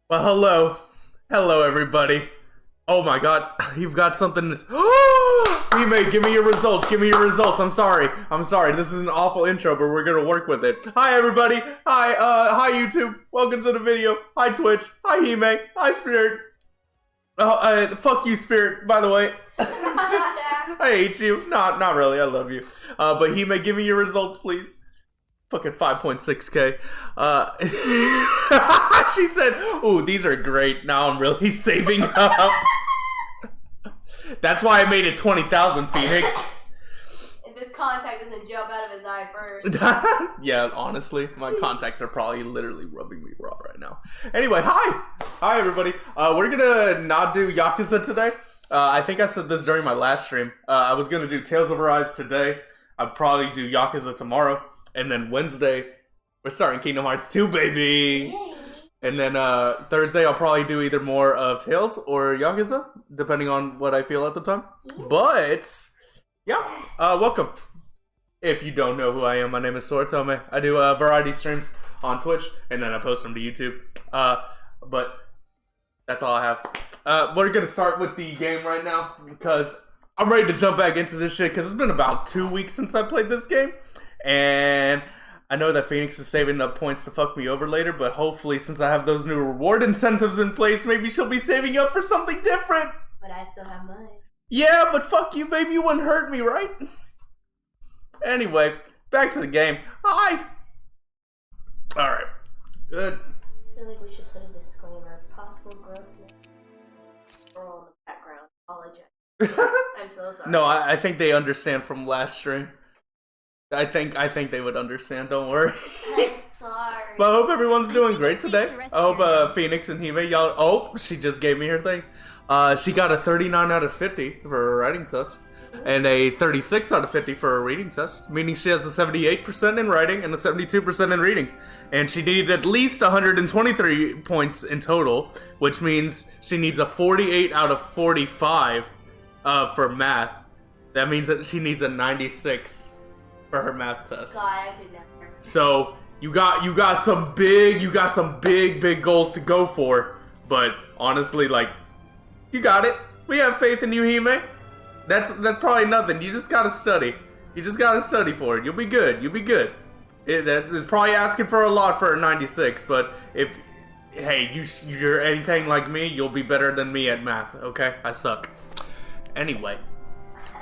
Well, hello, everybody. Oh my God, you've got something that's. Teammate, give me your results. Give me your results. I'm sorry. This is an awful intro, but we're gonna work with it. Hi, everybody. Hi, YouTube. Welcome to the video. Hi, Twitch. Hi, Hime. Hi, Spirit. Fuck you, Spirit. By the way, I hate you. Not really. I love you. But Hime, give me your results, please. Fucking 5.6K. She said, "Ooh, these are great. Now I'm really saving up." That's why I made it 20,000, Phoenix. If his contact doesn't jump out of his eye first. Yeah, honestly, my contacts are probably literally rubbing me raw right now. Anyway, hi everybody. We're gonna not do Yakuza today. I think I said this during my last stream. I was gonna do Tales of Arise today. I'd probably do Yakuza tomorrow. And then Wednesday, we're starting Kingdom Hearts 2, baby! Yay. And then Thursday, I'll probably do either more of Tales or Yakuza, depending on what I feel at the time. But, yeah, welcome. If you don't know who I am, my name is Soratome. I do variety streams on Twitch, and then I post them to YouTube. But that's all I have. We're going to start with the game right now, because I'm ready to jump back into this shit, because it's been about 2 weeks since I played this game. And I know that Phoenix is saving up points to fuck me over later, but hopefully since I have those new reward incentives in place, maybe she'll be saving up for something different. But I still have mine. Yeah, but fuck you, baby, you wouldn't hurt me, right? Anyway, back to the game. Hi! Alright, good. I feel like we should put a disclaimer. Possible grossness. Girl in the background. Apologize. I'm so sorry. No, I think they understand from last stream. I think they would understand, don't worry. I'm sorry. But I hope everyone's doing great today. I hope Phoenix and Hime, y'all... Oh, she just gave me her things. She got a 39 out of 50 for her writing test. And a 36 out of 50 for her reading test. Meaning she has a 78% in writing and a 72% in reading. And she needed at least 123 points in total. Which means she needs a 48 out of 45 for math. That means that she needs a 96 for her math test. God, I could never. So you got some big goals to go for, but honestly, like, you got it. We have faith in you, Hime. That's probably nothing. You just gotta study. You just gotta study for it. You'll be good. That is probably asking for a lot for a 96, but if you're anything like me, you'll be better than me at math. Okay, I suck. Anyway,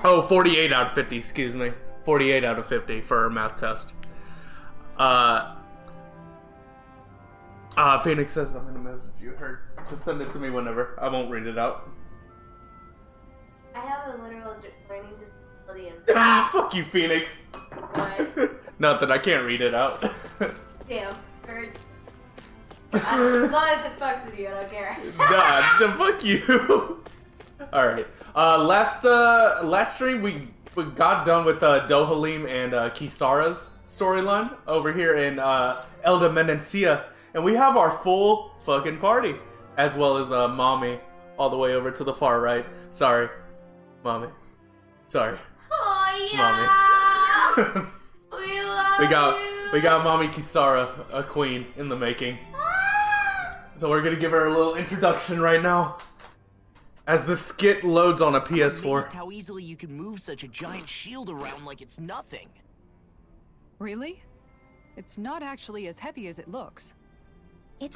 48 out of 50. Excuse me. 48 out of 50 for her math test. Phoenix says I'm gonna message you. Just send it to me whenever. I won't read it out. I have a literal learning disability and... Fuck you, Phoenix. What? Nothing, I can't read it out. Damn. As long as it fucks with you, I don't care. Nah, fuck you. Alright. Last stream we got done with Dohalim and Kisara's storyline over here in Elda Menencia, and we have our full fucking party, as well as Mommy all the way over to the far right. Sorry, Mommy. Sorry. Oh yeah. Mommy. We love you. We got Mommy Kisara, a queen in the making. So we're gonna give her a little introduction right now. As the skit loads on a PS4. How easily you can move such a giant shield around like it's nothing. Really? It's not actually as heavy as it looks.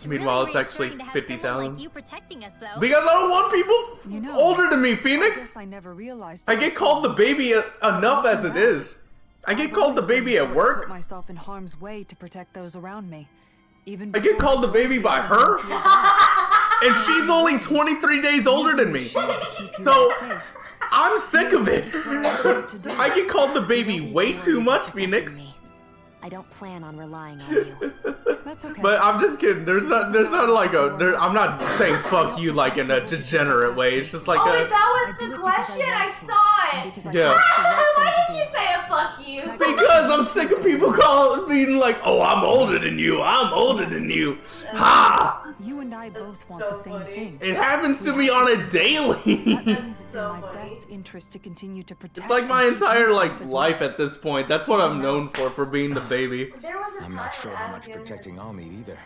Meanwhile, it's actually 50,000. Like you protecting us, though. Because I don't want people older than me, Phoenix. I never realized. I get called the baby enough as it is. I get called the baby at work. Put myself in harm's way to protect those around me. Even I get called the baby by her. And she's only 23 days older than me. So, I'm sick of it. I get called the baby way too much, Phoenix. I don't plan on relying on you. That's okay. But I'm just kidding. There's not like I'm not saying fuck you like in a degenerate way. It's just like that was the question? I saw it. Yeah. Why did you say a fuck you? Because I'm sick of people being like, oh, I'm older than you. I'm older than you. Ha! You and I both want the same thing. It happens to me on a daily. It's in my best interest to continue to protect. It's like my entire life at this point. That's what I'm known for being the baby. There was a I'm not sure how much protecting I'll need either.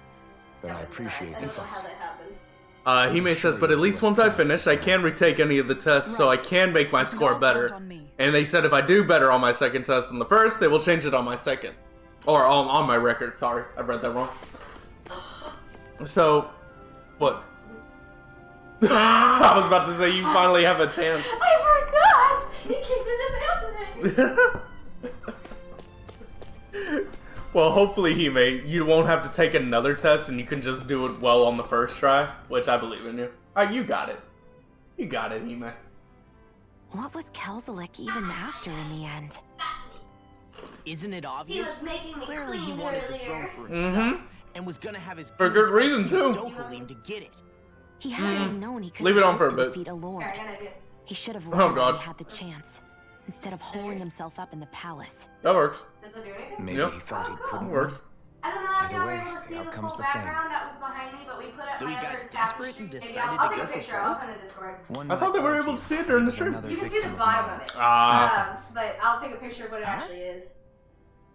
but I appreciate I the don't know how thought. that happened. Hime says, but at least once I finish, I can retake any of the tests, so I can make my score better. And they said if I do better on my second test than the first, they will change it on my second. Or on my record, sorry. I read that wrong. So, what? I was about to say, you finally have a chance. I forgot! He kicked in the family! Well, hopefully, Hime, you won't have to take another test and you can just do it well on the first try, which I believe in you. You got it. You got it, Hime. What was Kelzalik even after in the end? Isn't it He obvious? was making me Clearly he clean wanted the earlier. throne for himself and was gonna have his For good goons reason, too. Dohalim to get it. He had to have known he could Leave it on for a to bit. defeat a lord. Alright, I gotta do it. He should have Oh, run when God. he had the chance, instead of holding himself up in the palace. That works. Does it do anything? Maybe Yep. he thought he That couldn't. works. I don't know if Either y'all were way, able to see the the outcome's full the same. background that was behind me, but we put up So my he got other desperate and tapestry. Maybe decided I'll to take a go for picture. I'll gold? put it in Discord. One I thought they might were argue able to see it during the he's stream. another You can see the victim of bottom mine. of it. Ah. But I'll take a picture of what it actually is.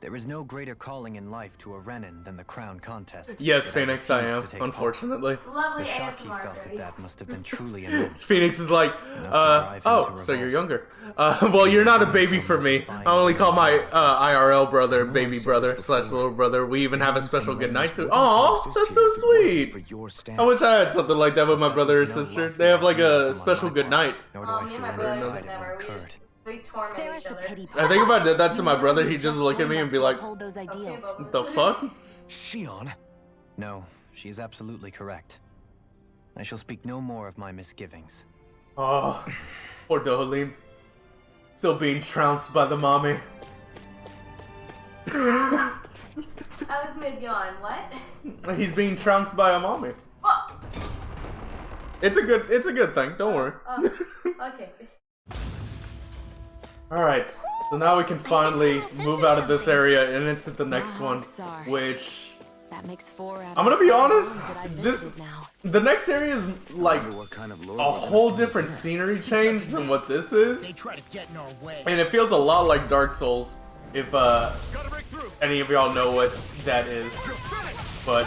There is no greater calling in life to a Renin than the crown contest. Yes, Yet Phoenix, I am, refuse to take part. unfortunately. Lovely The shock he ASMR, felt Cody. at that must have been truly immense. Phoenix is like, drive him oh, to so you're revolt. younger. Well, you're not a baby for me. I only call my IRL brother baby brother / little brother. We even have a special good night to. Aw, that's so sweet. I wish I had something like that with my brother or sister. They have like a special good night. Nor do Oh, I me and feel my any brother pride would in never. what occurred. We torment Spare us each the other. pity I think if I did that to my brother, he'd just look at me and be like, hold those ideals. "What the fuck?" Shion? No, she's absolutely correct. I shall speak no more of my misgivings. Oh, poor Dohalim. Still being trounced by the mommy. I was mid-yawn. What? He's being trounced by a mommy. Oh, It's a good thing. Don't worry. okay. Alright, so now we can finally move out of this area and into the next one, Mahag Saar. which, That makes 4 out of I'm gonna be 5 honest, that I've this, visited now. the next area is like Wonder what kind of lord a we're gonna whole find different there. scenery change than what this is, They try to get in our way. and it feels a lot like Dark Souls, if any of y'all know what that is, but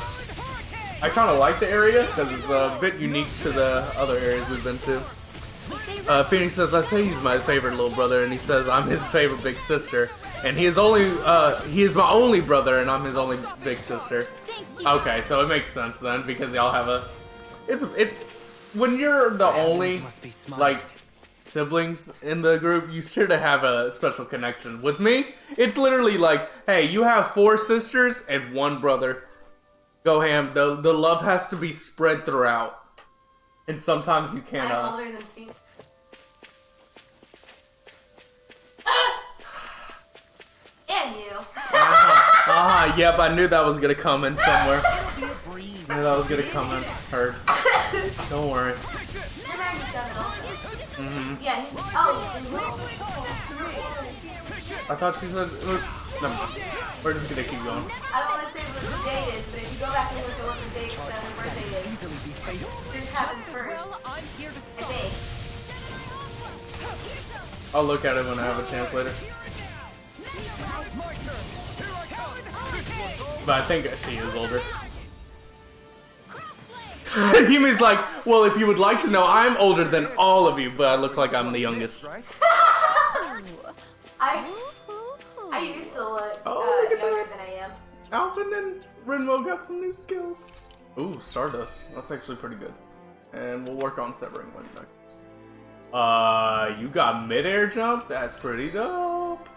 I kind of like the area because it's a bit unique to the other areas we've been to. Phoenix says, I say he's my favorite little brother, and he says I'm his favorite big sister. And he is my only brother, and I'm his only big sister. Okay, so it makes sense then, because y'all have when you're the only, like, siblings in the group, you sure to have a special connection. With me, it's literally like, hey, you have 4 sisters and 1 brother. Go ham. The love has to be spread throughout. And sometimes you can't, I'm older than Phoenix. And you. Yep, I knew that was gonna come in somewhere. It'll be a breeze. I knew that was gonna come in. Heard. Don't worry. You're 97 also. Mm-hmm. Yeah, and we're only 3. I thought she said. Never mind. We're just gonna keep going. I don't want to say what the date is, but if you go back and look at what the date said and birthday is, yours happens first. I'm here to I stop. think. I'll look at it when I have a chance later. But I think she is older. Yumi's like, well, if you would like to know, I'm older than all of you, but I look like I'm the youngest. I used to look look at younger that. than I am. Alvin and Rinmo got some new skills. Ooh, Stardust. That's actually pretty good. And we'll work on severing one next. You got mid-air jump? That's pretty dope.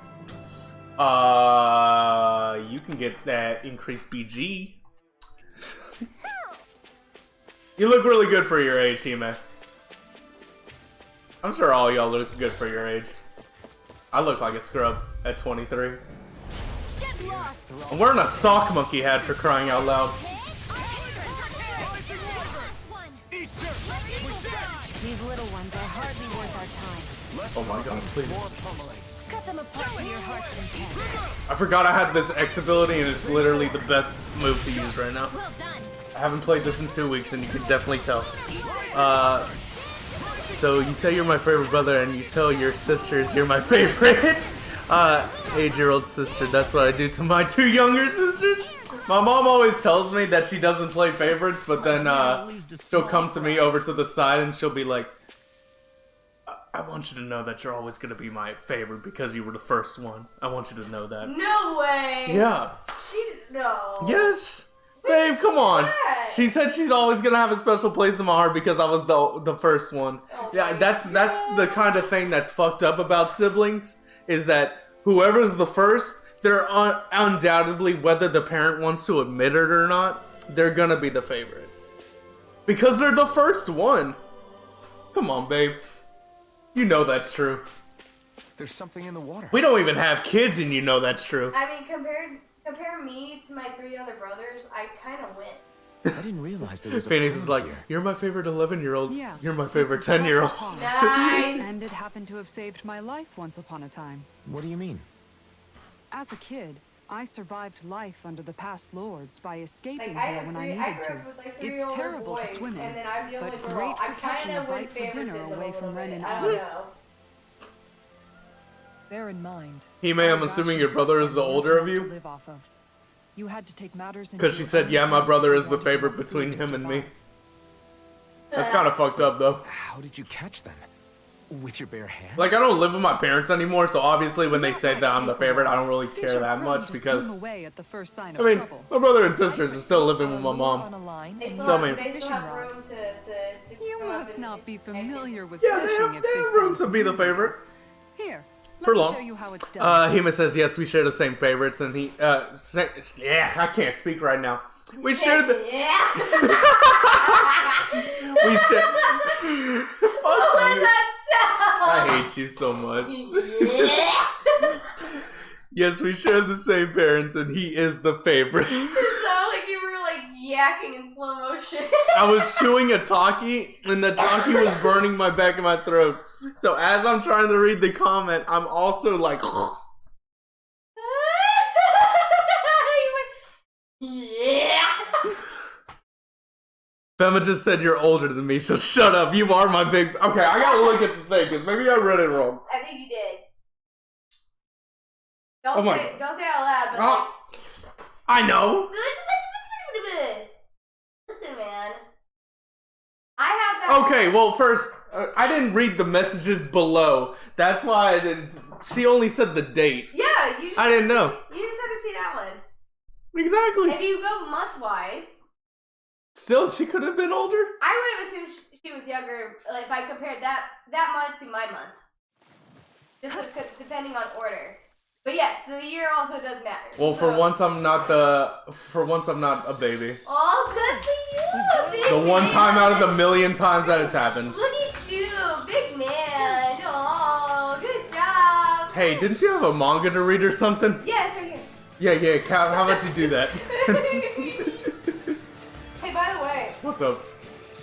You can get that increased BG. You look really good for your age, Hime. I'm sure all y'all look good for your age. I look like a scrub at 23. I'm wearing a sock monkey hat for crying out loud. These little ones are hardly worth our time. Oh my god, please. Cut them apart from your heart's intent. I forgot I had this X ability and it's literally the best move to use right now. Well done. I haven't played this in 2 weeks and you can definitely tell. So you say you're my favorite brother and you tell your sisters you're my favorite 8-year-old sister. That's what I do to my 2 younger sisters. My mom always tells me that she doesn't play favorites, but then she'll come to me over to the side and she'll be like, I want you to know that you're always gonna be my favorite because you were the first one. I want you to know that. No way. Yeah. No. Yes. Babe, come on. that? She said she's always gonna have a special place in my heart because I was the first one. Oh Yeah, my that's the kind of thing that's fucked up about siblings, is that whoever's the first, they're undoubtedly, whether the parent wants to admit it or not, they're gonna be the favorite. Because they're the first one. Come on, babe. You know that's true. There's something in the water. We don't even have kids and you know that's true. I mean, compare me to my 3 other brothers, I kind of win. I didn't realize there was a Phoenix is pond like, here. you're my favorite 11-year-old. Yeah. You're my this favorite is called 10-year-old. the pond. Nice. And it happened to have saved my life once upon a time. What do you mean? As a kid, I survived life under the past lords by escaping Like, I here have when three, I I needed grew to. up with like 3 It's older terrible boys, to swim in, and then I'm the only but girl. great I for catching kind a of win bite for favoritism dinner a away little from Ren bit. and I don't Oz. know. Bear in mind. He-May, I'm our assuming your rations brother were is the plenty older of to you? live off of. You had to take matters into Because she your said, own yeah, my hands brother if is you the wanted to favorite have food between to him and me. survive. That's kind of fucked up, though. How did you catch them? With your bare hands? Like, I don't live with my parents anymore, so obviously when they say that I'm the favorite, I don't really Fish care are that prone much to because, swim away at the first sign I of mean, trouble. my brother and sisters are still living with my mom. They still, So, I have, mean- they still have Fishing rod. room to You go up must and- not be and- familiar with Yeah, fishing they if have this room sounds to be the favorite. Here, let For me long. show you how it's done. Hima says, yes, we share the same favorites, and he, yeah, I can't speak right now. We share the, Yeah. we share, What was fuck you. that sound? I hate you so much. Yeah. Yes, we share the same parents, and he is the favorite. It sounded like you were like yakking in slow motion. I was chewing a Taki, and the Taki was burning my back of my throat. So as I'm trying to read the comment, I'm also like, Yeah. Fema just said you're older than me, so shut up. You are my big. Okay, I gotta look at the thing, because maybe I read it wrong. I think you did. Oh my God. Don't say it out loud, but Oh, I know. like, listen, man. I have that. Okay, well, first, I didn't read the messages below. That's why I didn't. She only said the date. Yeah, you. Just I didn't know. You just had to see that one. Exactly. If you go month-wise, Still, she could have been older. I would have assumed she was younger. Like, if I compared that month to my month, just depending on order. But yes, the year also does matter. Well, for once, I'm not a baby. Oh, good for you, big The one man. time out of the million times that it's happened. Look at you, big man. Oh, good job. Hey, didn't you have a manga to read or something? Yeah, it's right here. Yeah, Cal, how about you do that? Hey, by the way, What's up?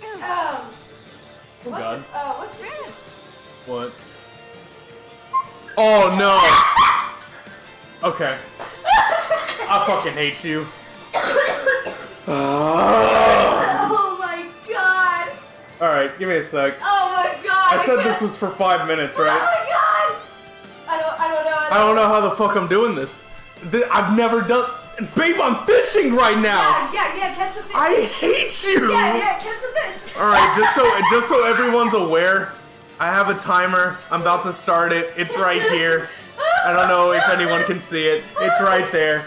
oh God. What's this? What? Oh no! Okay. I fucking hate you. Oh my god! Alright, give me a sec. Oh my god! I said this was for 5 minutes, Oh right? my god! I don't know. I don't know how the fuck I'm doing this. I've never done. Babe, I'm fishing right now! Yeah, catch the fish. I hate you! Yeah, catch the fish. Alright, just so everyone's aware, I have a timer. I'm about to start it. It's right here. I don't know if anyone can see it. It's right there.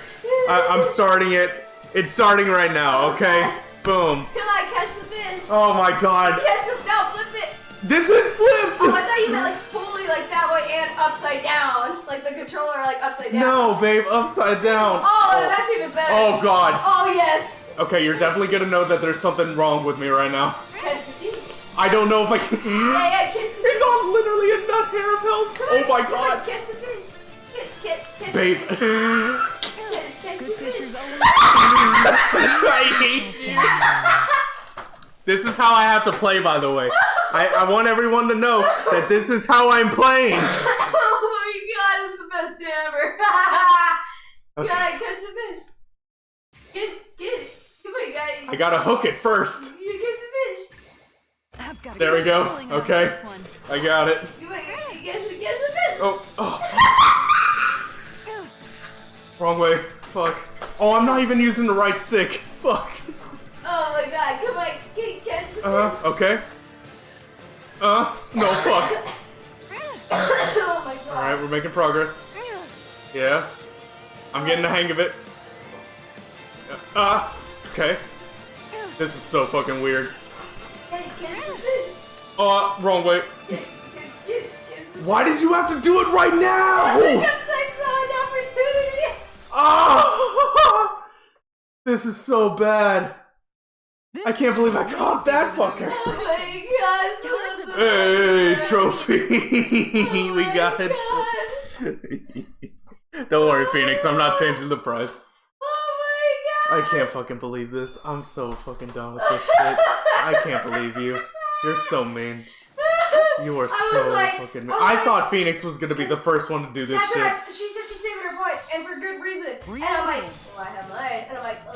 I'm starting it. It's starting right now, okay? Boom. Come on, catch the fish. Oh my god. Catch the now flip it. This is flipped! Oh, I thought you meant like fully like that way and upside down. Like the controller like upside down. No, babe, upside down. Oh, that's even better. Oh god. Oh, yes. Okay, you're definitely gonna know that there's something wrong with me right now. Catch the fish. I don't know if I can. Yeah, catch the fish. It's on literally a nut hair of health. Come Oh on, my come on, god. catch the fish. Catch Babe. the fish. Catch the Good fish. fishers always I hate you. This is how I have to play, by the way. I want everyone to know that this is how I'm playing. Oh my god, this is the best day ever. Okay. Gotta catch the fish. Get it. Come on, guys. I gotta hook it first. You catch the fish. I've got a There we good go. feeling about Okay. this one. I got it. Come on, guys. Catch the fish. Oh. Wrong way. Fuck. Oh, I'm not even using the right stick. Fuck. Oh my god, come on, catch the Okay. No, fuck. Oh my god. Alright, we're making progress. Yeah. I'm getting the hang of it. Okay. This is so fucking weird. Oh, wrong way. Why did you have to do it right now? Because I saw an opportunity. Oh! This is so bad. I can't believe I caught that fucker. Oh my god. Hey, trophy. We got it. Don't worry, Phoenix. I'm not changing the price. Oh my I god. can't fucking believe this. I'm so fucking done with this shit. I can't believe you. You're so mean. You are so fucking mean. I thought Phoenix was gonna be the first one to do this shit. She said she's saving her points, and for good reason. Really? And I'm like, well, I have mine. And I'm like, I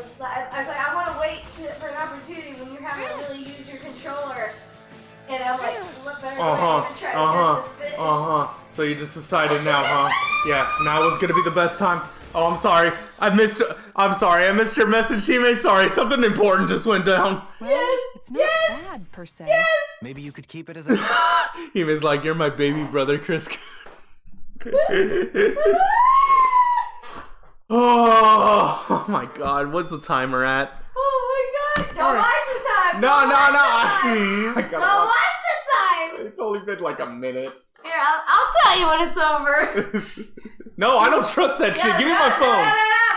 was like, I want to wait for an opportunity when you're having to really use your controller. And I'm like, what better way to try to catch this fish? So you just decided now, huh? Yeah, now was gonna be the best time. Oh, I'm sorry. I'm sorry. I missed your message, teammate. Sorry, something important just went down. Well, it's not bad per se. Maybe you could keep it as a... He was like, "You're my baby brother, Chris." Oh my God, what's the timer at? Oh my god! Don't watch the time. No. Don't I gotta watch. watch the time. It's only been like a minute. Here, I'll tell you when it's over. No, I don't trust that shit. Give me my phone.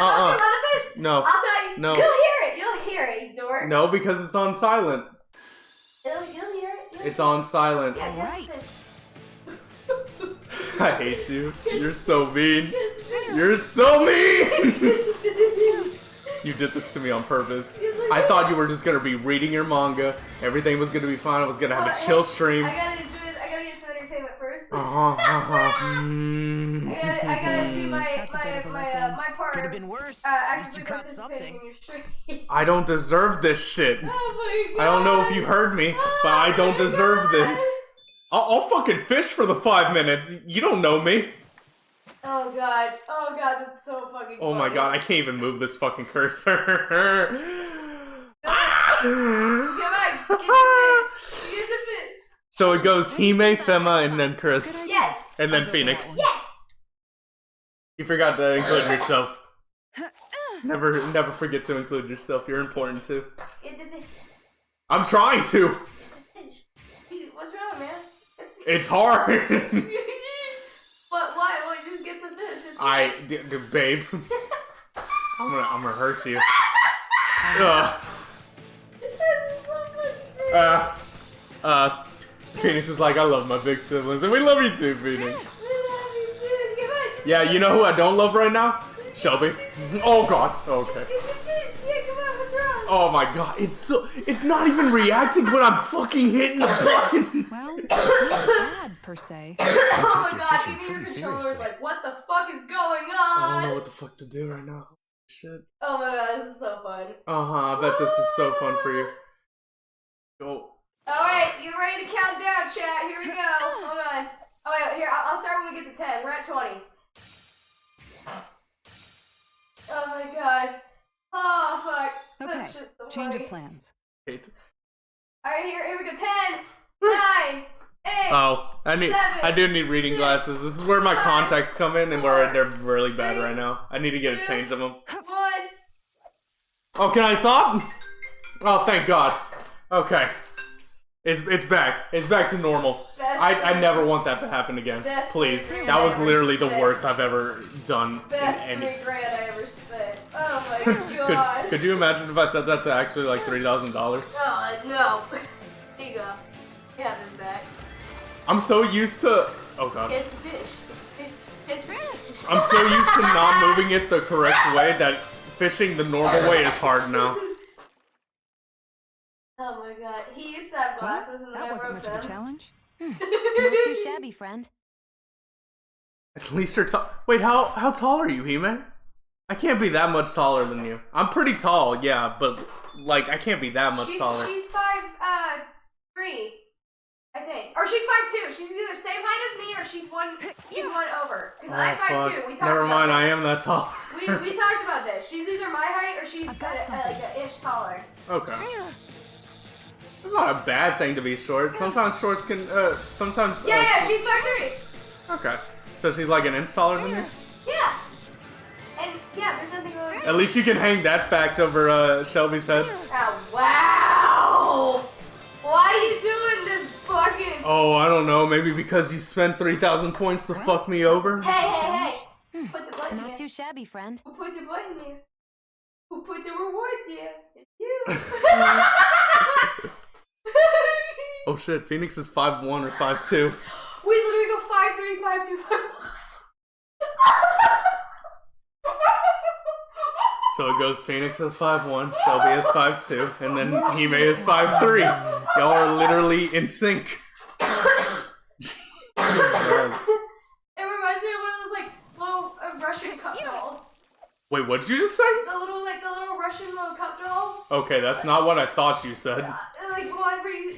No. Let the fish. No. I'll tell you. No. You'll hear it, you dork. No, because it's on silent. You'll hear it. It's on silent. Yeah, Right. I hate you. You're so mean. You're so mean. You did this to me on purpose. I thought you were just gonna be reading your manga. Everything was gonna be fine. I was gonna have a chill stream. I gotta enjoy it. I gotta get some entertainment first. Mm. I gotta do my part. Could have been worse. At least Actually you caught participating something. in your stream. I don't deserve this shit. Oh my god. I don't know if you heard me, but I don't deserve this. I'll fucking fish for the 5 minutes. You don't know me. Oh god, that's so fucking Oh my funny. god, I can't even move this fucking cursor. Come on, get the fish. So it goes Hime, Fema, and then Chris. Yes. And then Phoenix. Yes. You forgot to include yourself. Never forget to include yourself. You're important too. Get the fish. I'm trying to. Get the fish. What's wrong, man? It's hard. What? Why? Why just get the fish? Babe. I'm gonna hurt you. Ugh. Phoenix is like, I love my big siblings, and we love you too, Phoenix. Yeah, you know who I don't love right now? Shelby. Oh god. Okay. Oh my god, it's not even reacting when I'm fucking hitting the button. Well, it's not bad per se. Oh my god, fishing your pretty controller's seriously. like, what the fuck is going I don't know on? what the fuck to do right now. Shit. Oh my god, this is so fun. I bet this is so fun for you. Go. Alright, you ready to count down, chat? Here we go. Hold on. Oh wait, here, I'll start when we get to 10. We're at 20. Oh my god. Oh fuck. Okay, That's just so change funny. of plans. Wait. Alright, here we go. 10, 9, 8. Oh, I do need reading glasses. This is where my contacts come in, and where they're really bad right now. I need to get a change of them. 1. Oh, can I stop? Oh, thank God. Okay. It's back. It's back to normal. I never want that to happen again. Please. That was literally the worst I've ever done. Best in any... $3 I ever spent. Oh my god. Could you imagine if I said that's actually like $3,000? Oh no. Here you go. You have this back. I'm so used to. Oh god. Kiss the fish. Kiss the fish. I'm so used to not moving it the correct way that fishing the normal way is hard now. Oh my god. He used to have Well, glasses and then that I wasn't broke much of a them. challenge. Not too shabby, friend. At least you're tall. Wait, how tall are you, He-Man? I can't be that much taller than you. I'm pretty tall, yeah, but like I can't be that much taller. She's 5'3", I think, or she's 5'2". She's either same height as me or she's one over. Because I'm 5'2". We talked Never about mind, this. I am that tall. We talked about this. is. She's either my height or she's like an inch taller. Okay. It's not a bad thing to be short. Sometimes shorts can, sometimes... Yeah, she's 5'3". Okay. So she's like an inch taller than you? Yeah. And, yeah, there's nothing wrong with At least you can hang that fact over Shelby's head. Oh, wow. Why are you doing this fucking... Oh, I don't know. Maybe because you spent 3,000 points to fuck me over? Hey. Put the button Not there. too shabby, friend. Who put the button there? Who put the reward there? It's you. Oh shit, Phoenix is 5'1" or 5'2". We literally go 5'3", 5'2", 5'1". So it goes Phoenix is 5'1", Shelby is 5'2", and then Hime is 5'3". Y'all are literally in sync. It reminds me of one of those like little Russian cup dolls. Wait, what did you just say? The little Russian little cup dolls. Okay, that's not what I thought you said. Like one where you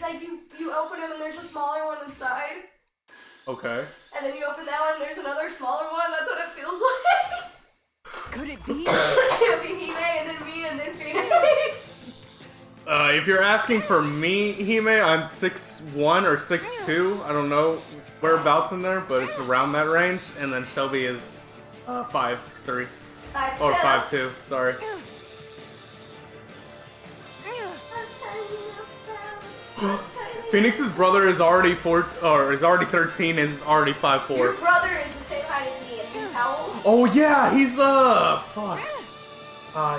open them and there's a smaller one inside. Okay. And then you open that one and there's another smaller one. That's what it feels like. Could it be? It would be Hime and then me and then Phoenix. If you're asking for me, Hime, I'm 6'1" or 6'2". I don't know whereabouts in there, but it's around that range. And then Shelby is 5'3". Or 5'2", sorry. Phoenix's brother is already 13, is already 5'4". Your brother is the same height as me, and he's how old? Oh yeah, he's fuck.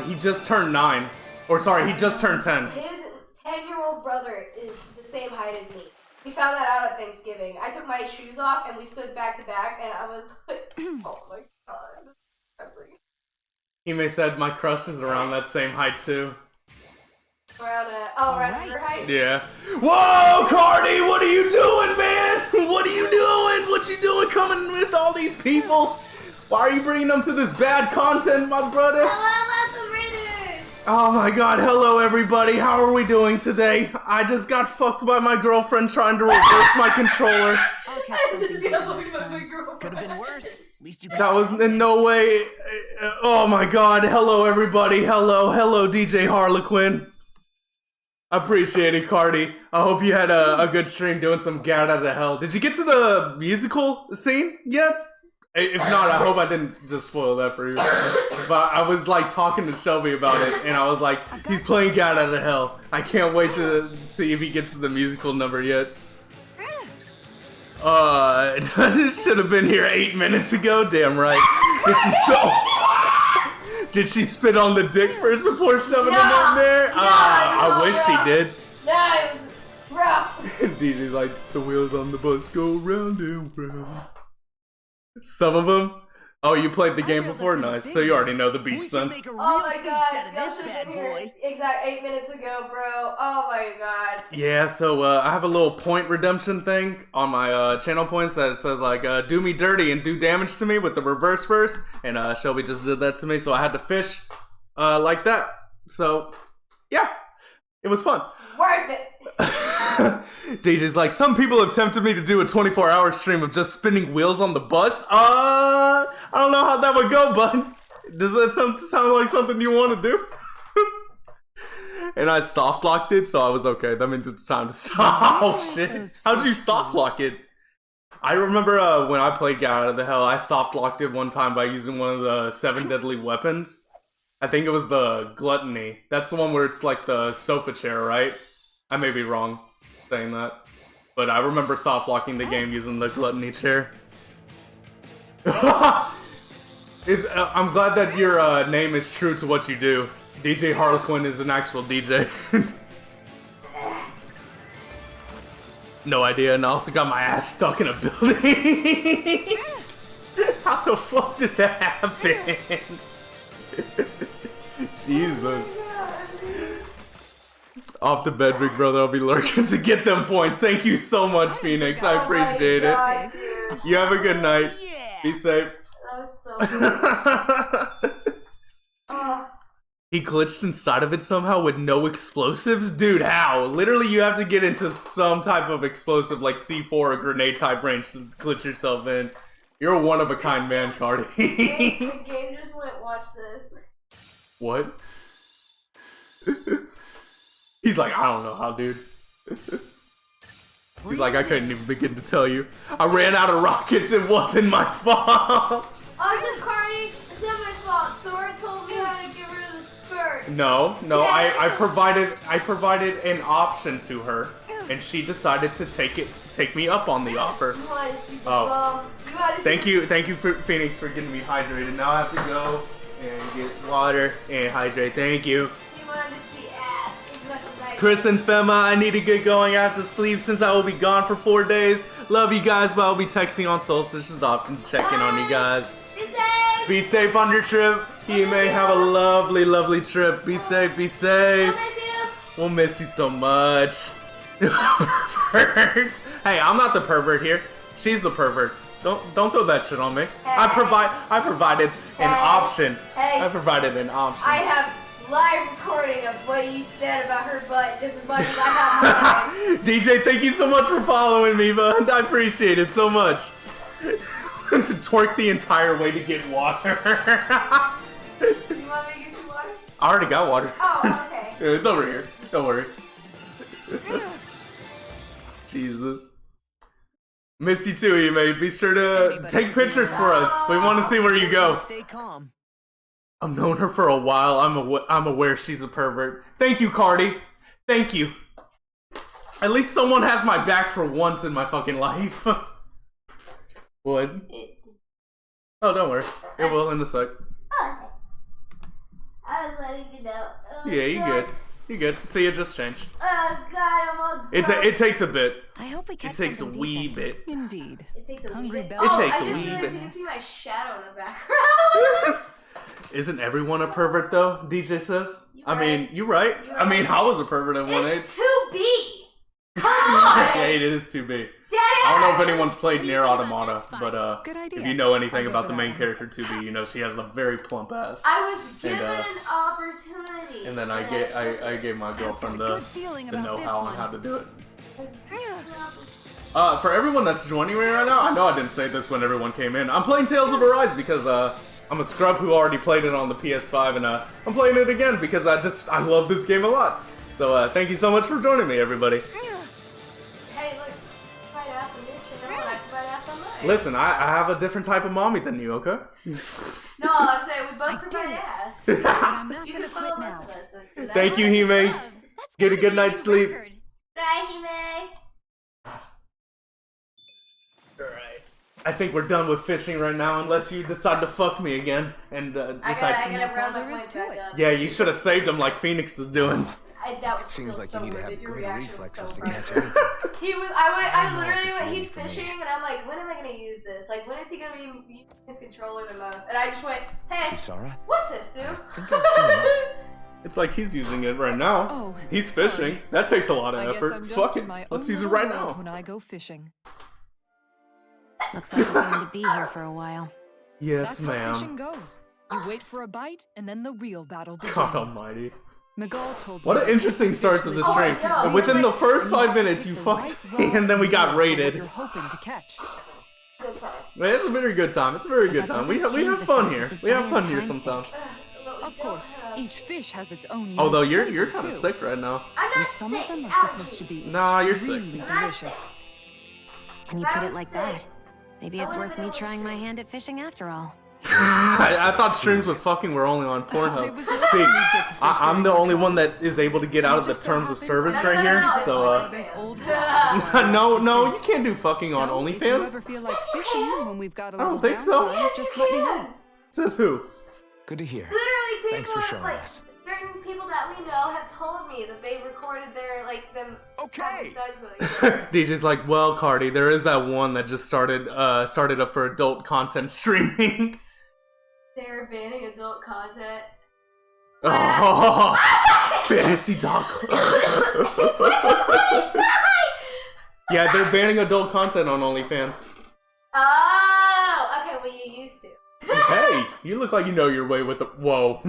He just turned 9. Or sorry, he just turned 10. His 10-year-old brother is the same height as me. We found that out at Thanksgiving. I took my shoes off and we stood back to back, and I was like, oh my god. I was like, Hime said my crush is around that same height too. around your height? Yeah. Whoa, Cardi, what are you doing, man? What are you doing? What you doing coming with all these people? Why are you bringing them to this bad content, my brother? Hello, welcome, readers! Oh my god, hello everybody. How are we doing today? I just got fucked by my girlfriend trying to reverse my controller. I'll catch I just something got good looked next at my time. girlfriend. Could have been worse. At least you. That was in no way. Oh my god, hello everybody. Hello DJ Harlequin. Appreciate it, Cardi. I hope you had a good stream doing some Get Out of Hell. Did you get to the musical scene yet? If not, I hope I didn't just spoil that for you. But I was like talking to Shelby about it, and I was like, he's playing Get Out of Hell. I can't wait to see if he gets to the musical number yet. This should have been here 8 minutes ago. Damn right. Did she spit on the dick first before shoving it in there? I wish she did. No, it was rough. DJ's like, the wheels on the bus go round and round. Some of them. Oh, you played the game before? Nice. So you already know the beats then. Oh my god, y'all should have been here exact 8 minutes ago, bro. Oh my god. Yeah, so I have a little point redemption thing on my channel points that it says like, do me dirty and do damage to me with the reverse first. And Shelby just did that to me, so I had to fish like that. So, yeah, it was fun. Worth it. DJ's like, some people have tempted me to do a 24-hour stream of just spinning wheels on the bus. I don't know how that would go, bud. Does that sound like something you want to do? And I soft locked it, so I was okay. That means it's time to stop. Oh shit! How did you soft lock it? I remember when I played Get Out of the Hell, I soft locked it one time by using one of the 7 deadly weapons. I think it was the gluttony. That's the one where it's like the sofa chair, right? I may be wrong saying that, but I remember soft locking the game using the gluttony chair. I'm glad that your name is true to what you do. DJ Harlequin is an actual DJ. No idea, and I also got my ass stuck in a building. How the fuck did that happen? Jesus. Off the bed, big brother. I'll be lurking to get them points. Thank you so much, Phoenix. I appreciate it. God, dude. You have a good night. Yeah. Be safe. That was so good. Oh. He glitched inside of it somehow with no explosives? Dude, how? Literally, you have to get into some type of explosive like C4 or grenade type range to glitch yourself in. You're a one-of-a-kind man, Cardi. The game just went, watch this. What? He's like, I don't know how, dude. He's like, I couldn't even begin to tell you. I ran out of rockets. It wasn't my fault. Also, Cardi, it's not my fault. Sora told me how to get rid of the spurt. No, Yes. I provided an option to her, and she decided to take me up on the offer. You want to see the Oh. bum. You want to Thank you, Phoenix, for getting me hydrated. Now I have to go and get water and hydrate. Thank you. You wanted to see ass as much as I Chris and Fema, I need to get going. I have to sleep since I will be gone for 4 days. Love you guys, but I'll be texting on solstices often, checking on you guys. Be safe. Be safe on your trip. You may have a lovely, lovely trip. Be safe, be I safe. miss you. We'll miss you so much. Pervert. Hey, I'm not the pervert here. She's the pervert. Don't throw that shit on me. I provided an option. Hey. I provided an option. I have live recording of what you said about her butt just as much as I have mine. DJ, thank you so much for following me, bud. I appreciate it so much. To twerk the entire way to get water. You want me to get you water? I already got water. Oh, okay. It's over here. Don't worry. Jesus. Miss you too, Ime. Be sure to take pictures for us. We want to see where you go. Stay calm. I've known her for a while. I'm aware she's a pervert. Thank you, Cardi. Thank you. At least someone has my back for once in my fucking life. What? Oh, don't worry. It will in a sec. Oh, okay. I was letting you know. Oh, Yeah, you God. good. You good. See, it just changed. Oh God, I'm all It gross. takes a bit. I hope we It catch takes a something wee decent. bit. Indeed. It takes a Hungry wee bit. belly. Oh, It takes I a just wee realized bit. you can see my shadow in the background. Isn't everyone a pervert though? DJ says. You I mean, right. you right. You I mean, right. I was a pervert at one age. It's 2B. Come on. Yeah, it is 2B. Dead I don't know if ass. anyone's played Near Automata, but Good idea. if you know anything I'll go about for the that main one. character 2B, you know she has a very plump ass. I was given And, an opportunity. And then I gave my girlfriend Got a the good feeling the about this know-how on one. how to do it. For everyone that's joining me right now, I know I didn't say this when everyone came in. I'm playing Tales of Arise because I'm a scrub who already played it on the PS5, and I'm playing it again because I love this game a lot. So thank you so much for joining me, everybody. Hey, look, provide ass on your chin, and I provide ass on mine. Listen, I have a different type of mommy than you, okay? No, I'm saying we both provide did it. ass. But I'm not You gonna can quit follow now. both of us. Because Thank you, Hime. Get a good night's sleep. Bye, Hime. Alright. I think we're done with fishing right now, unless you decide to fuck me again and I decide. gotta That's all round there my is point to back it. up. Yeah, you should have saved him like Phoenix is doing. That was Seems still like so you need to have worded. Your good reaction was reflexes so to right. catch anything. I know literally if it's went, really he's for me. fishing, and I'm like, when am I gonna use this? Like, when is he gonna be using his controller the most? And I just went, hey, Kisara? what's this, dude? think I've seen enough. It's like he's using it right now. Oh, He's sorry. fishing. That takes a lot of I guess effort. I'm just Fuck in it. my Let's own use it little right world now. when I go fishing. Looks like we're going to be here for a while. Yes, That's how fishing ma'am. goes. You wait for a bite, and then the real battle begins. God almighty. Miguel told What me an that interesting fish start to the live Oh, stream. I know. And within the first You 5 have to minutes, pick you the fucked right me, rod and then we got for what raided. You're hoping to catch. Good time. Man, it's a very good time. It's a very good That time. We doesn't have change the fun fact here. it's a We have giant fun here time sometimes. But we Of don't course, have- each fish has its own unique Although you're flavor, kind of too. sick right now. I'm And not some sick. of them are Allergies. supposed to be Nah, you're sick. extremely delicious. When you If I put it was like sick, that, maybe it's I would've worth been me able to trying my shoot. hand at fishing after all. I thought streams with fucking were only on I Pornhub. was See, lucky to get to fish I'm the during only the one that is able to get out of the Just so terms of happens service that- right here. No, So, There's old no, you can't do fucking on So, if you OnlyFans. ever feel like fishing when we've got a I don't little think so. downtime, Yes, just you let me can. know. Says who? Good to hear. Literally, people Thanks for showing like us. certain people that we know have told me that they recorded their them Okay. having sex with you. DJ's like, well, Cardi, there is that one that just started up for adult content streaming. They're banning adult content. Oh, fantasy dog. Yeah, they're banning adult content on OnlyFans. Oh, okay. Well, you used to. Hey, you look like you know your way with the. Whoa.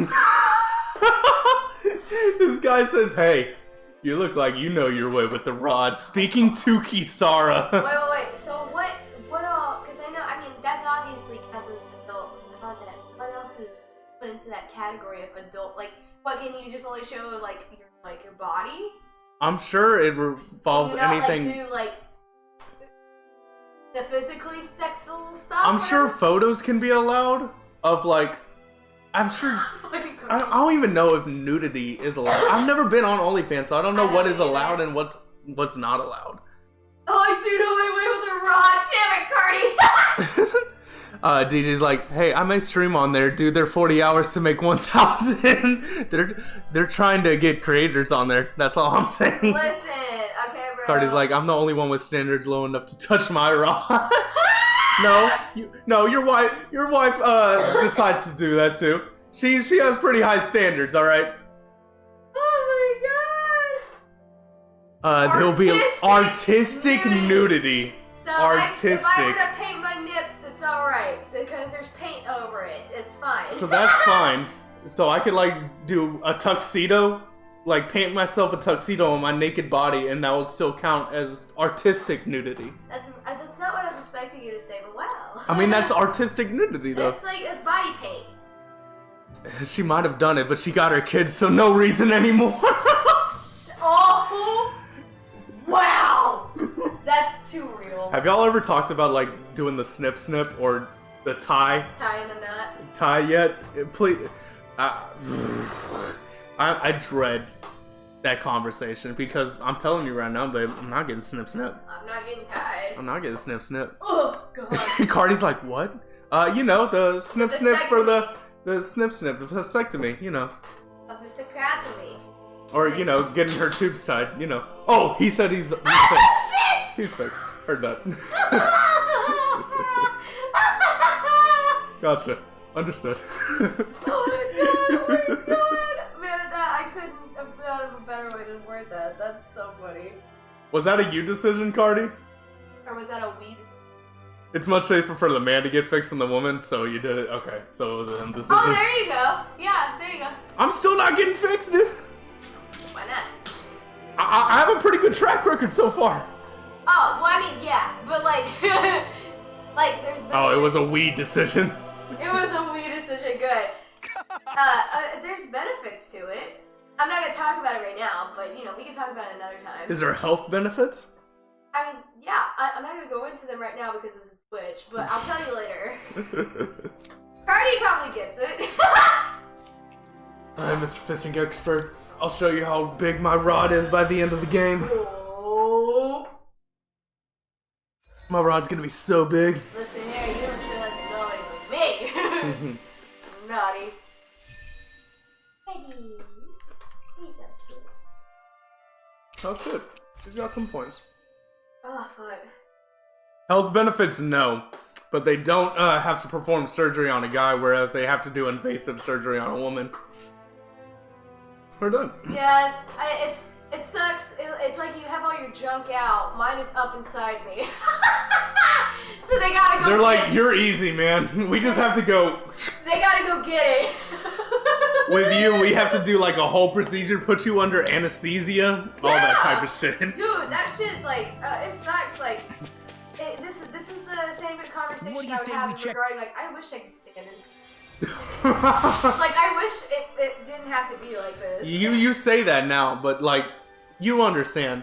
This guy says, hey, you look like you know your way with the rod. Speaking to Kisara. Wait. So what all? Because I know. I mean, that's obviously counts as adult content. What else is? put into that category of adult. Like, what can you just only show like your body? I'm sure it involves anything. Like, do like the physically sexual stuff. I'm sure photos can be allowed of like. I'm sure. I don't even know if nudity is allowed. I've never been on OnlyFans, so I don't know what is allowed and what's not allowed. Oh, I do know my way with a rod. Damn it, Cardi. DJ's like, hey, I may stream on there, dude. They're 40 hours to make 1,000. They're trying to get creators on there. That's all I'm saying. Listen, okay, bro. Cardi's like, I'm the only one with standards low enough to touch my rod. No, your wife decides to do that too. She has pretty high standards, all right. Oh my god. There'll be artistic nudity. So artistic. If I were to paint my nips, it's all right because there's paint over it. It's fine. So that's fine. So I could like do a tuxedo, like paint myself a tuxedo on my naked body, and that would still count as artistic nudity. That's not what I was expecting you to say, but wow. I mean, that's artistic nudity, though. It's body paint. She might have done it, but she got her kids, so no reason anymore. Oh, wow. That's too real. Have y'all ever talked about like doing the snip or the tie? Tying a nut. Tie yet? Please. I dread that conversation because I'm telling you right now, babe, I'm not getting snip. I'm not getting tied. I'm not getting snip. Oh god. Cardi's like, what? The snip for the snip, the vasectomy, A vasectomy. Or, getting her tubes tied, Oh, he said he's fixed. He's fixed. Heard that. Gotcha. Understood. Oh my god. Man, I couldn't have thought of a better way to word that. That's so funny. Was that a you decision, Cardi? Or was that a we? It's much safer for the man to get fixed than the woman, so you did it. Okay, so it was a him decision. Oh, there you go. Yeah, there you go. I'm still not getting fixed, dude. Why not? I have a pretty good track record so far. Oh, well, I mean, yeah, but like, there's. Oh, it was a we decision. It was a we decision. Good. There's benefits to it. I'm not gonna talk about it right now, but we can talk about it another time. Is there health benefits? I mean, yeah, I'm not gonna go into them right now because this is Twitch, but I'll tell you later. Cardi probably gets it. Alright, Mr. Fishing Expert. I'll show you how big my rod is by the end of the game. Oh. My rod's gonna be so big. Listen here, you don't share that naughty with me. Naughty. Eddie. He's so cute. Oh shit. He's got some points. Oh, fuck. Health benefits, no. But they don't have to perform surgery on a guy, whereas they have to do invasive surgery on a woman. We're done. Yeah, it sucks. It's like you have all your junk out. Mine is up inside me. So they gotta go. They're like, you're easy, man. We just have to go. They gotta go get it. With you, we have to do like a whole procedure, put you under anesthesia, all that type of shit. Dude, that shit's like, it sucks. Like, this is the same conversation I would have regarding like, I wish I could stand it. Like, I wish it didn't have to be like this. You say that now, but like, you understand.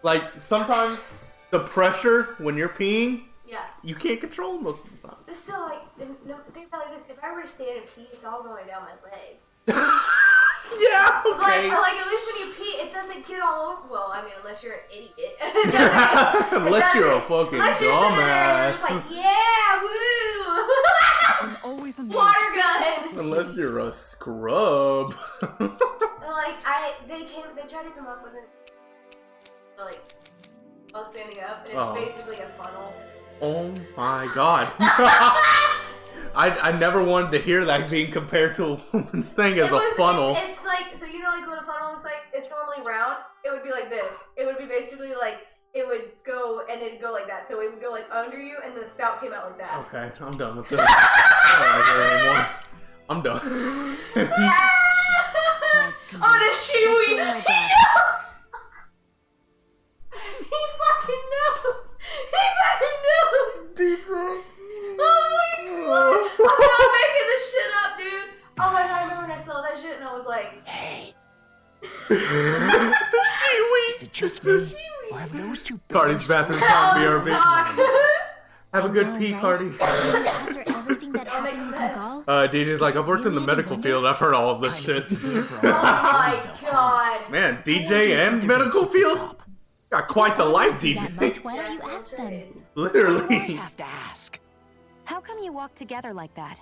Like, sometimes the pressure when you're peeing, yeah, you can't control most of the time. But still, like, no, think about it like this. If I were to stand and pee, it's all going down my leg. Yeah, okay. Like, at least when you pee, it doesn't get all over. Well, I mean, unless you're an idiot. Unless you're a fucking unless you're sitting there and you're just dumbass. like, yeah, woo! I'm always amazed. Water gun! Unless you're a scrub. Like, they tried to come up with it. Like, while standing up, and it's basically a funnel. Oh my god. I never wanted to hear that being compared to a woman's thing as a funnel. It's like, so you know like what a funnel looks like? It's normally round. It would be like this. It would be basically like, it would go and then go like that. So it would go like under you and the spout came out like that. Okay, I'm done with this. I don't like it anymore. I'm done. Oh, the shiwi! He knows! He fucking knows! He fucking knows! DJ. Oh my god! I'm not making this shit up, dude! shit, and I was like, Hey, The shiwi. is it just me? Or have those two Cardi's bathroom hell time this BRB. talk. Have a good know, pee, right? Cardi. After everything that Don't make happened with mess. Miguel, DJ's like, I've worked in the medical field. I've heard all of this shit. Oh my god. Man, DJ and medical field? Got quite the life, that much, DJ. why don't you ask them? I Literally. have to ask. How come you walk together like that?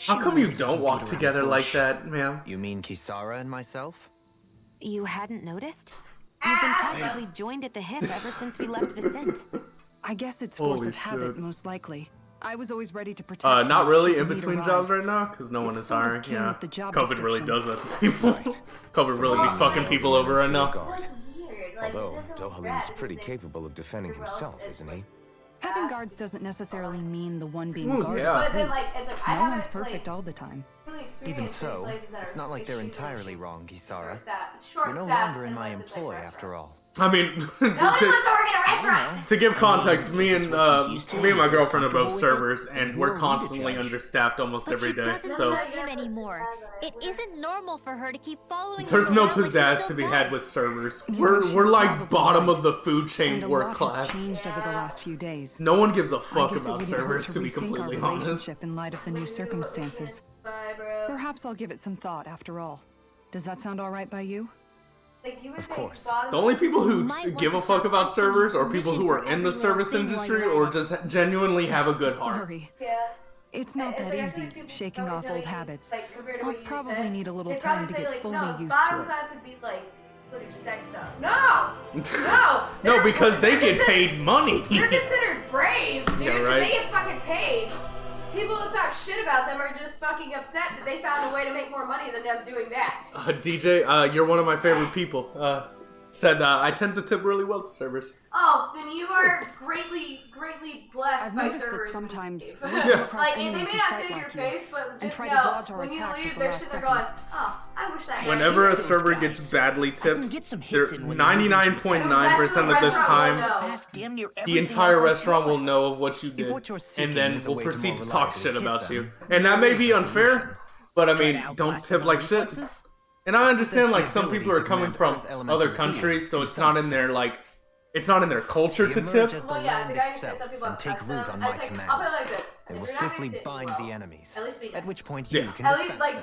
How come you don't walk together like that, ma'am? You mean Kisara and myself? You hadn't noticed? You've been practically joined at the hip ever since we left Vicente. I guess it's force Holy of habit, shit. most likely. I was always ready to protect Not you really should in the need between arise. jobs right now, because no one It is sort of hiring. came Yeah, with the job COVID really does description. that to people. COVID really be fucking people over right now. That's weird. Like, Although that's so Dohalim rad is pretty because capable of defending everywhere else himself, is, isn't like, he? Having guards doesn't necessarily mean the one being Ooh, guarded. yeah. But then, like, it's like, I No one's haven't, perfect like, all the time. really experienced Even in so, places that it's are not like they're extremely entirely wrong, Kisara. short You're no staffed longer in my unless it's, like, employ, restaurants. after all. I mean, No one wants to work in a restaurant. to give context, me and my girlfriend are both Comfortable with servers, it, and and we're who are we to constantly judge? understaffed almost But every she day. doesn't So love him anymore. It isn't normal for her to keep following there's him no around like he pizzazz still to be does. had with servers. You know, We're she's like probably bottom right. of the food chain And a work lot class. has changed over the last few days. No one gives a I fuck guess it about wouldn't hurt servers, to be rethink our completely honest. relationship in light of the new circumstances. Bye, bro. Perhaps I'll give it some thought after all. Does that sound all right by you? Like, you would Of think course. bottom The only people You who might want give to a fuck start about asking servers his are people who permission are for in every the little service thing while industry you're or at it. just genuinely have a good heart. Sorry. Yeah. It's not that like, I feel easy, like people shaking probably off tell old you, habits. like, compared to I'll what you probably said, need a little they'd time probably to say, get like, fully no, used bottom to it. class would be like, go do sex stuff. No! No! No, They're- because they they're get considered- paid money. They're considered brave, dude, Yeah, because right. they get fucking paid. People who talk shit about them are just fucking upset that they found a way to make more money than them doing that. DJ, you're one of my favorite people. Said I tend to tip really well to servers. Oh, then you are greatly blessed I've by noticed that servers. sometimes Like, we come across and they enemies may who not fight say it to your like you face, but and just try to know, dodge our when you attacks leave, at the they're last sitting there second. going, oh, I wish that happened. Whenever a those server guys. gets badly I can tipped, get some they're hits in when you're moving to 99.9% of this time, Past damn near the everything entire else I restaurant will know. know of what you did, what you're and seeking then is a will way to proceed more to talk reliably shit hit about them. you. And that may be unfair, but I mean, Try to don't outclass tip them like on shit. reflexes? And I understand, like, the some ability people are to coming command from Earth's elemental other beings countries, so to it's some not in their, like, it's not in their culture We to emerge tip. as the Well, yeah, land the guy who says itself some people and have take custom. root on It's my like, command. I'll put it like this. It If will you're not gonna swiftly tip bind well, the enemies. At least be At nice. which point Yeah. you can At least, dispense like, them.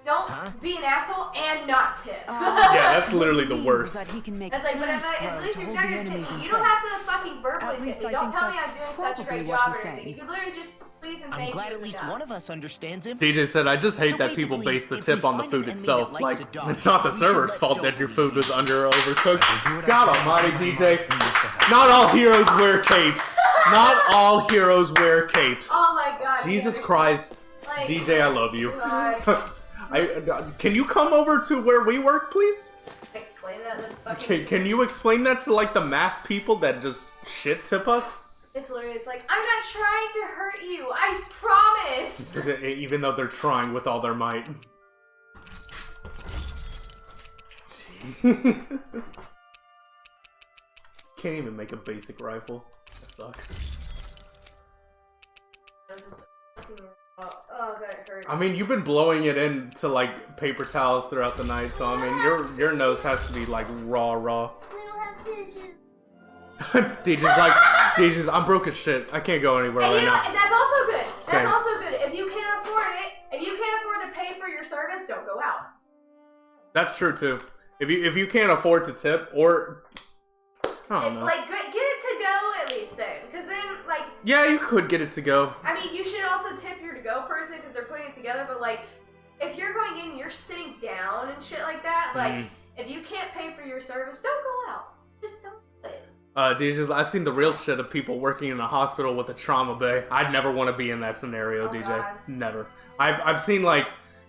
don't Huh? be an asshole and not tip. Yeah, that's literally the Means worst. That he can make That's like, but plans at grow least to if you're hold not the gonna enemies tip in me, you don't place. have to fucking verbally At least tip me. I Don't think tell me that's I'm doing such a great probably what job or he's anything. saying. You can literally just please and I'm thank glad you. at least enough. one of us understands him. DJ said, I just hate So that people basically, base the if tip we on the find food an enemy itself. that likes Like, to dodge, it's not the we should server's let fault that Dohalim your food was under or overcooked. Do what I God can. almighty, DJ. Used to have. Not all heroes wear capes. Not all heroes wear capes. Oh my god. Jesus yeah, Christ. like, DJ, I love you. God. Can you come over to where we work, please? Explain that. That's fucking. Can you explain that to, like, the mass people that just shit tip us? It's literally. It's like I'm not trying to hurt you. I promise. Even though they're trying with all their might. Can't even make a basic rifle. That sucks. Oh god, it hurts. I mean, you've been blowing it into, like, paper towels throughout the night, so I mean, your nose has to be, like, raw. We don't have tissues. DJ's, I'm broke as shit. I can't go anywhere And right you know, now. and that's also good. Same. That's also good. If you can't afford it, if you can't afford to pay for your service, don't go out. That's true too. If you can't afford to tip, or I don't know. Like, get it to go at least then, because then, like, Yeah, you could get it to go. I mean, you should also tip your to-go person because they're putting it together. But like, if you're going in, and you're sitting down and shit like that. Like, if you can't pay for your service, don't go out. Just don't do it. DJ's, I've seen the real shit of people working in a hospital with a trauma bay. I'd never want to be in that scenario, Oh, DJ. God. Never. I've seen, like,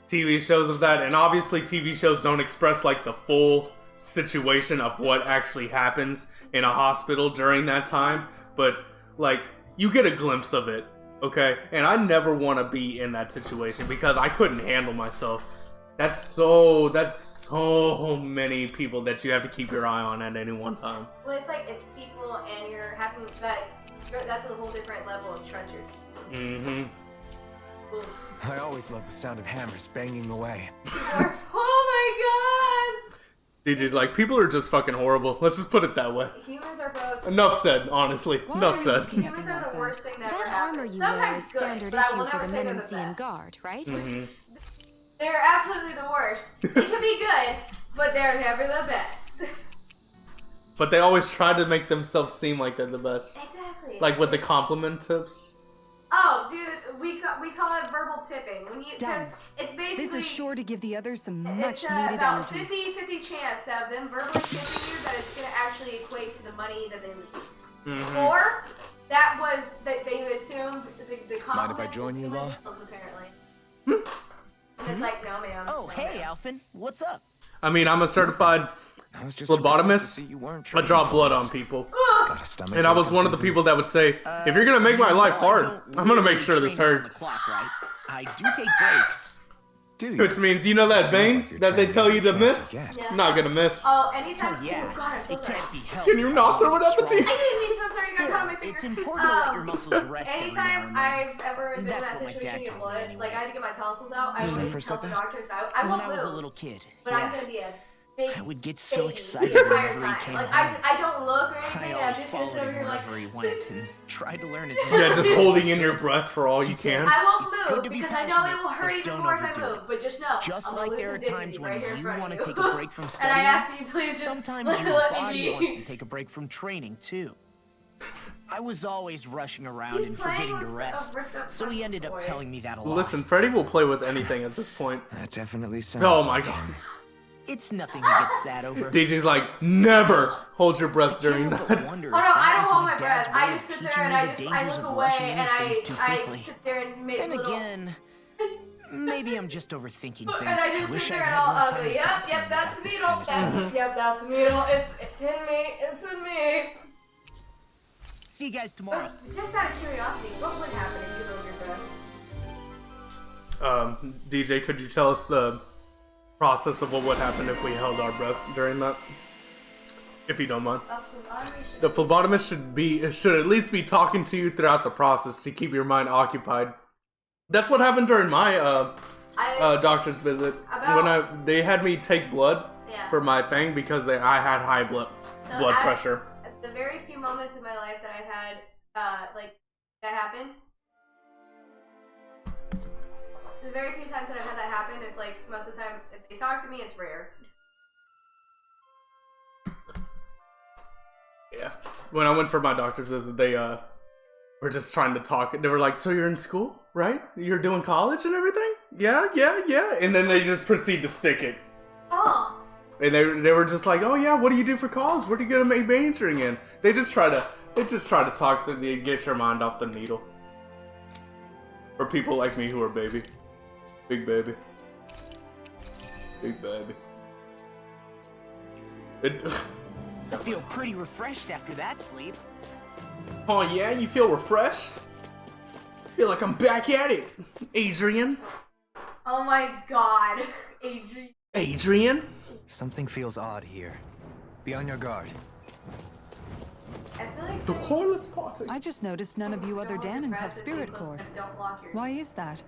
TV shows of that, and obviously TV shows don't express, like, the full situation of what actually happens in a hospital during that time, but, like, you get a glimpse of it, okay? And I never want to be in that situation because I couldn't handle myself. That's so many people that you have to keep your eye on at any one time. Well, it's like it's people, and you're having that. That's a whole different level of trust. Mm-hmm. boom. I always love the sound of hammers banging away. Oh my god! DJ's like, people are just fucking horrible. Let's just put it that way. Humans are both. Enough said, honestly. Enough said. Humans are the worst thing that ever That armor happened. you wear Sometimes is good, standard but I will issue for never the say they're the Menancian best. Guard, right? They're absolutely the worst. They can be good, but they're never the best. But they always try to make themselves seem like they're the best. Exactly. Like with the compliment tips. Oh, dude, we call it verbal tipping. Because it's basically... This is sure to give the others some It's much-needed about energy. 50-50 chance of them verbally tipping you that it's going to actually equate to the money that they leave. Or that was that they assumed the compliment. Mind if I join you, Law? Apparently. And it's like, no, ma'am. Oh, hey, Alphen. What's up? I mean, I'm a certified I was just phlebotomist. you weren't I draw blood on people. Got a stomach And I was ache or one of the something? people that would say, if you're gonna make my life hard, I'm gonna make sure this Train on the hurts. clock, right? I do take breaks. Do you? Which means, you know that Sounds vein like you're that they trying tell to you to catch miss? a gas. Yeah. Not gonna miss. Oh, anytime. Oh, yeah. Oh, God, I'm so It sorry. can't be helped. Can you not throw it at the I team? didn't mean to. I'm sorry. I got caught on my finger. It's important to let your muscles rest every now Anytime and then. I've ever been in That's that what my situation dad to get told me blood, anyway. like I had to get my tonsils out, I Say always first tell like the that? doctors I When won't I was a move, little kid. but I'm gonna be a big I would get so baby excited the entire whenever he time. came Like home. I don't look or anything, I and I'm always just followed sitting over him here like, wherever he went and tried to learn his Yeah, just holding in your breath for all you can. I won't It's good move to be because I know it passionate, will hurt but even don't more if I overdo move. it. But just know, Just I'm like gonna lose there are some dignity times when right here in you front want of to you. take a break from And I studying, asked you, please just sometimes let your me body be. wants to take a break from training too. I was always rushing around He's and playing forgetting to with rest, so he ended up toy. telling me that a lot. Listen, Freddy will play with anything at this point. That definitely sounds Oh my like god. him. It's nothing to get sad over. DJ's like, never hold your breath I during can't help but that. wonder Oh no, if that I don't was hold my my breath. dad's way I of just sit teaching there and me I the just dangers look of away rushing and into things too I quickly. sit there and make Then little. again, maybe I'm just overthinking things. And I just Wish sit I'd there and had more I'll time go, to yep, talk to yep, him that's about the this needle. kind of stuff. That's yep, that's the needle. It's in me. It's in me. See you guys tomorrow. Just out of curiosity, what would happen if you held your breath? DJ, could you tell us the process of what would happen if we held our breath during that? If you don't mind. The phlebotomist should at least be talking to you throughout the process to keep your mind occupied. That's what happened during my doctor's visit. When they had me take blood for my thing because I had high blood pressure. The very few moments in my life that I've had, like, that happened, the very few times that I've had that happen, it's like, most of the time, if they talk to me, it's rare. Yeah. When I went for my doctor's visit, they were just trying to talk. They were like, so you're in school, right? You're doing college and everything? Yeah. And then they just proceed to stick it. Oh. And they were just like, oh yeah, what do you do for college? What are you gonna make majoring in? They just try to talk so they get your mind off the needle. For people like me who are big baby. I feel pretty refreshed after that sleep. Oh yeah, you feel refreshed? Feel like I'm back at it, Adrian. Oh my god, Adrian? Something feels odd here. Be on your guard. I feel like The cordless party. I just noticed none of you other Danans have spirit cores. Don't lock your Why is that?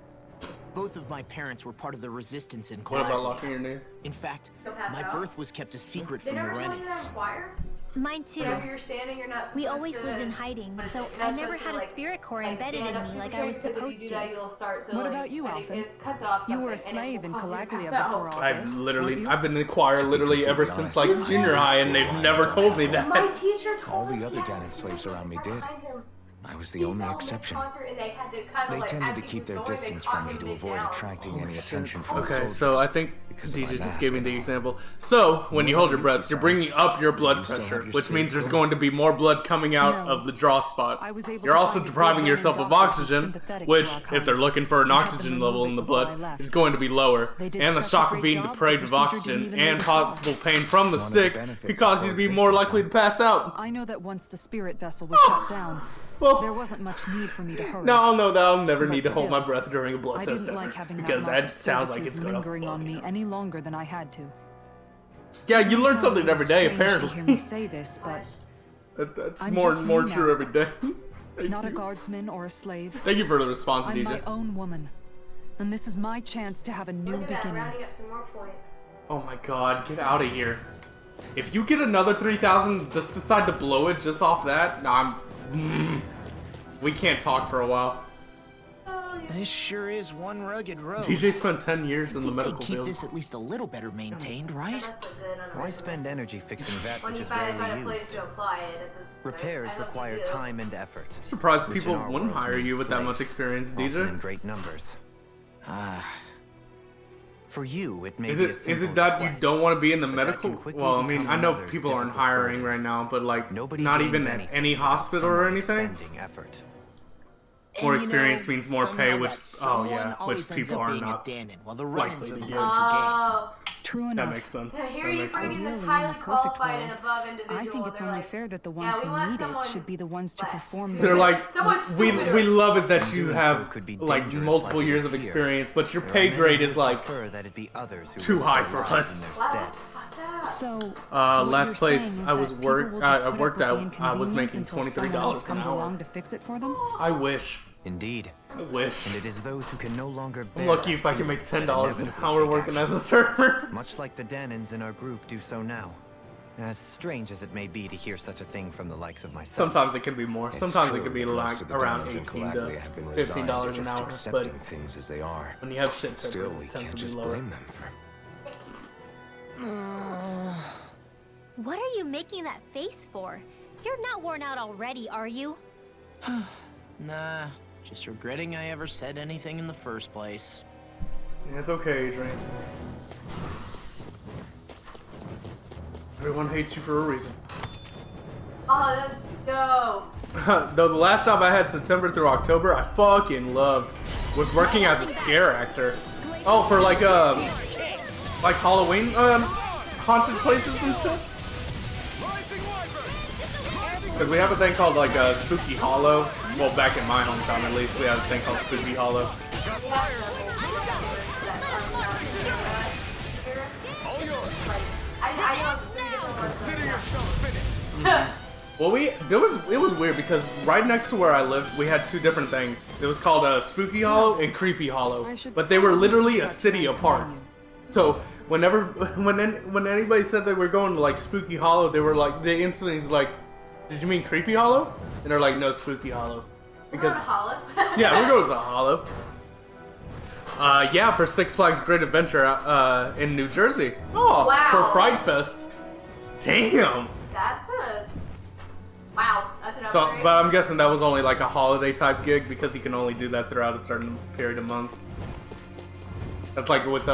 Both of my parents were part of the resistance in What about Colombia. locking your name? In fact, You'll pass my out. birth was kept a secret They from the never told you Renans. that in choir? Mine too. Whenever you're standing, you're not supposed We always to... lived in hiding, what is so it? You're I not never supposed to, had a like, spirit core like, embedded stand in up me super like I straight, was 'cause if supposed you do that, to. you'll start to, What like, about you, I think Alphen? it cuts off You were a something, and it slave in will cause you to Calaglia pass out. before all I've this. literally, weren't you? I've been in choir literally ever since like junior high, and they've never told me My that. teacher told All the us other he had Danan a slaves secret around me right did. behind him. I was He the only fell exception. mid-concert, and they had to kind of, They like, tended as to he keep was their going, they distance caught from me him to avoid mid-down. attracting any attention from the Okay, soldiers. so I think because of my DJ just mask gave me and the all. example. So when you hold your breath, you're bringing up your blood You still have pressure, your which means spirit there's core? going to be more blood coming out No. of the draw spot. I was able You're to also find a depriving good yourself Danan of doctor who's oxygen, sympathetic to which, our if kind. they're looking for an I had them oxygen remove level it in the before I blood, left. is going to be lower. They did And the such a shock of great being job, deprived the of procedure oxygen didn't even and make us fall. possible pain from the One of the stick benefits could cause of you to be more coexistence, likely to pass out. I know that once the spirit vessel was shut down, Well, there wasn't much need for me to hurry. now I'll know that I'll never But need to hold still, my breath during a blood I test didn't ever, like having because that mark that of sounds like servitude it's gonna lingering on me fucking... any longer than I had to. Yeah, you learn It sounds something a little every day, strange to apparently. hear me say this, but That's I'm more just and more me true now. every day. Thank not a you. guardsman or a slave. Thank you for the response, I'm DJ. my own woman, And this is my chance to have a new Look at that, beginning. rounding up some more points. Oh my god, get out of here. If you get another 3,000, just decide to blow it just off that, nah, we can't talk for a while. Oh, This sure is one rugged road. DJ spent 10 years in the Think medical they'd keep field. this at least a little better maintained, right? that's so good on a Why resume. spend energy fixing that When which you is find a rarely place used? to apply it at this point. Repairs I hope you require do. time and effort. I'm surprised which people in our wouldn't world hire you means with that much slaves, experience, often in DJ. great numbers. For you, it may Is be it a is simple it that you request, don't want to be in the but that medical? can quickly Well, I mean, become I know another's people aren't difficult hiring burden. right now, but like Nobody not gains even at anything any without hospital or someone anything. expending effort. More And, you experience know, means more pay, somehow which that oh someone yeah, always which ends people up are being a not Danon, while the likely runnings to are the get. ones who gain. Oh. True That enough. makes sense. So here That you makes bring in sense. this Ideally, in highly a perfect qualified world, and above individual. I think it's They're only like, fair that the yeah, ones we who want need it someone should be the ones to less. perform They're the like, Someone we stupider. love it that And you doing have so could be like dangerous multiple like it years is of here. experience, but your There are pay many grade who is like prefer that it be others who too risk high their for lives us. in their What? stead. Fuck that. So, what last you're place saying is I was that people will just I put up worked with the at, I was inconvenience making until $23 someone else an comes hour. along to fix it for them? I wish. Indeed. I wish. And it is those who can no longer bear I'm lucky that if I can fear make that $10 an inevitably hour take working action. as a server. Much like the Danons in our group do so now. As strange as it may be to hear such a thing from the likes of myself. Sometimes it can be more. It's Sometimes true it could be that like most of the around diamonds in 18 Calabria have been to resigned to $15 an just hour, but accepting things as they are. when you have shit Still, tippers, we it tends can't to be just lower. blame them for. What are you making that face for? You're not worn out already, are you? Nah, just regretting I ever said anything in the first place. Yeah, it's okay, Adrian. Everyone hates you for a reason. Oh, that's dope. Though the last job I had September through October, I fucking loved, was working as a scare actor. Oh, for like Halloween haunted places and stuff. Because we have a thing called like Spooky Hollow. Well, back in my hometown at least, we have a thing called Spooky Hollow. I know it's 3 different ones. Well, it was weird because right next to where I lived, we had two different things. It was called Spooky Hollow and Creepy Hollow, but they were literally a city apart. So when anybody said they were going to like Spooky Hollow, they were like, they instantly was like, "Did you mean Creepy Hollow?" And they're like, "No, Spooky Hollow." Because We're on a hollow. yeah, we're going to Hollow. Yeah, for Six Flags Great Adventure in New Jersey. Oh, Wow. for Fright Fest. Damn. That's a... Wow, that's an So, upgrade. but I'm guessing that was only like a holiday type gig because you can only do that throughout a certain period of month. That's like with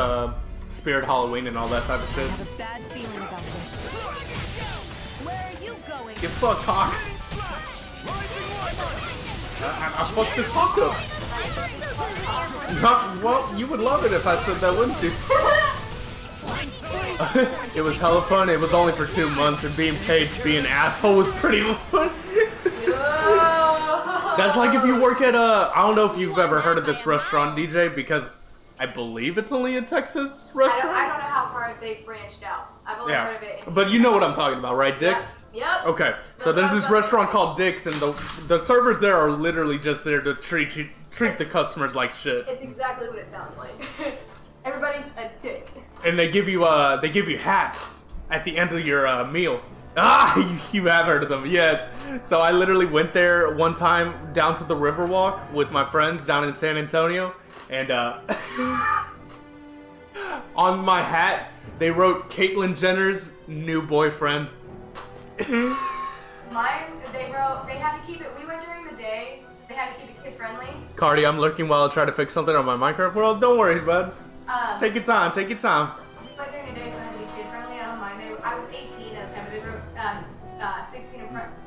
Spirit Halloween and all that type of shit. I have a bad feeling about this. Where are you going? Get fucked, Hawk. I fucked this Hawk up. Well, you would love it if I said that, wouldn't you? It was hella fun. It was only for 2 months, and being paid to be an asshole was pretty fun. That's like if you work at I don't know if you've ever heard of this restaurant, DJ, because I believe it's only a Texas restaurant. I don't know how far they've branched out. I've only heard of it. But you know what I'm talking about, right, Dick's? Yep. Okay, so there's this restaurant called Dick's, and the servers there are literally just there to treat the customers like shit. It's exactly what it sounds like. Everybody's a dick. And they give you hats at the end of your meal. Ah, you have heard of them, yes. So I literally went there one time down to the Riverwalk with my friends down in San Antonio, and on my hat they wrote Caitlyn Jenner's new boyfriend. Mine, they had to keep it, we went during the day, so they had to keep it kid friendly. Cardi, I'm lurking while I try to fix something on my Minecraft world. Don't worry, bud. Take your time, take your time. We went during the day, so I had to be kid friendly. I don't mind. I was 18 at the time, but they wrote 16 and pregnant.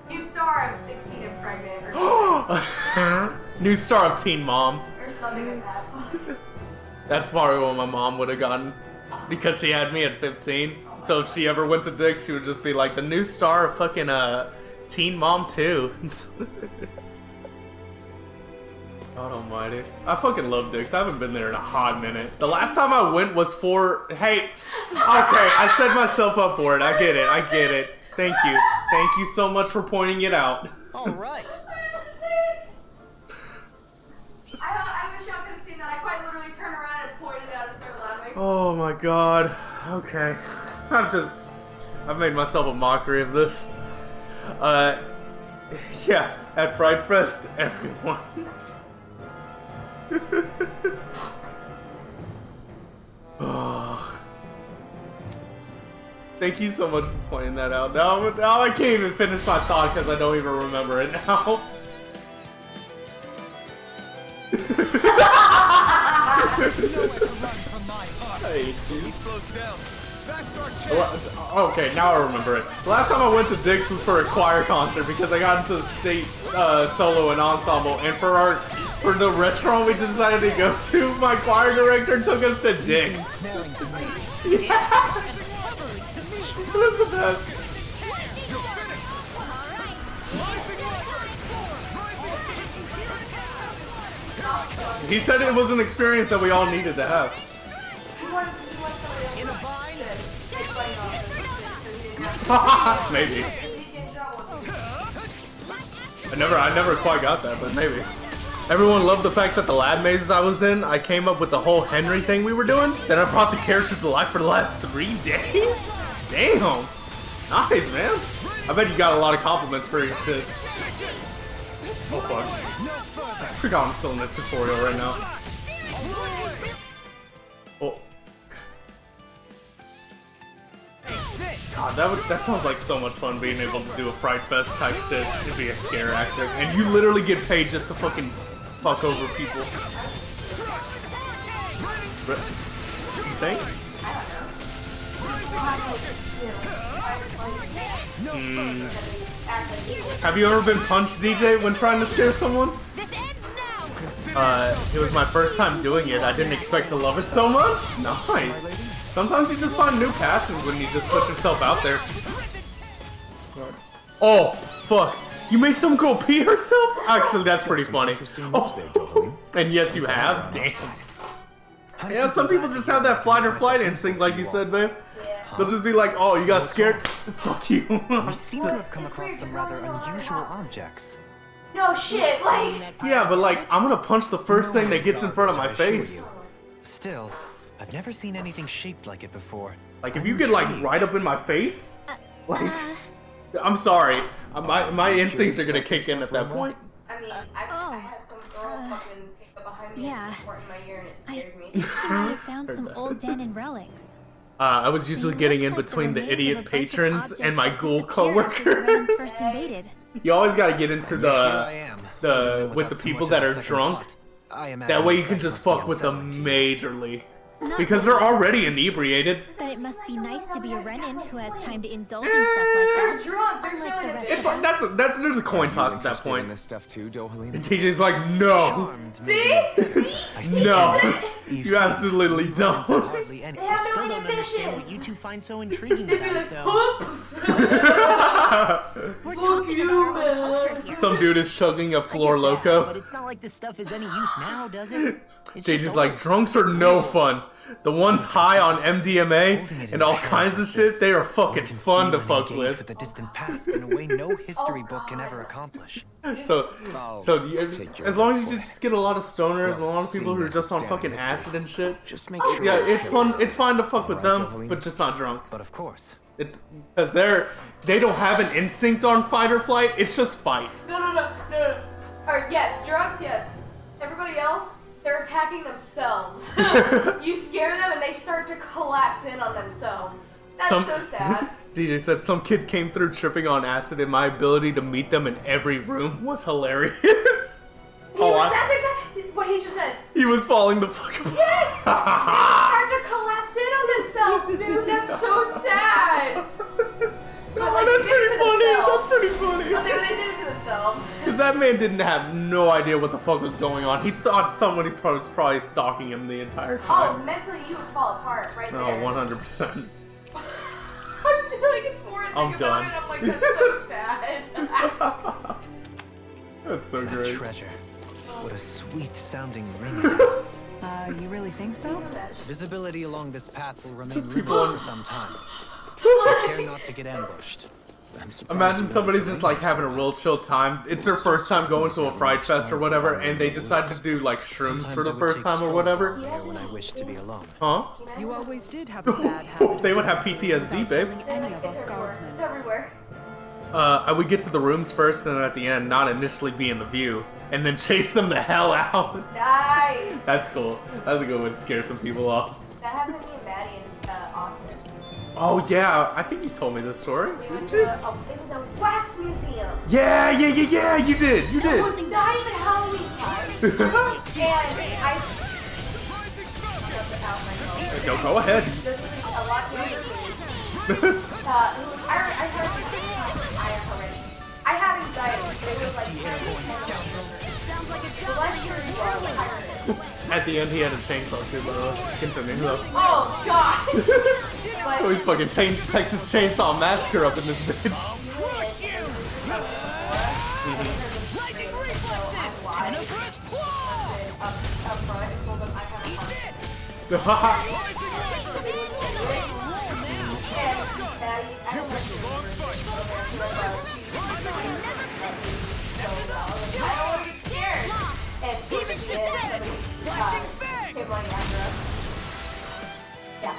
New star of 16 and pregnant, or New star of Teen Mom. something like that. That's probably what my mom would have gotten because she had me at 15. So if she ever went to Dick, she would just be like the new star of fucking Teen Mom 2. God almighty. I fucking love Dick's. I haven't been there in a hot minute. The last time I went was for... Hey, okay, I set myself up for it. I get it. Thank you. Thank you so much for pointing it out. All right. I wish y'all could have seen that. I quite my god. Okay. I've made myself a mockery of this. Yeah, at Fright Fest, everyone. Oh. Thank you so much for pointing that out. Now I can't even finish my thought because I don't even remember it now. I hate you. Okay, now I remember it. The last time I went to Dick's was for a choir concert because I got into state solo and ensemble, and for the restaurant we decided to go to, my choir director took us to Dick's. Yes! It was the best. He said it was an experience that we all needed to have. Maybe. I never quite got that, but maybe. Everyone loved the fact that the lab mazes I was in, I came up with the whole Henry thing we were doing. Then I brought the characters to life for the last 3 days? Damn! Nice, man. I bet you got a lot of compliments for your shit. Oh fuck. I forgot I'm still in the tutorial right now. Oh. God, that sounds like so much fun being able to do a Fright Fest type shit and be a scare actor. And you literally get paid just to fucking fuck over people. You think? Have you ever been punched, DJ, when trying to scare someone? It was my first time doing it. I didn't expect to love it so much. Nice. Sometimes you just find new passions when you just put yourself out there. Oh, fuck. You made some girl pee herself? Actually, that's pretty funny. Oh. And yes, you have? Damn. Yeah, some people just have that flight or flight instinct, like you said, babe. They'll just be like, oh, you got scared? Fuck you. You seem to have come across some rather unusual objects. No shit, like... Yeah, but like, I'm gonna punch the first thing that gets in front of my face. Still, I've never seen anything shaped like it before. Like, if you get like right up in my face, like, I'm sorry, my instincts are gonna kick in at that point. I mean, I had some girl fucking stick up behind me and support in my ear and it scared me. I found some old Denon relics. I was usually getting in between the idiot patrons and my ghoul coworkers. You always gotta get into with the people that are drunk. That way you can just fuck with them majorly. Because they're already inebriated. That it must be nice to be a Renin who has time to indulge in stuff like that. They're drunk, Unlike the rest It's of like, us. there's a coin toss at that point. This stuff too, Dohalim? And TJ's like, no. See? No. You absolutely don't. Hardly any. They have I still no don't understand what inhibitions. you two find so intriguing They'd be about like, it, though. whoop! We're talking about our own culture here. Some dude is chugging a I Floor get that, Loco. But it's not like this stuff is any use now, does it? It's JJ's just like, old. drunks are no fun. The ones high on MDMA and all kinds of shit, they are fucking fun to fuck with with. the distant past in a way no history book can ever accomplish. So as long as you just get a lot of stoners and a lot of people who are just on fucking acid and shit, Just make sure. yeah, it's fun. It's fine to fuck with them, but just not drunks. But of course, It's because they don't have an instinct on fight or flight. It's just fight. No. Or, yes, drunks, yes. Everybody else, they're attacking themselves. You scare them and they start to collapse in on themselves. That's so sad. DJ said some kid came through tripping on acid and my ability to meet them in every room was hilarious. That's exactly what he just said. He was falling the fuck apart. Yes! They start to collapse in on themselves, dude. That's so sad. But, like, That's they did pretty it to funny. themselves. That's pretty funny. No, they did it to themselves. Because that man didn't have no idea what the fuck was going on. He thought somebody was probably stalking him the entire Oh, time. mentally you would fall apart right Oh, there. 100%. I'm feeling more I'm about done. it. I'm like, that's so sad. That's so that great. treasure. What a sweet sounding ring it is. You really think so? Visibility along this path will remain Just limited people for some time. Take care not to get ambushed. Imagine somebody's just like having a real chill time. It's their first time going to a Fright Fest or whatever, and they decide to do like shrooms for the first time or whatever. When I wish to be alone. Huh? You always did have a bad habit. They would have PTSD, babe. Any of us guardsmen. It's everywhere. I would get to the rooms first, and then at the end, not initially be in the view, and then chase them the hell out. Nice. That's cool. That's a good way to scare some people off. That happened to me and Maddie in Austin. Oh yeah, I think you told me this story. We went to it was a wax museum. Yeah, you did. You It did. was not even Halloween time. And I No, go ahead. This was a lot younger than me. I have anxiety. It was like sounds like a the less sure you are, the higher it is. At the end, he had a chainsaw too, by the way. Continue though. Oh God! So he fucking Texas Chainsaw Massacre up in this bitch. Yeah.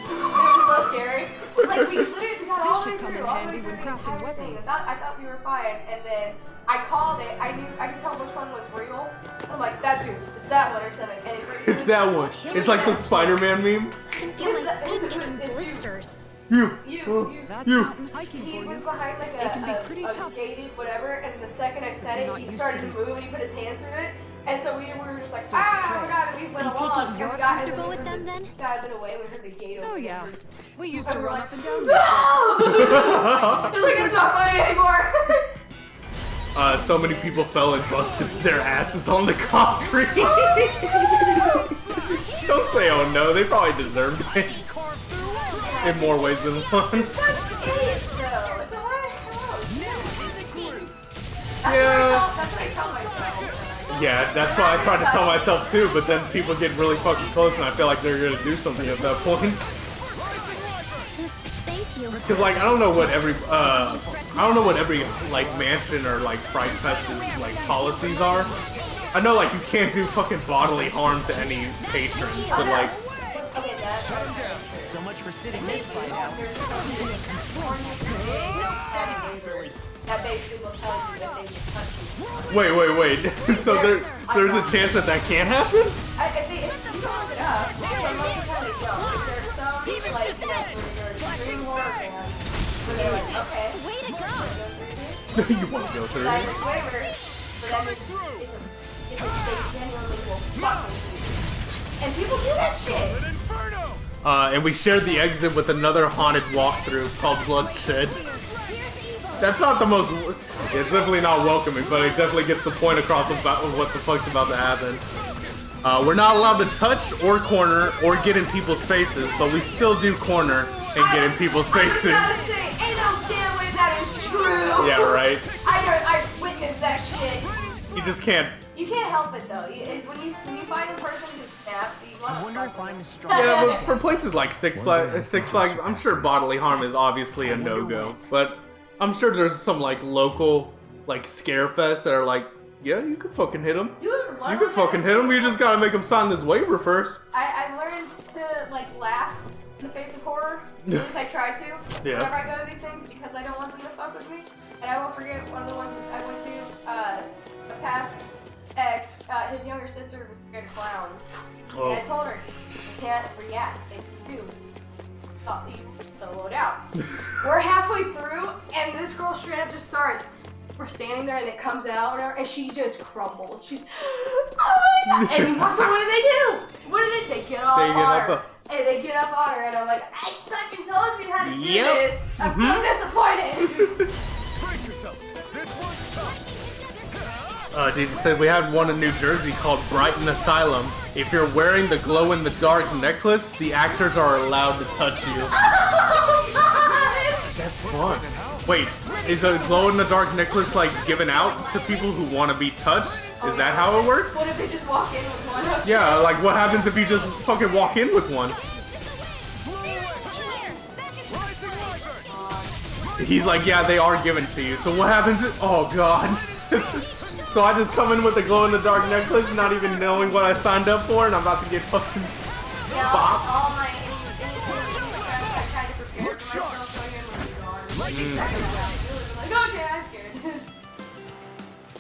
It was so scary. Like we literally got all the way should come through in all the handy way when through the crafting entire thing. weapons. I thought we were fine, and then I called it. I could tell which one was real. I'm like, that dude, it's that one or something. And It's that one. It's like the Spider-Man meme. I can feel my feet getting blisters. You. That's You. mountain hiking He for was you. behind like It can be pretty a tough. gated whatever, and the second I said You're it, not he used started to to these move and he put his hands through it. And so we were just like, Sorts of oh my god, and we went I take along. it and you're we got comfortable with them then? Got a bit away, we heard the gate open. Oh yeah. We used to And we're run like, up and down this way. no! It's like, it's not funny anymore. So many people fell and busted their asses on the concrete. Don't say oh no, they probably deserved it. In more ways than one. Such idiots, though. So why? Yeah. That's what I tell myself. Yeah, that's why I try to tell myself too, but then people get really fucking close and I feel like they're gonna do something at that point. Thank you. Cause like, I don't know what every like mansion or like Fright Fest's like policies are. I know like you can't do fucking bodily harm to any patrons, but like, Okay, that's So much for sitting this fight out. that basically will tell you that they just touch you. wait. So there's a chance that can't happen? If you don't look it up, but most of the time they don't. If there's some, like, when you're extreme horror fans, where they're like, okay, Way to go! You want to go through sign it? this waiver, but then it's they genuinely will fuck with you. And people do that shit! And we shared the exit with another haunted walkthrough called Bloodshed. That's not the most. It's definitely not welcoming, but it definitely gets the point across about what the fuck's about to happen. We're not allowed to touch or corner or get in people's faces, but we still do corner and get in people's I was faces. gotta say, ain't no damn way that is true! Yeah, right. I witnessed that shit. You just can't. You can't help it though. When you find a person who snaps, you want I to wonder fuck if with I'm them. as strong. Yeah, but for places like Six Flags, I'm sure bodily harm is obviously a no-go. But I'm sure there's some like local like scare fest that are like, yeah, you can fucking hit them. Dude, You can fucking hit them. You just gotta make them sign this waiver first. I learned to like laugh in the face of horror. At least I try to. Yeah. Whenever I go to these things, because I don't want them to fuck with me. And I won't forget one of the ones I went to. A past ex, his younger sister was scared of clowns, Oh. and I told her you can't react. If you do, you soloed out. We're halfway through, and this girl straight up just starts. We're standing there, and it comes out, and she just crumbles. She's, oh my god! And so what do they do? What do they? They get all They get on up, her, and they get up on her, and I'm like, I fucking told you how to do Yep. this. I'm so disappointed. Did you say we had one in New Jersey called Brighton Asylum? If you're wearing the glow-in-the-dark necklace, the actors are allowed to touch you. That's fun. Wait, is a glow-in-the-dark necklace like given out to people who want to be touched? Is that how it works? What if they just walk in with one? Yeah, like what happens if you just fucking walk in with one? He's like, yeah, they are given to you. So what happens is, oh god. So I just come in with a glow-in-the-dark necklace, not even knowing what I signed up for, and I'm about to get fucking bopped. All my I tried to prepare for myself so I can like, okay, I'm scared.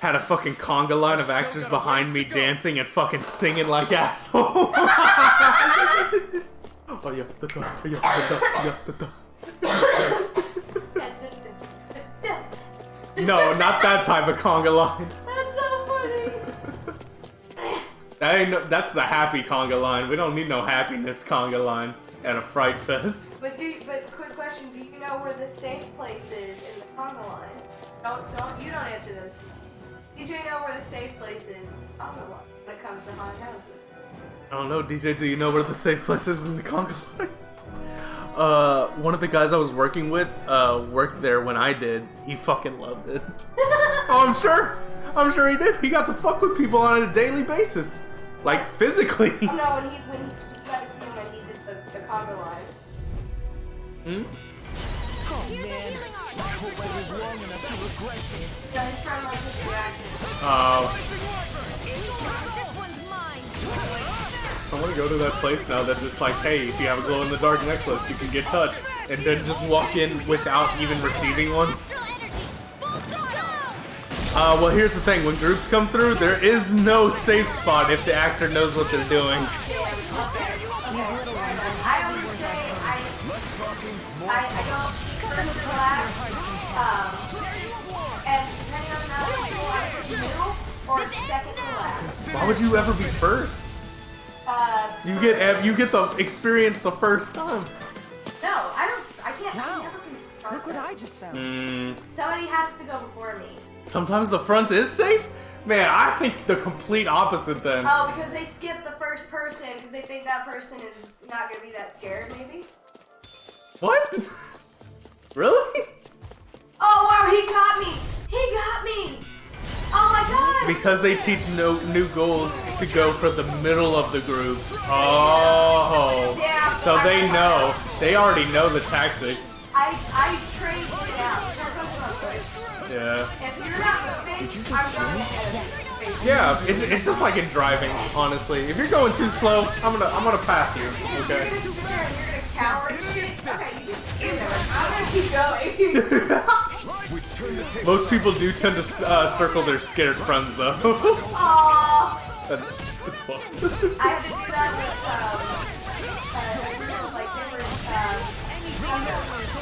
Had a fucking conga line of actors behind me dancing and fucking singing like assholes. No, not that type of conga line. That's so funny. That's the happy conga line. We don't need no happiness conga line at a Fright Fest. But quick question, do you know where the safe place is in the conga line? You don't answer this. DJ know where the safe place is in the conga line when it comes to haunted houses? I don't know, DJ, do you know where the safe place is in the conga line? One of the guys I was working with, worked there when I did. He fucking loved it. Oh, I'm sure he did. He got to fuck with people on a daily basis. Like, physically. Oh no, when he got to see when he did the conga line. Hmm? Oh man, I hope I live long enough to regret this. Yeah, he's trying to like his reaction. I want to go to that place now that's just like, hey, if you have a glow-in-the-dark necklace, you can get touched. And then just walk in without even receiving one. Well, here's the thing. When groups come through, there is no safe spot if the actor knows what they're doing. I always say I go first to last, and depending on the amount of people I do, or second to last. Why would you ever be first? You get the experience the first time. No, I can't. Wow. I never can start. Look what I just found. Somebody has to go before me. Sometimes the front is safe? Man, I think the complete opposite then. Oh, because they skip the first person because they think that person is not gonna be that scared, maybe? What? Really? Oh wow, he got me! He got me! Oh my god! Because they teach new goals to go for the middle of the groups. Oh. Yeah, So they know. They already know the tactics. I trade it out. Yeah. If you're not the face, I'm going ahead of you. Yeah, it's just like in driving, honestly. If you're going too slow, I'm gonna pass you. You're Okay. gonna sit there and you're gonna cower and shit. Okay, you just stand there. I'm gonna keep going. Most people do tend to circle their scared friends, though. Aww. That's fucked. I had to do that with like different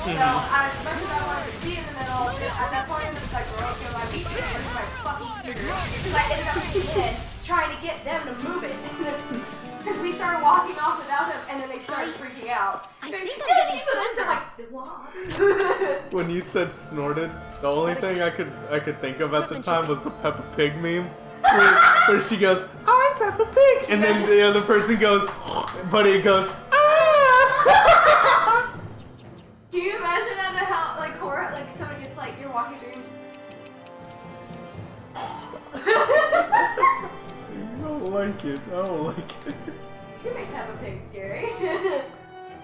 so as much as I wanted to be in the middle, that's why I ended up like broken my feet and my fucking ears. Because I ended up in trying to get them to move it. Because we started walking off without them and then they started freaking out. I think I'm getting like, When you said snorted, the only thing I could think of at the time was the Peppa Pig meme. Where she goes, I'm Peppa Pig! And then the other person goes, but it goes, ah! Can you imagine that the how like horror like someone gets like you're walking through I don't like it. I don't like it. you make Peppa Pig scary.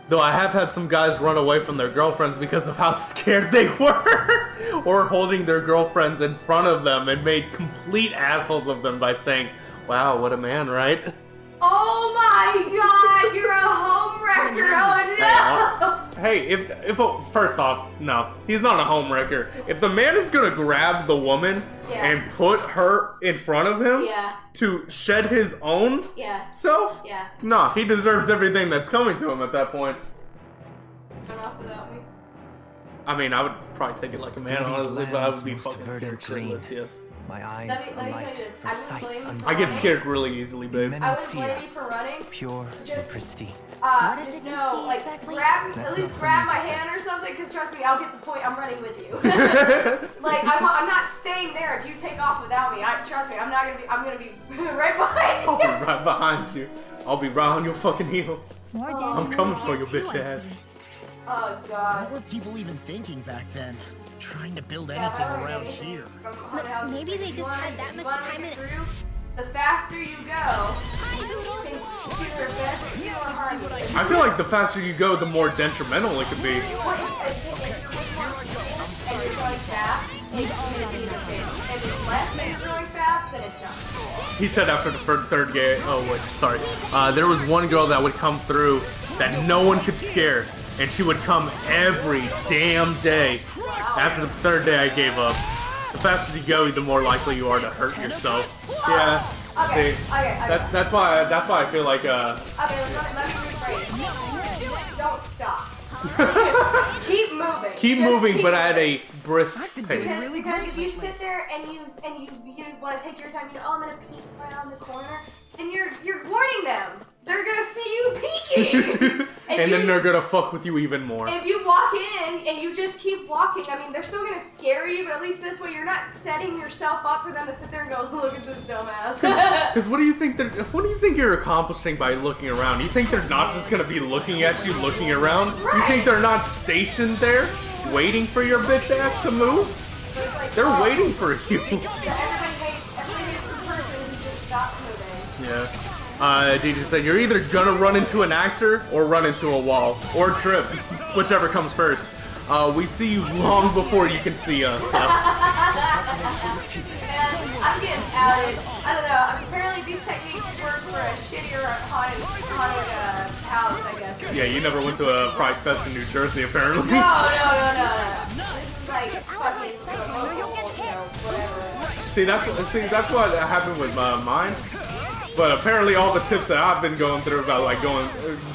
Though I have had some guys run away from their girlfriends because of how scared they were. Or holding their girlfriends in front of them and made complete assholes of them by saying, wow, what a man, right? Oh my god, you're a homewrecker! Oh no! Hey, if first off, no, he's not a homewrecker. If the man is gonna grab the woman and put her in front of him to shed his own self, nah, he deserves everything that's coming to him at that point. Run off without me. I mean, I would probably take it like a man, honestly, but I would be fucking verdant scared dream. shitless, yes. My eyes Let me tell alight you this. for I wouldn't sights blame you. unseen. I get scared really easily, babe. I wouldn't blame you for running. Pure and pristine. What is Just it you know, see like, exactly? grab, That's at least not for grab me my to say. hand or something, because trust me, I'll get the point, I'm running with you. Like, I'm not staying there if you take off without me. Trust me, I'm gonna be right behind you. I'll be right behind you. I'll be right on your fucking heels. More Daddy I'm coming knows for your here too, bitch I ass. see. Oh god. What were people even thinking back then? Trying to build Yeah, anything if I were around anything here. from haunted houses, maybe if they you just wanna- had that if you much wanna time make it in it. through, the faster you go, Hi, it's Doodle. either benefit you or harm you. I feel like the faster you go, the more detrimental it could be. If you're if it's less than you're going fast, then it's done. He said after the third game. Oh wait, sorry. There was one girl that would come through that no one could scare, and she would come every damn day. After the third day, I gave up. The faster you go, the more likely you are to hurt yourself. Yeah. Okay. See, Okay. that's why I feel like Okay, let me rephrase. Don't stop. Keep moving. keep Just moving, keep but at moving. a brisk doing pace. really Because if you sit there and you want to take your time, oh, I'm gonna peek around the corner, then you're warning them. They're gonna see you peeking. And then they're gonna fuck with you even more. If you walk in and you just keep walking, I mean, they're still gonna scare you, but at least this way you're not setting yourself up for them to sit there and go, look at this dumbass. Because what do you think you're accomplishing by looking around? You think they're not just gonna be looking at you, looking around? You think they're not stationed there, waiting for your bitch ass to move? So it's like, They're waiting for you. Everybody hates the person who just stops moving. Yeah. DJ said you're either gonna run into an actor or run into a wall or trip, whichever comes first. We see you long before you can see us. So. Man, I'm getting outed. I don't know. Apparently these techniques work for a shittier haunted house, I guess. Yeah, you never went to a Pride Fest in New Jersey, apparently. No. This is like fucking whatever. See, that's what happened with mine. But apparently all the tips that I've been going through about like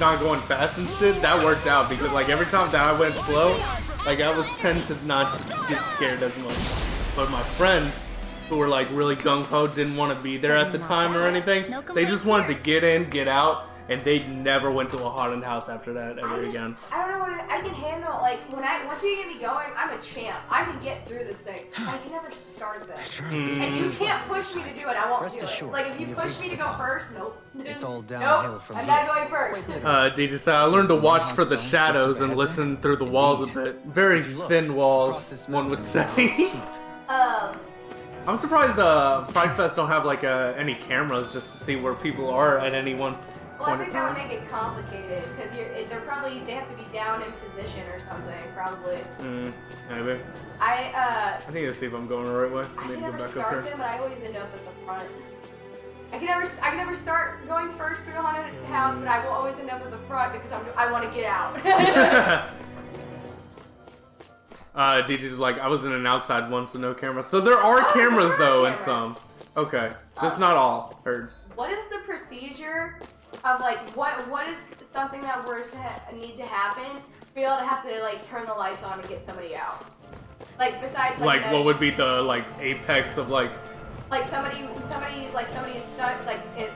not going fast and shit, that worked out because like every time that I went slow, like I was tend to not get scared as much. But my friends who were like really gung-ho didn't want to be there at the time or anything. They just wanted to get in, get out, and they never went to a haunted house after that ever again. I don't know what I can handle. Like once you get me going, I'm a champ. I can get through this thing. I can never start this. And you can't push me to do it. I won't do it. Like if you push me to go first, nope. It's all downhill Nope. from I'm here. not going first. DJ said, I learned to watch for the shadows and listen through the walls a bit. Very thin walls, one would say. I'm surprised Pride Fest don't have like any cameras just to see where people are at any one Well, I point in think that would time. make it complicated because they have to be down in position or something, probably. Maybe. I need to see if I'm going the right way. I I need can to go never back up start here. them, but I always end up at the front. I can never start going first through the haunted house, but I will always end up at the front because I want to get out. DJ's like, I was in an outside one, so no camera. So there are cameras though in some. Okay, just not all. Heard. What is the procedure of like what is something that were to need to happen to be able to have to like turn the lights on and get somebody out? Like besides Like what would be the like apex of like somebody is stuck like it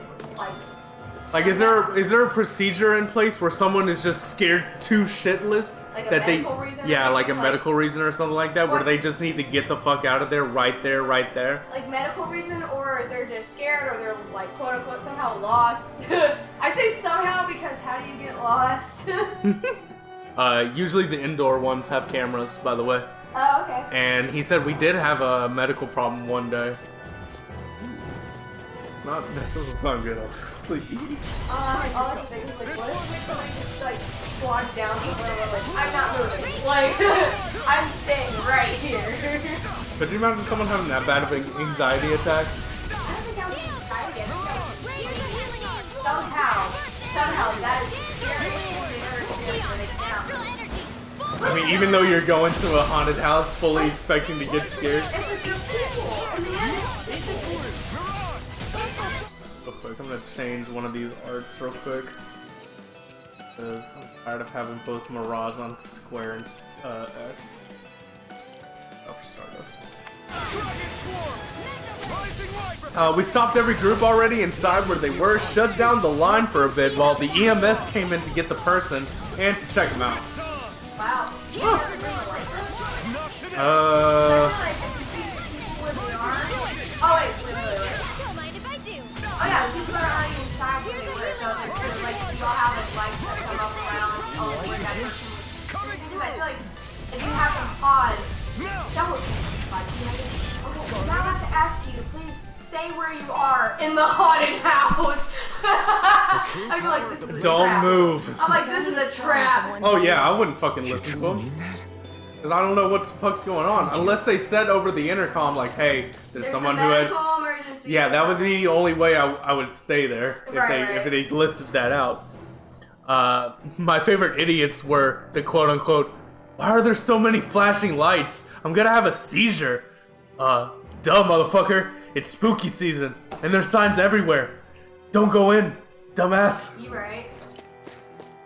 like is there a procedure in place where someone is just scared to shitless Like a that they medical reason or yeah like a something? medical reason or something like that where Or- they just need to get the fuck out of there right there like medical reason, or they're just scared, or they're like quote unquote somehow lost. I say somehow because how do you get lost? Usually the indoor ones have cameras, by the way. Oh, okay. And he said we did have a medical problem one day. That doesn't sound good. I'm sleepy. All I can think is like, what if somebody just like squatted down somewhere like, I'm not moving. Like, I'm staying right here. But do you imagine someone having that bad of an anxiety attack? I don't think I would try to get it. Somehow that is scary. I mean, even though you're going to a haunted house fully expecting to get scared. It's just people. In the end, Real quick, I'm gonna change one of these arts real quick. Because I'm tired of having both Mirage on Square and X. Oh, for Stardust. We stopped every group already inside where they were, shut down the line for a bit while the EMS came in to get the person and to check them out. wow. Oh wait. Oh yeah, people are already inside where they were. So there's like you all have like lights that come up around. Oh, where that person was. Because I feel like if you have them pause, that would be like. Okay, now I have to ask you to please stay where you are in the haunted house. I feel like this is a Don't trap. move. I'm like, this is a trap. Oh yeah, I wouldn't fucking listen to him. Because I don't know what the fuck's going on. Unless they said over the intercom, like, hey, there's someone a who had... medical emergency. Yeah, that would be the only way I would stay there if they listed that out. My favorite idiots were the quote-unquote, why are there so many flashing lights? I'm gonna have a seizure. Duh, motherfucker. It's spooky season, and there's signs everywhere. Don't go in, dumbass. You right.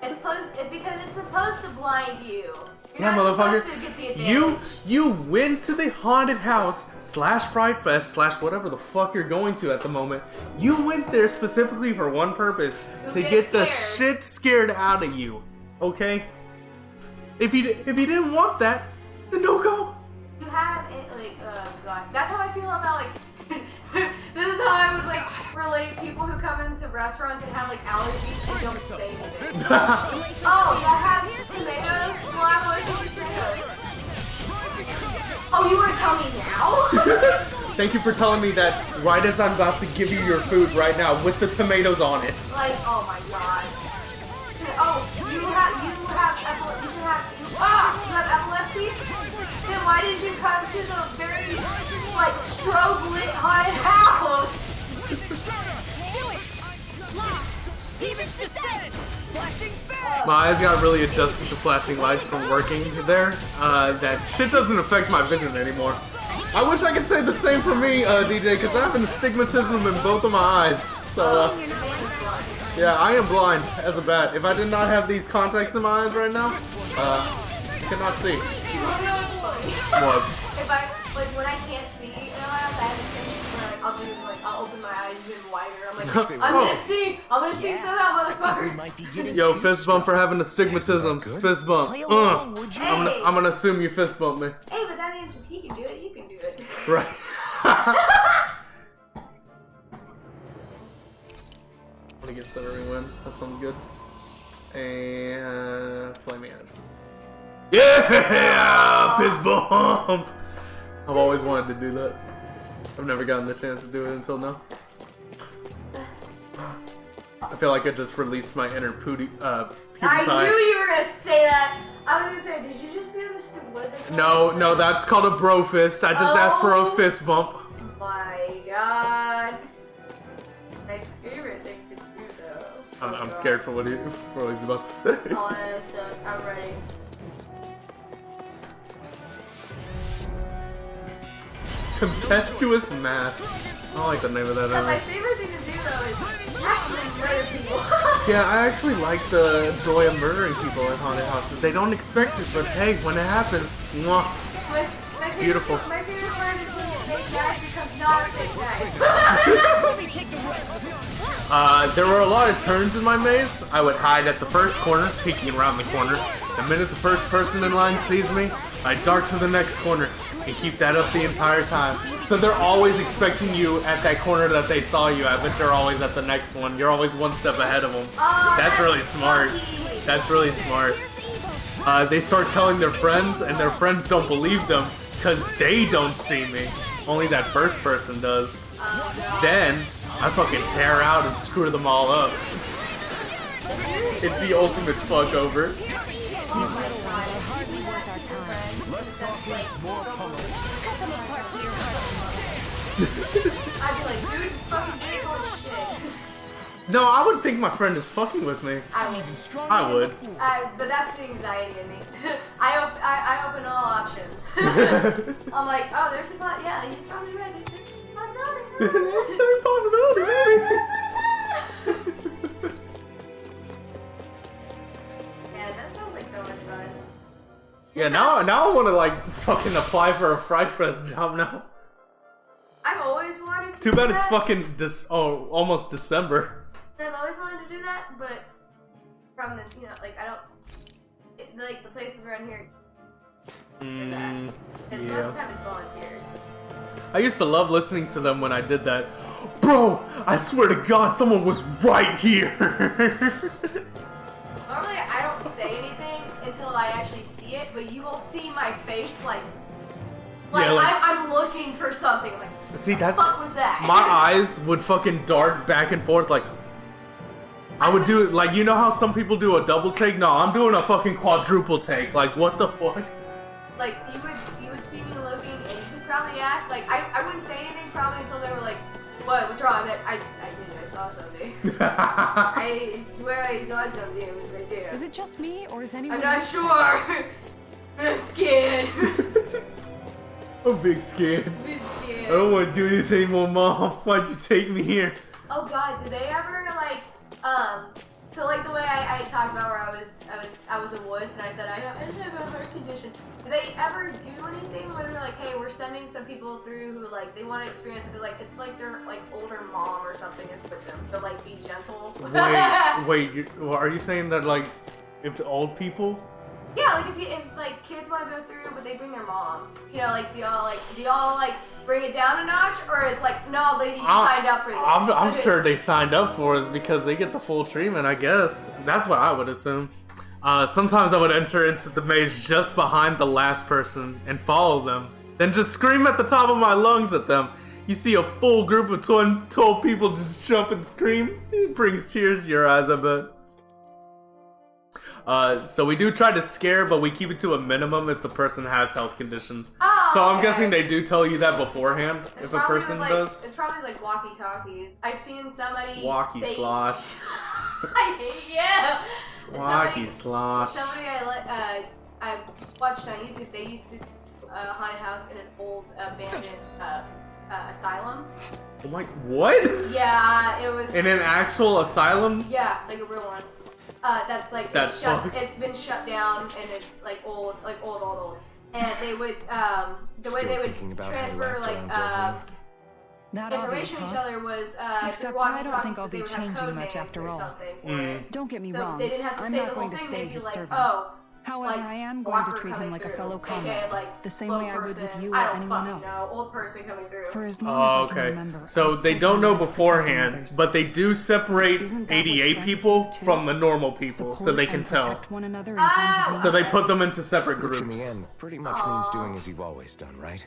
Because it's supposed to blind you. You're Yeah, not motherfucker. supposed to get the advantage. You went to the haunted house / Fright Fest / whatever the fuck you're going to at the moment. You went there specifically for one purpose: to get the shit scared out of you. Okay? If you didn't want that, then don't go. You have it, like, God. That's how I feel about, like, this is how I would, like, relate people who come into restaurants and have, like, allergies and don't say anything. Oh, that has tomatoes? Well, I'm allergic to tomatoes. Oh, you want to tell me now? Thank you for telling me that right as I'm about to give you your food right now with the tomatoes on it. Like, oh my God. Oh, you have epilepsy? Then why did you come to the very, like, strobe lit haunted house? My eyes got really adjusted to flashing lights from working there. That shit doesn't affect my vision anymore. I wish I could say the same for me, DJ, because I have astigmatism in both of my eyes. So, yeah, I am blind as a bat. If I did not have these contacts in my eyes right now, I cannot see. What? If I, like, when I can't see, you know, I have things where, like, I'll open my eyes even wider. I'm like, I'm gonna see somehow, motherfuckers. Yo, fist bump for having astigmatism. Fist bump. I'm gonna assume you fist bump me. Hey, but that means if he can do it, you can do it. Right. I'm gonna get centering win. That sounds good. And flaming hands. Yeah! Fist bump! I've always wanted to do that. I've never gotten the chance to do it until now. I feel like I just released my inner PewDiePie. I knew you were gonna say that. I was gonna say, did you just do this? What did they call it? No, that's called a bro fist. I just asked for a fist bump. My God. My favorite thing to do, though. I'm scared for what he's about to say. All that stuff. I'm ready. Tempestuous Mask. I like the name of that. My favorite thing to do, though, is actually murder people. Yeah, I actually like the joy of murdering people at haunted houses. They don't expect it, but hey, when it happens, mwah. Beautiful. My favorite part is when a fake guy becomes not a fake guy. There were a lot of turns in my maze. I would hide at the first corner, peeking around the corner. The minute the first person in line sees me, I dart to the next corner and keep that up the entire time. So they're always expecting you at that corner that they saw you at, but you're always at the next one. You're always one step ahead of them. Oh, that's really smart. That's really smart. They start telling their friends, and their friends don't believe them because they don't see me. Only that first person does. Then I fucking tear out and screw them all up. It's the ultimate fuck over. I'd be like, dude, fucking get your shit. No, I would think my friend is fucking with me. I would. But that's the anxiety in me. I open all options. I'm like, oh, there's a pot. Yeah, he's probably right. That's a possibility, maybe. Yeah, that sounds like so much fun. Yeah, now I want to like fucking apply for a Fright Fest job now. I've always wanted to. Too bad it's fucking almost December. I've always wanted to do that, but from this, you know, like I don't like the places around here. Yeah. Most of the time it's volunteers. I used to love listening to them when I did that. Bro, I swear to God, someone was right here. Normally, I don't say anything until I actually see it, but you will see my face like I'm looking for something. Like, see, that's what the fuck was that? My eyes would fucking dart back and forth like. I would do it like, you know how some people do a double take? No, I'm doing a fucking quadruple take. Like, what the fuck? like you would see me looking and you could probably ask, like I wouldn't say anything probably until they were like, what's wrong? I'm like, I saw something. I swear I saw something. It was right there. Is it just me, or is anyone? I'm not sure. I'm scared. I'm big scared. Big scared. I don't want to do this anymore, Mom. Why'd you take me here? Oh God, did they ever like so like the way I talked about where I was a wuss and I said I have a heart condition. Did they ever do anything where they're like, hey, we're sending some people through who like they want to experience it, but like it's like their like older mom or something is with them, so like be gentle. Wait, are you saying that like if the old people? Yeah, like if like kids want to go through, but they bring their mom. You know, like do y'all like bring it down a notch, or it's like no, lady, you signed up for this. I'm sure they signed up for it because they get the full treatment. I guess that's what I would assume. Sometimes I would enter into the maze just behind the last person and follow them, then just scream at the top of my lungs at them. You see a full group of 12 people just jump and scream. It brings tears to your eyes, I bet. So we do try to scare, but we keep it to a minimum if the person has health conditions. Oh, so I'm okay. guessing they do tell you that beforehand if a person does. It's probably like walkie-talkies. I've seen somebody... Walkie-slosh. I hate you! Walkie-slosh. Somebody I watched on YouTube, they used to haunted house in an old abandoned asylum. Like, what? Yeah, it was... In an actual asylum? Yeah, like a real one. That's like it's been shut down and it's like old. And they would the way they would transfer like information to each other was except I don't think I'll be changing much after all. Don't get me wrong. They didn't have to I'm say not the whole going to thing. stay They'd be his like, servant. oh. However, Like, I am going to treat him like a fellow comrade, the same way I would with you or anyone else. No, old person coming through. For as long as I can okay. remember. So they don't know beforehand, but they do separate 88 people from the normal people, so they can tell. One another in times of So they put them into separate Which groups. in the end pretty much means doing as you've always done, right?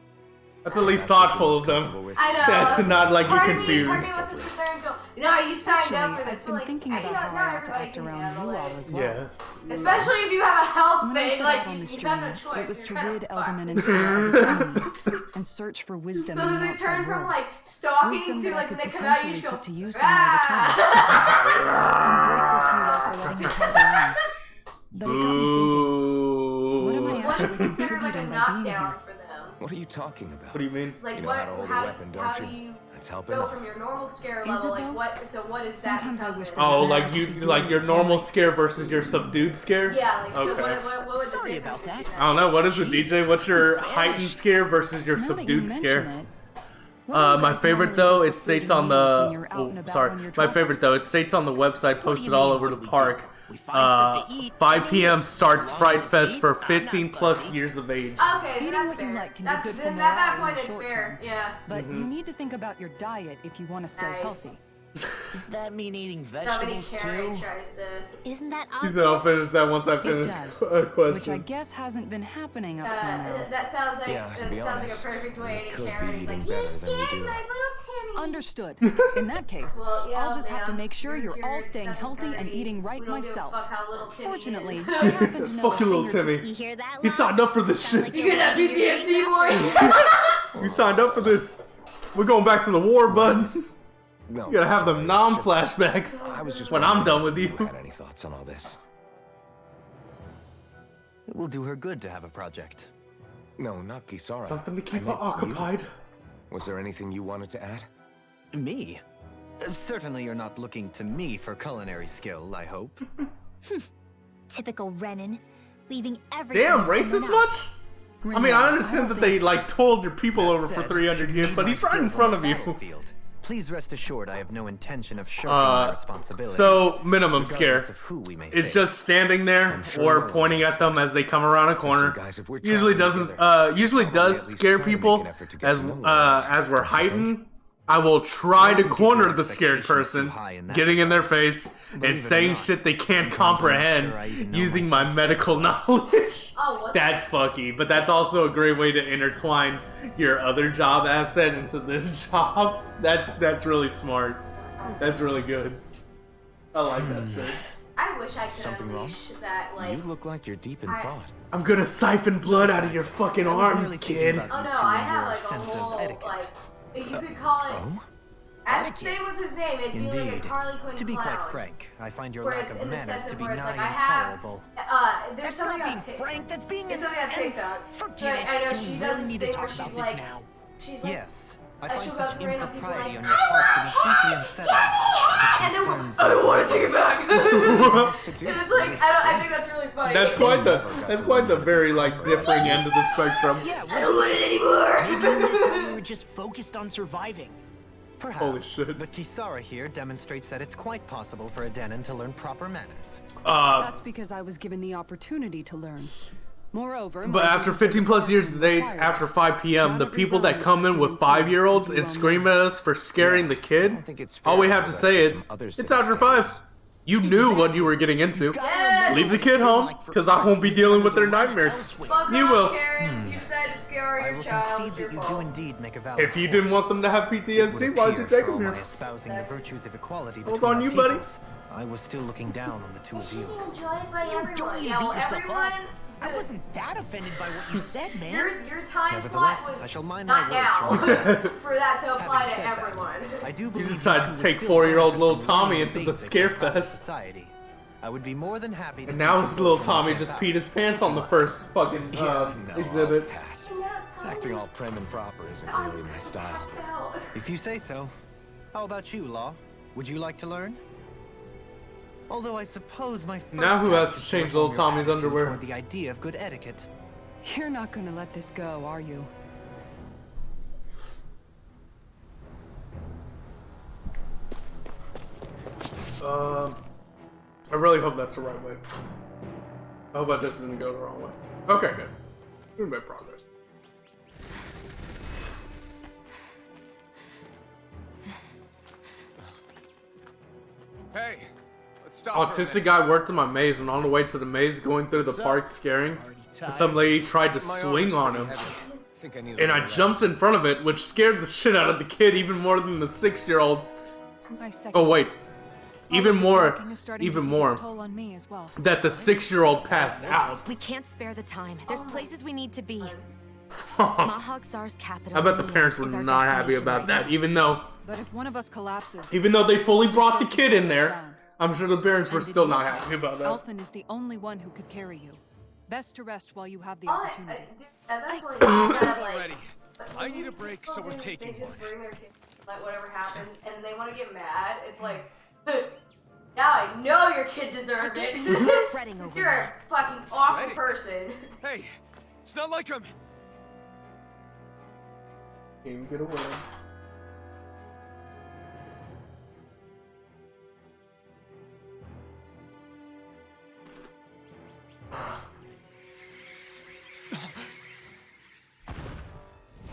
That's at least thoughtful of them. I know. That's not like you're Part of confused. me wants to sit there and go, no, you signed up for this. I've been thinking about how I ought to act around you all as well. Yeah. Especially if you have a health When I thing, set like out on you this have journey, no choice. it was to You're kind rid of Elderman and fucked. Sarah of enemies and search for wisdom So in does the it turn outside from world. like stalking Wisdom to that I like could when they come out you potentially just go, put to use in my return. I'm grateful to you all for letting me help along. But it got me thinking, what am I What is actually considered like a contributing by being knockdown here? for them? What are you talking about? What do you mean? Like You know what? how to hold a weapon, don't how you? do you That's helping go enough. from your normal scare Is level? it Like though? what? So what is that? Sometimes I become wish then? that Oh, I like could you, be like doing your it normal right. scare versus your subdued scare? Yeah, like so Okay. what would the Sorry difference about be that. then? I don't know. What is it, DJ? What's your heightened scare versus your Now that you subdued mention scare? it, what do you My guys favorite normally though, do it for states food on and meals when the. you're out Oh, and about sorry, on your my favorite travels? though, it states on the website, posted mean, all what over do the we do? park. We find stuff to eat. 5 p.m. starts As long Fright as it's Fest meat, for I'm 15 not plus fussy. years of age. Okay, Eating then that's what you fair. like can be That's good for then at that morale point in the it's short fair. term. Yeah. But you need to think about your diet if you want to stay Nice. healthy. Does that mean eating Somebody vegetables Karen too? tries to. Isn't that He said I'll obvious? finish that once I It finish does, a which I question. guess hasn't been happening up till now. That sounds like Yeah, to be honest, like a perfect way you to could Karen. be It's eating like, better you than you scared do. my little Timmy. Understood. In that case, Well, yeah, I'll just have to ma'am. make sure you're all You're staying healthy and 7:30. eating right We don't give a myself. fuck how little Timmy Fortunately, is. I happen to know Fuck you, a little thing or two. Timmy. You hear that? He Locke? signed up for this Sounds shit. like You get that PTSD, boy. You signed up for this. We're going back to the war, bud. No, You gotta have them sorry, it's just- non-flashbacks I was just when I'm wondering done with if you. had any thoughts on all this? It will do her good to have a project. No, not Kisara. Something to I keep her meant you. occupied. Was there anything you wanted to add? Me? Certainly you're not looking to me for culinary skill, I hope. Typical Renan, leaving everything. Damn, to someone racist else. much? I mean, I understand that they like told your people over for 300 years, but he's right in front of you. Please rest assured I have no intention of shirking my responsibilities. So minimum scare regardless of who we may is face. just standing there I'm sure or no one pointing does at them as they come around a corner. guys, if we're Usually traveling doesn't together, usually probably does at least scare try to make people an effort to get to know one another, as we're don't you think? heightened. I will try to Don't keep corner your the scared expectations too person, high in that getting in their regard. face and Believe it or saying not, shit they can't sometimes I'm not comprehend sure I even know using my myself. medical knowledge. Oh, what? That's fucky, but that's also a great way to intertwine your other job asset into this job. That's really smart. That's really good. I like that shit. I wish I could Something wrong? unleash that, like... You look like you're deep in thought. I'm gonna siphon blood out of your fucking arm, really kid. thinking Oh about no, you two I and have your like a sense of whole, etiquette. like, you could call it... Oh? As same with his name, it'd be like a Indeed. Harley Quinn To be clown. quite frank, I find your Where lack it's of in the manners sense to of be where it's nigh like, I have... intolerable. There's That's somebody not on being TikTok. frank, that's being There's somebody on TikTok. Forget it. I know Do she we does really this need to thing where talk about she's this like... now? She's like... Yes, I I find should go such to random people impropriety like, on your part to be deeply unsettling. and then Concerns I don't want to take it back. To do. And it's like, I think that's really funny. That's quite the very like differing end of the spectrum. Yeah, I don't want it anymore. maybe you missed that we were just focused on surviving. Perhaps, Holy shit. but Kisara here demonstrates that it's quite possible for a Denon to learn proper manners. That's because I was given the opportunity to learn. Moreover, But after 15 plus years of age, after 5 p.m., the people that come in with 5-year-olds and scream at us for scaring the kid, I don't think it's fair all we have to us say some is, other it's set after of 5. You knew what you were getting into. Yes. Leave the kid home, because I won't be dealing with their nightmares. Fuck You off, will. Karen. You decided to scare I your will child. concede It's your that you do fault. indeed make a valid If you point. didn't want them to have It would PTSD, why did you appear take for them all here? my espousing the virtues of equality That was between on our you, buddy. peoples, I was still looking down on the two It of should you. be enjoyed by You everyone. don't need Yeah, to well, beat yourself everyone... up. I wasn't that offended by what you said, man. Your time Nevertheless, slot was I shall mind not my now words. for that to apply Having to said that, everyone. I do You believe decided you to would take still 4-year-old benefit little from Tommy learning into the basics scare of proper fest. Society. I would be more than happy to And now teach his you little both Tommy from just camp peed his pants on the first fucking No, exhibit. I'll pass. Yeah, Tommy Acting all was- prim and proper isn't Oh, really my style. passed out. If you say so. How about you, Law? Would you like to learn? Although I suppose my first Now who has task to is change to little inform your Tommy's attitude underwear? toward the idea of good etiquette. You're not gonna let this go, are you? I really hope that's the right way. I hope I just didn't go the wrong way. Okay, good. We made progress. Hey, let's stop. Autistic guy worked in my maze, and on the way to the maze, going through the park scaring, some lady tried to swing on him, and I jumped in front of it, which scared the shit out of the kid even more than the 6-year-old. My second Oh wait, even more, walking is starting to even take more, its toll on me as well. that the 6-year-old passed out. We can't spare the time. There's places we need to be. I Mahag Saar's capital. bet the parents were is our not happy destination about right that, now. But if one of us collapses, even though they fully brought the kid in there. I'm sure the parents were and still in not your happy case, about that. Elfin is the only one who could carry you. Best to rest while you have the All I- opportunity. dude, at that point, it's kind of like... Already. I need a break, so we're They taking just one. bring their kid, like whatever happened, and they want to get mad. It's like, now I know your kid deserved it. You're fretting over You're a fucking awful Fretting? person. Hey, it's not like I'm. Can you get away?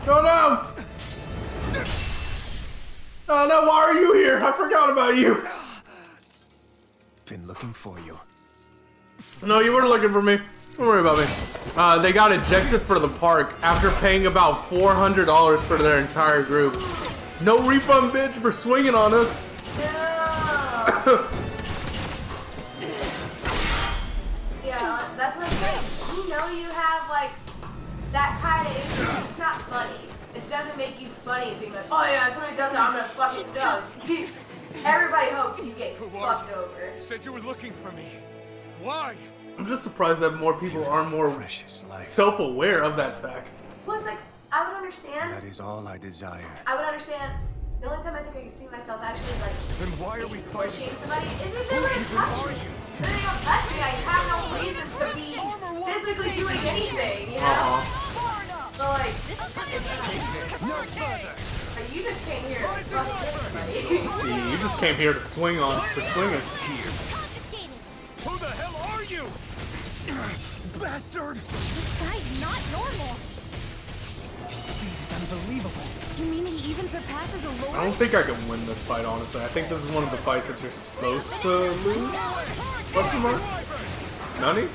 No, no! Oh no, why are you here? I forgot about you. Been looking for you. No, you weren't looking for me. Don't worry about me. They got ejected for the park after paying about $400 for their entire group. No refund, bitch, for swinging on us. No. Yeah, that's what I'm saying. You know you have like that kind of interest. It's not funny. It doesn't make you funny being like, oh yeah, if somebody does that, I'm gonna fucking do. Everybody hopes you get fucked over. You said you were looking for me. Why? I'm just surprised that more people are more Precious life. self-aware of that fact. Well, it's like, I would understand. That is all I desire. I would understand. The only time I think I can see myself actually like Then why are we fighting? pushing somebody is if they're gonna touch me. If they don't touch me, I have no reason to be physically doing anything, you know? So like, you just came here to fucking everybody. You just came here to swing on, for swinging. Who the hell are you? Bastard! This guy's not normal. It's unbelievable. You mean he even surpasses a lord? I don't think I can win this fight, honestly. I think this is one of the fights that you're supposed to lose. Question mark? Nani?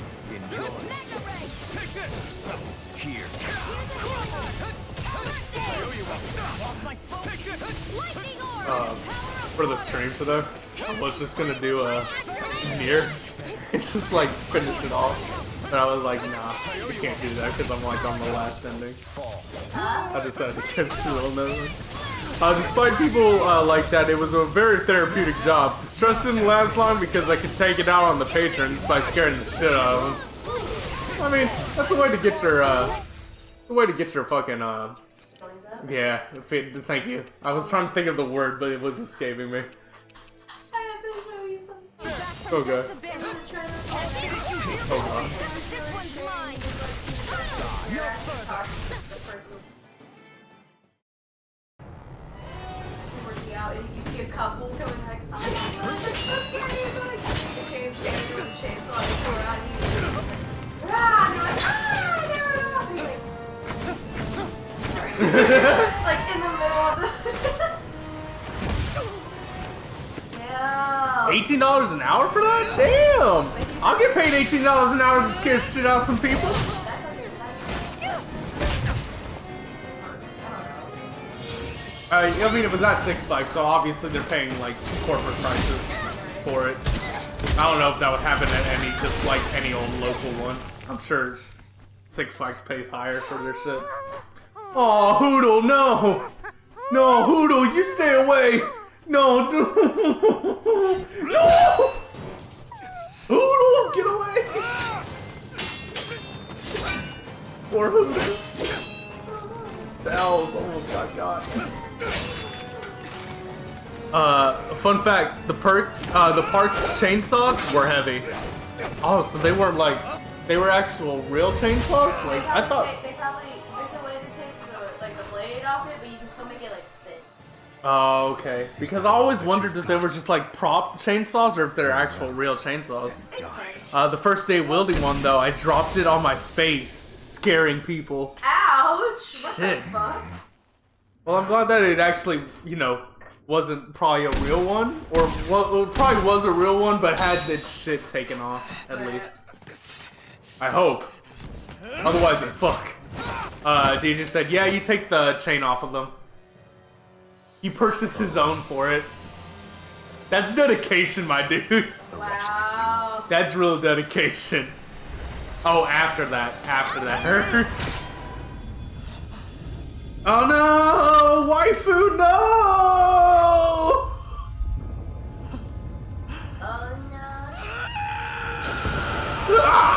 Here. Lightning orb! For the stream today, I was just gonna do a near. It's just like finish it off. But I was like, nah, we can't do that because I'm like on the last ending. I decided to catch through on that one. Despite people like that, it was a very therapeutic job. The stress didn't last long because I could take it out on the patrons by scaring the shit out of them. I mean, that's the way to get your, fucking, yeah, thank you. I was trying to think of the word, but it was escaping me. I have to show you something. Okay. Oh god. Working out, and you see a couple coming back. Oh, the chain's standing with the chainsaw and pour out, and he's like, ah! And they're like, like in the middle of the. Yeah. $18 an hour for that? Damn! I'll get paid $18 an hour to scare shit out of some people. I mean, it was at Six Flags, so obviously they're paying like corporate prices for it. I don't know if that would happen at any old local one. I'm sure Six Flags pays higher for their shit. Oh, Hoodle, no! No, Hoodle, you stay away! No, no! Hoodle, get away! Poor Hoodle. The owls almost got. Fun fact: the park's chainsaws were heavy. Oh, so they weren't like they were actual real chainsaws. Like I thought. They probably there's a way to take the blade off it, but you can still make it like spin. Oh, okay. Because I always wondered if they were just like prop chainsaws or if they're actual real chainsaws. The first day wielding one though, I dropped it on my face, scaring people. Ouch! What Shit. the fuck? Well, I'm glad that it actually, wasn't probably a real one, or well, it probably was a real one, but had its shit taken off at least. I hope. Otherwise, then fuck. DJ said, yeah, you take the chain off of them. He purchased his own for it. That's dedication, my dude. Wow. That's real dedication. Oh, after that. Oh no! Waifu, no! Oh no. Ah!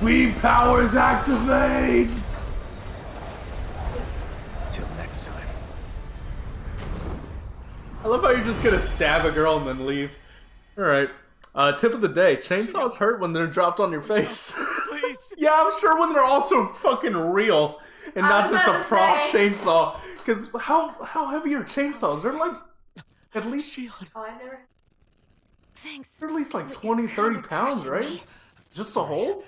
Weave powers activate! Till next time. I love how you're just gonna stab a girl and then leave. Alright. Tip of the day. Chainsaws hurt when they're dropped on your face. Yeah, I'm sure when they're also fucking real and not just a prop chainsaw. Because how heavy are chainsaws? They're like at least I've never. Thanks. they're at least like 20, 30 pounds, right? Just a hold?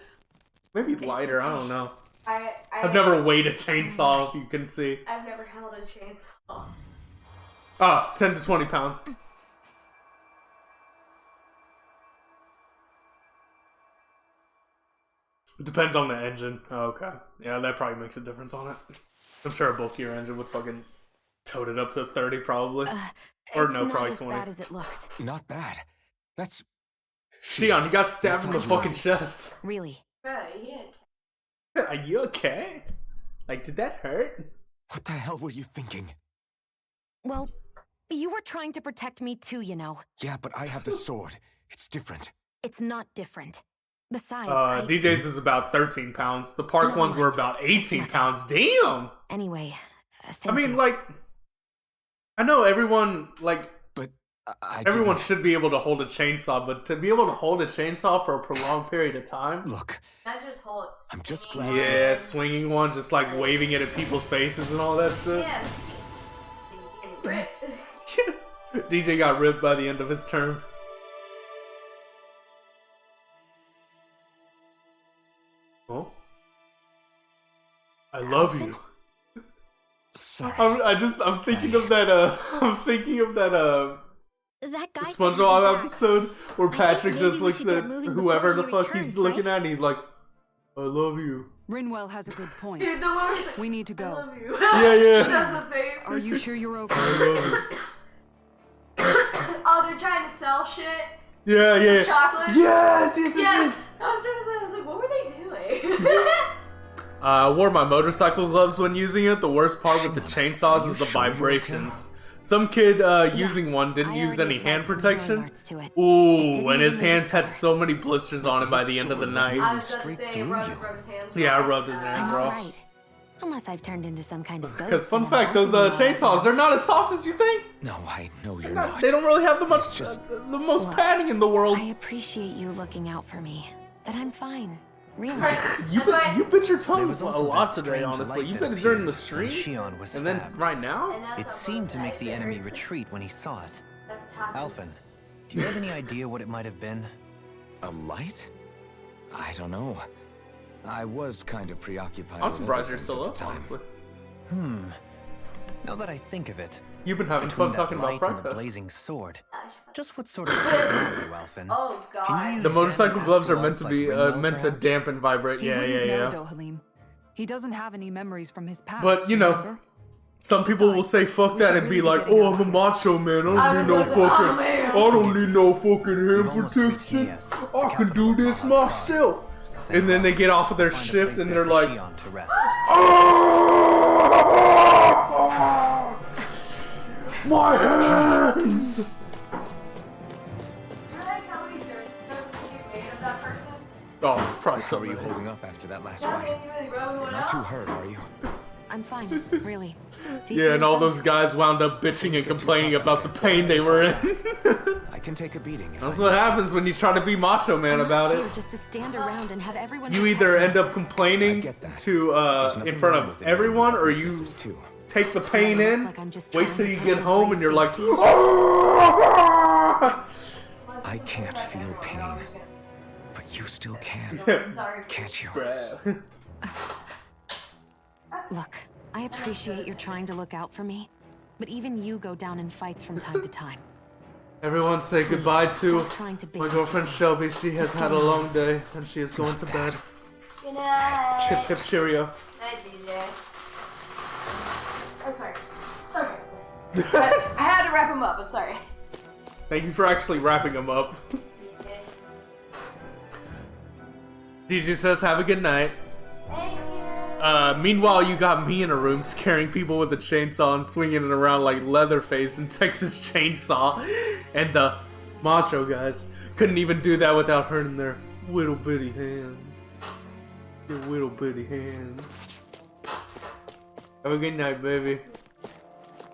Maybe lighter, I don't know. I've never weighed a chainsaw, if you can see. I've never held a chainsaw. 10 to 20 pounds. Depends on the engine. Oh, okay. Yeah, that probably makes a difference on it. I'm sure a bulkier engine would fucking tote it up to 30 probably. Or no, probably 20. It's not as bad as it looks. Not bad. That's... Shion, you got stabbed in the fucking chest. Really? Yeah. Are you okay? Like, did that hurt? What the hell were you thinking? Well, you were trying to protect me too, you know. Yeah, but I have the sword. It's different. It's not different. Besides, DJ's is about 13 pounds. The park ones were about 18 pounds. Damn! Anyway, I mean, like, I know everyone, like, but everyone should be able to hold a chainsaw, but to be able to hold a chainsaw for a prolonged period of time. Look, not just hold. I'm just glad. Yeah, swinging one, just like waving it at people's faces and all that shit. Yeah. DJ got ripped by the end of his term. Oh, I love you. Sorry. I'm thinking of that. I'm thinking of that. That guy SpongeBob episode where Patrick just looks at whoever the fuck he's looking at, and he's like, I love you. Rinwell has a good point. Dude, the one was like, We need to I go. love you. Yeah. She does the face. Are you sure you're okay? I love you. Oh, they're trying to sell shit. Yeah. Chocolate. Yes. I was trying to say, I was like, what were they doing? I wore my motorcycle gloves when using it. The worst part with the chainsaws is the vibrations. Some kid using one didn't use any hand protection. Ooh, and his hands had so many blisters on it by the end of the night. I was about to say, rub his hands. Yeah, I rubbed his hands raw. Right. Unless I've turned into some kind of ghost. Because fun and fact, those chainsaws, they're not as soft as you think. No, I know you're not. They don't really have the most padding in the world. I appreciate you looking out for me, but I'm fine. Really. You bit your tongue was a also lot that today, strange honestly. light You that bit it during the appeared when stream, Shion was and then stabbed. right now? And that's It on seemed both to make sides. the It enemy hurts. retreat when he saw it. That top- Alphen, do you have any idea what it might have been? A light? I don't know. I was kind of preoccupied. I'm with surprised other you're things still at up, the time. honestly. Now that I think of it, You've been having between fun that talking about light and the breakfast. blazing sword, Gosh. just what sort of thing are you, Alphen? Oh Can you god. use The motorcycle deadly gloves are astral meant to arts be like Rinwell, meant to perhaps? dampen vibrate. He Yeah. wouldn't know, Dohalim. He doesn't have any memories from his past. But, you know, remember? Some people will say fuck We that should and be really like, be getting "Oh, I'm a out. macho man. I I don't need no was like, fucking. "Oh, man." I don't need no fucking hand You've almost reached protection. Hayes, I the can capital do of this Mahag Saar. myself." And then they get off of their Find a shift place and there they're for like, Shion to rest. "Oh, my hands!" You realize how many dirt jokes you made of that person? Oh, probably How so. are you holding up after that last Not fight? that you really rubbed one You're not too out. hurt, are you? I'm fine, really. See Yeah, for and all yourself. those guys wound up bitching and complaining about the pain they were in. I can take a beating if That's I what need to. happens when you try to be macho man I'm not about here it. just to stand around and have everyone You protect either me. end up complaining I get that. to There's nothing in front wrong of with admitting everyone, you have or you weaknesses, too. take the pain look in, like I'm just wait trying till to you put get on a home, brave and you're like, face. "Oh!" I can't feel pain, but you still can, Sorry. can't you? Bruh. Look, I appreciate you're trying to look out for me, but even you go down in fights from time to time. Everyone say goodbye to Stop trying to my girlfriend Shelby. She has had a long day and she is going to bed. Good night. Chip chip cheerio. Night, DJ. I'm sorry. Okay. I had to wrap him up. I'm sorry. Thank you for actually wrapping them up. Okay. DJ says have a good night. Thank you. Meanwhile, you got me in a room scaring people with a chainsaw and swinging it around like Leatherface in Texas Chainsaw. And the macho guys couldn't even do that without hurting their little bitty hands. Your little bitty hands. Have a good night, baby.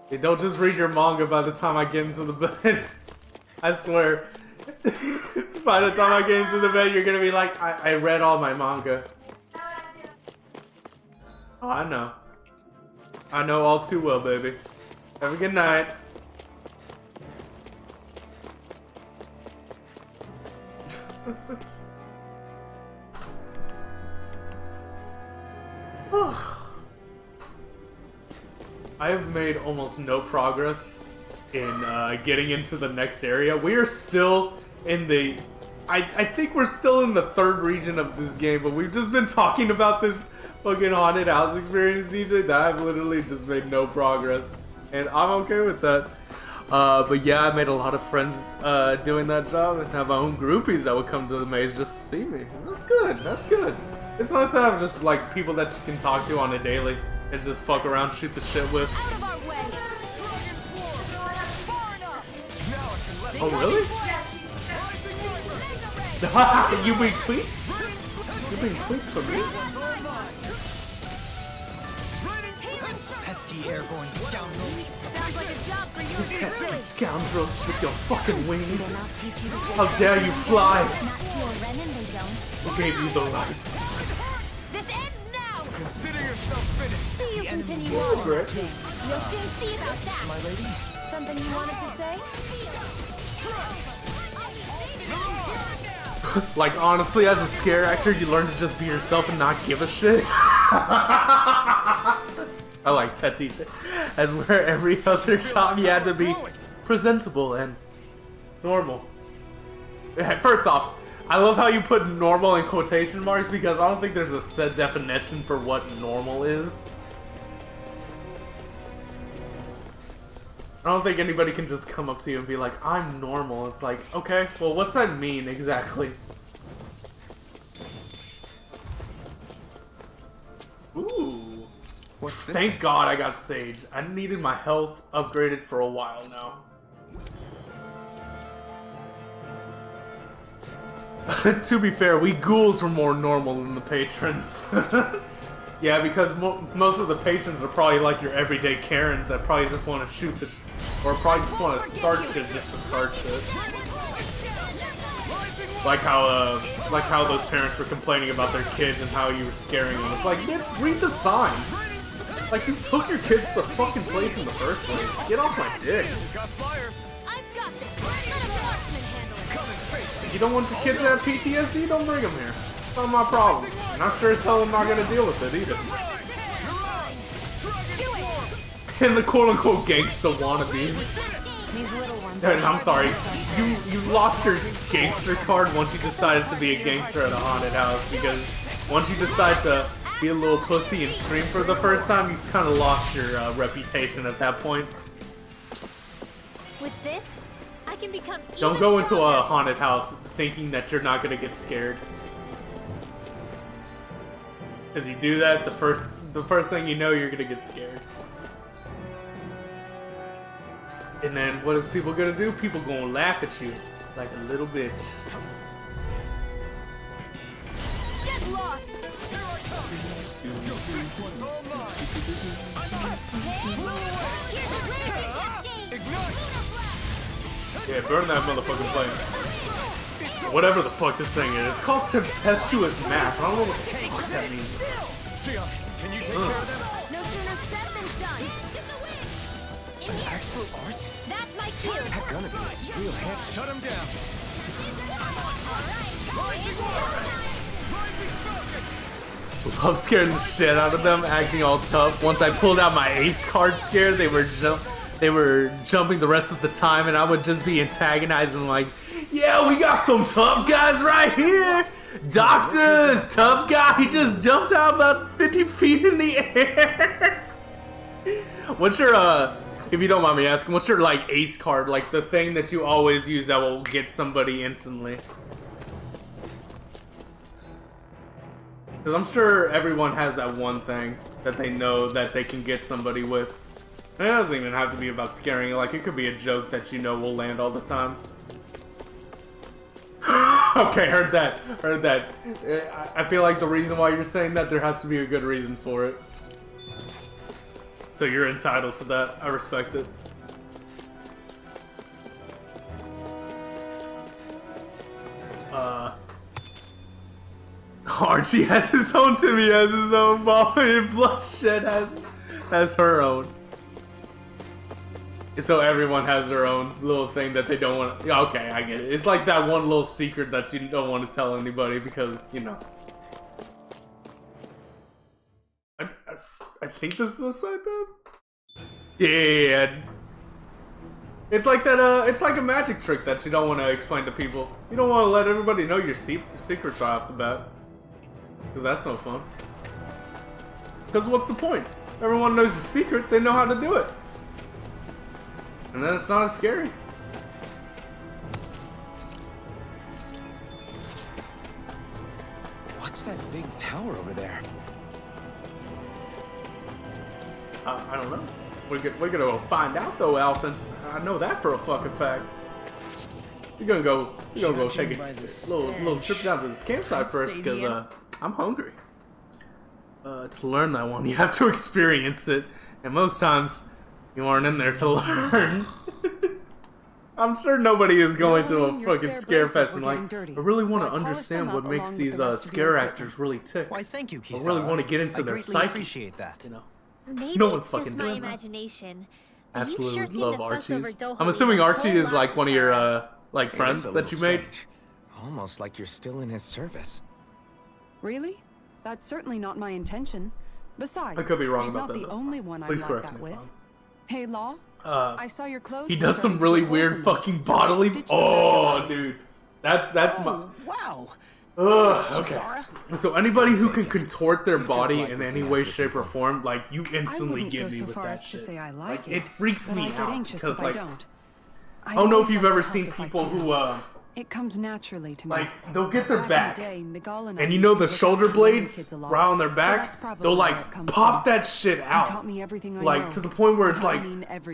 Hey, don't just read your manga by the time I get into the bed. I swear. By the time I get into the bed, you're gonna be like, I read all my manga. Oh, I know. I know all too well, baby. Have a good night. I have made almost no progress in getting into the next area. We are still in the... I think we're still in the third region of this game, but we've just been talking about this fucking haunted house experience, DJ, that I've literally just made no progress. And I'm okay with that. But yeah, I made a lot of friends doing that job and have my own groupies that would come to the maze just to see me. And that's good, that's good. It's nice to have just like people that you can talk to on a daily and just fuck around, shoot the shit with. Out of our way. Oh really? You bring tweets? You bring tweets from me? Pesky airborne scoundrel. Sounds like a job for you. Pesky scoundrels with your fucking Did I wings. not teach you to How dare you fly? Not feel Renan, they don't. Who gave you the rights? This ends now. Consider yourself finished. See you continue Yeah, on. Brick. You'll soon see about that. My lady? Something you wanted to say? Like honestly, as a scare actor, you learn to just be yourself and not give a shit. I like that, DJ. As where every other job you had to be presentable and normal. First off, I love how you put normal in quotation marks because I don't think there's a set definition for what normal is. I don't think anybody can just come up to you and be like, I'm normal. It's like, okay, well, what's that mean exactly? Ooh. What's this? Thank God I got Sage. I needed my health upgraded for a while now. To be fair, we ghouls were more normal than the patrons. Yeah, because most of the patrons are probably like your everyday Karens that probably just want to shoot this, or probably just want to start shit just to start shit. Like how those parents were complaining about their kids and how you were scaring them. It's like, bitch, read the sign. Like, you took your kids to the fucking place in the first place. Get off my dick. I've got this. Let a marksman handle it. If you don't want your kids to have PTSD, don't bring them here. It's not my problem. And I'm sure as hell I'm not gonna deal with it either. And the quote-unquote gangsta wannabes. These little ones. And I'm sorry, you lost your gangster card once you decided to be a gangster at a haunted house, because once you decide to be a little pussy and scream for the first time, you've kind of lost your reputation at that point. With this, I can become Don't even go into a stronger. haunted house thinking that you're not gonna get scared. Because you do that, the first thing you know, you're gonna get scared. And then what is people gonna do? People gonna laugh at you like a little bitch. Get lost. Yeah, burn that motherfucking plane. Whatever the fuck this thing is. It's called Tempestuous Mass. I don't know what the fuck that means. Can you take care of them? No sooner said than done. An actual art? That's my cue. That gun of yours is real heavy. Shut him down. I'm scaring the shit out of them, acting all tough. Once I pulled out my ace card scare, they were jumping the rest of the time, and I would just be antagonizing like, yeah, we got some tough guys right here. Doctor's tough guy. He just jumped out about 50 feet in the air. What's your if you don't mind me asking, what's your like ace card, like the thing that you always use that will get somebody instantly? Because I'm sure everyone has that one thing that they know that they can get somebody with. And it doesn't even have to be about scaring. Like, it could be a joke that you know will land all the time. Okay, heard that. Heard that. I feel like the reason why you're saying that, there has to be a good reason for it. So you're entitled to that. I respect it. Archie has his own, Timmy has his own, Bobby, and Bloodshed has her own. So everyone has their own little thing that they don't want to... Okay, I get it. It's like that one little secret that you don't want to tell anybody because, you know. I think this is a side bed? Yeah. It's like that, it's like a magic trick that you don't want to explain to people. You don't want to let everybody know your secrets right off the bat. Because that's no fun. Because what's the point? Everyone knows your secret, they know how to do it. And then it's not as scary. What's that big tower over there? I don't know. We're gonna go find out though, Alphen. I know that for a fucking fact. You're gonna go take a little trip down to this campsite first because I'm hungry. To learn that one, you have to experience it, and most times you aren't in there to learn. I'm sure nobody is going to a fucking scare fest and like, I really want to understand what makes these scare actors really tick. Why, thank you, Kisara. I really want to get into I their greatly psyche. appreciate that. You know. Maybe No one's it's fucking just my doing that. imagination. Absolutely You sure seem love to fuss Archie's. over Doho I'm assuming a Archie whole is lot, like one of your Kisara. like It is friends a that you little made. strange. Almost like you're still in his service. Really? That's certainly not my intention. Besides, I could be wrong he's about not that, the though. only one I'm Please like correct that me if with. I'm Hey, Law. wrong. I saw your clothes. He were does some starting to really get weird holes in them, fucking so I bodily. stitched them back Oh, up. dude. That's my. Wow. Ugh, okay. So anybody who can contort their body in any way, shape, or form, like you instantly get me with that shit. Like it freaks me out because like I don't know if you've ever seen people who it comes naturally to me. Like they'll get their back, and you know the shoulder blades right on their back. They'll like pop that shit out, like to the point where it's like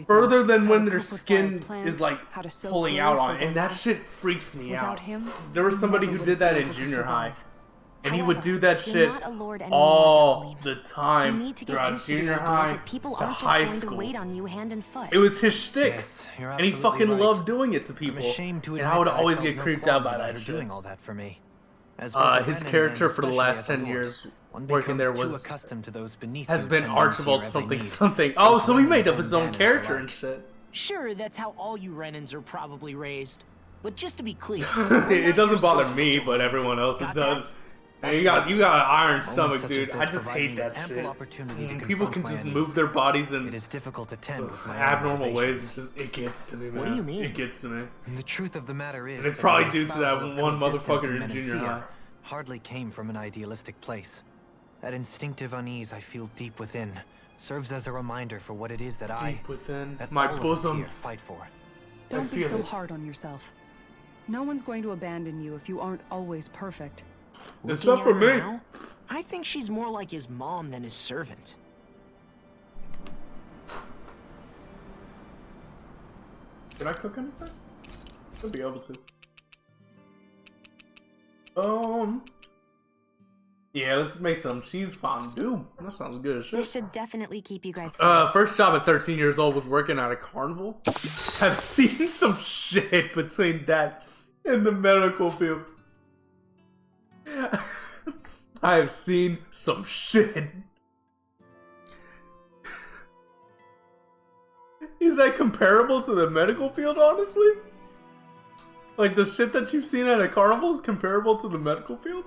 further than when their skin is like pulling out on it, and that shit freaks me out. There was somebody who did that in junior high, and he would do that shit all the time throughout junior high to high school. It was his shtick, and he fucking loved doing it to people. And I would always get creeped out by that shit. His character for the last 10 years working there has been Archibald something something. Oh, so he made up his own character and shit. Sure, that's how all you Renans are probably raised. But just to be clear, it doesn't bother me, but everyone else it does. And you got an iron stomach, dude. I just hate that shit. People can just move their bodies in abnormal ways. It gets to me, man. What do you mean? It gets to me. The truth of the matter is, and it's probably due to that one motherfucker in junior high. Hardly came from an idealistic place. That instinctive unease I feel deep within serves as a reminder for what it is that deep within my bosom fight for. Don't be so hard on yourself. No one's going to abandon you if you aren't always perfect. Except for me. Now, I think she's more like his mom than his servant. Did I cook anything? I'll be able to. Yeah, let's make some cheese fondue. That sounds good as shit. This should definitely keep you guys. First job at 13 years old was working at a carnival. I've seen some shit between that and the medical field. I have seen some shit. Is that comparable to the medical field, honestly? Like, the shit that you've seen at a carnival is comparable to the medical field?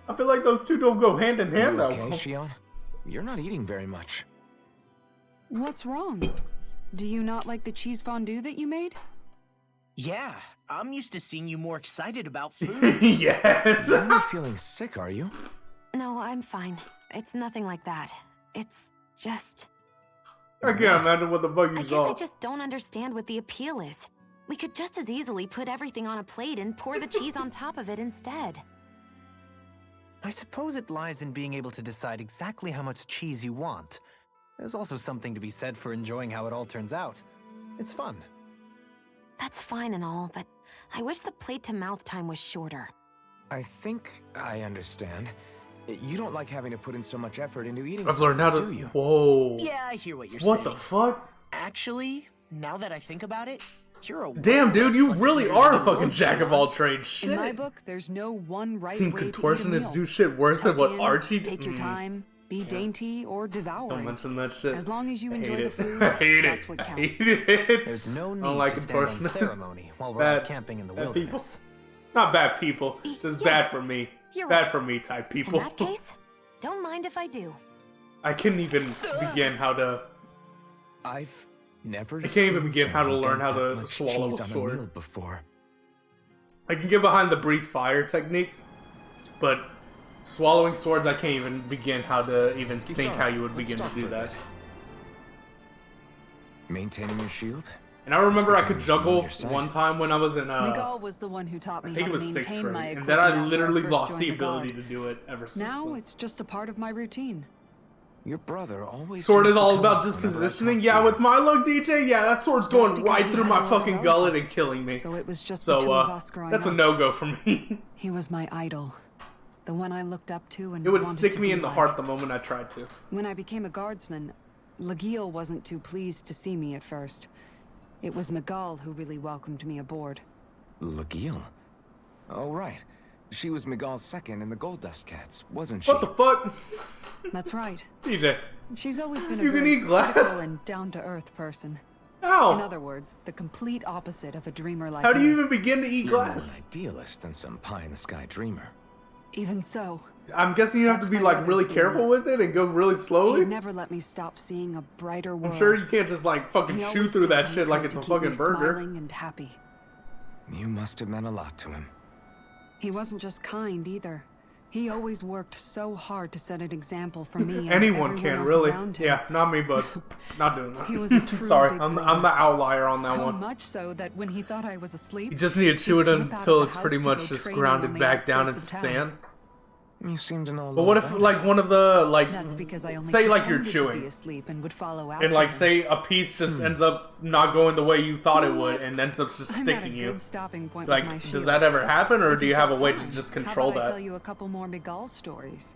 I feel like those two don't go hand in hand, though. Okay, Shion? You're not eating very much. What's wrong? Do you not like the cheese fondue that you made? Yeah, I'm used to seeing you more excited about food. Yes. You're not feeling sick, are you? No, I'm fine. It's nothing like that. It's just... I can't imagine what the fuck you saw. I guess I just don't understand what the appeal is. We could just as easily put everything on a plate and pour the cheese on top of it instead. I suppose it lies in being able to decide exactly how much cheese you want. There's also something to be said for enjoying how it all turns out. It's fun. That's fine and all, but I wish the plate-to-mouth time was shorter. I think I understand. You don't like having to put in so much effort into eating. I've learned how to. Do you? Whoa. Yeah, I hear what you're saying. What the fuck? Actually, now that I think about it, you're a damn, dude, you really are a fucking jack of all trades. Shit. In my book, there's no one right Seen way contortionists to do shit worse than what Archie did. Take your time, be dainty or devouring. Don't mention that shit. As long as you enjoy the food, I hate that's it. what I counts. hate it. There's no need like to stand on contortionists. ceremony while we're out camping in the wilderness. People. Not bad people, just bad for me. You're Bad right. for me type people. In that case, don't mind if I do. I couldn't even begin how to. I've never. I can't even begin how to learn how to swallow a sword before. I can get behind the breathe fire technique, but swallowing swords, I can't even begin how to even think how you would begin to do that. Maintaining your shield. And I remember I could juggle one time when I was in. Miguel was the one who taught me I think how it to was 6th maintain grade, my and equipment then I after literally first lost joined the the guard. ability to do it ever since. Now it's just a part of my routine. Your brother always. Sword seems is to all come about up just whenever I positioning. talk Yeah, to with you. my luck, DJ. Yeah, that sword's going Because right he through had my all the fucking gullet relatives. and killing me. So it was just So, the two of us growing that's a up. no-go for me. He was my idol, the one I looked up to and It would wanted stick to me be in the like. heart the moment I tried to. When I became a guardsman, Lagiel wasn't too pleased to see me at first. It was Miguel who really welcomed me aboard. Lagiel. Oh right, she was Miguel's second in the Gold Dust Cats, wasn't she? What the fuck? That's right. DJ. She's always been a You can very eat glass? critical and down-to-earth person. How? In other words, the complete opposite of a dreamer like How do me. you even begin to eat You're more an glass? idealist than some pie-in-the-sky dreamer. Even so, I'm guessing you have to That's be my like brother's really theory. careful with it and go really slowly. he'd never let me stop seeing a brighter world. I'm sure you can't just like fucking He chew always through did that what he shit like could it's to a keep me fucking burger. smiling and happy. You must have meant a lot to him. He wasn't just kind either. He always worked so hard to set an example for me. And anyone everyone can, else really. around him. Yeah, not me, but not doing that. He was a true Sorry, big I'm the brother. outlier on that So one. much so that when he thought I was asleep, You just need to chew he'd it slip out until of the it's house pretty to much go just training grounded on the back down into outskirts of sand. You seem to know a lot. But what if, like, one of the, like, That's because I only say, like, you're pretended to be chewing, asleep and would follow out and, like, say a piece just ends up not going the way you thought it would, and ends up just I'm sticking at a you. good stopping point Like, with my does shield. that ever happen, or If do you you've have a got way to time, just how control about I that? tell you a couple more Miguel stories?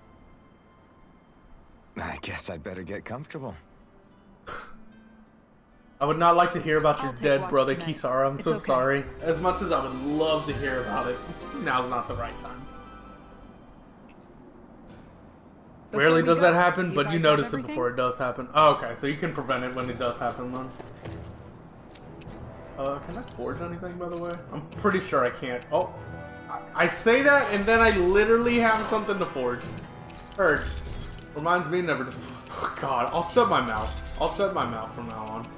I guess I'd better get comfortable. I would not like to hear about your I'll take dead watch brother, tonight. Kisara. I'm It's so okay. sorry. As much as I would love to hear about it, now's not the right time. Before Rarely we does go, that happen, do but you guys notice have it before it does happen. Oh, okay, so you can prevent it when it does happen, then. Can I forge anything, by the way? I'm pretty sure I can't. Oh, I say that, and then I literally have something to forge. Heard. Reminds me never to... Oh, God, I'll shut my mouth. I'll shut my mouth from now on.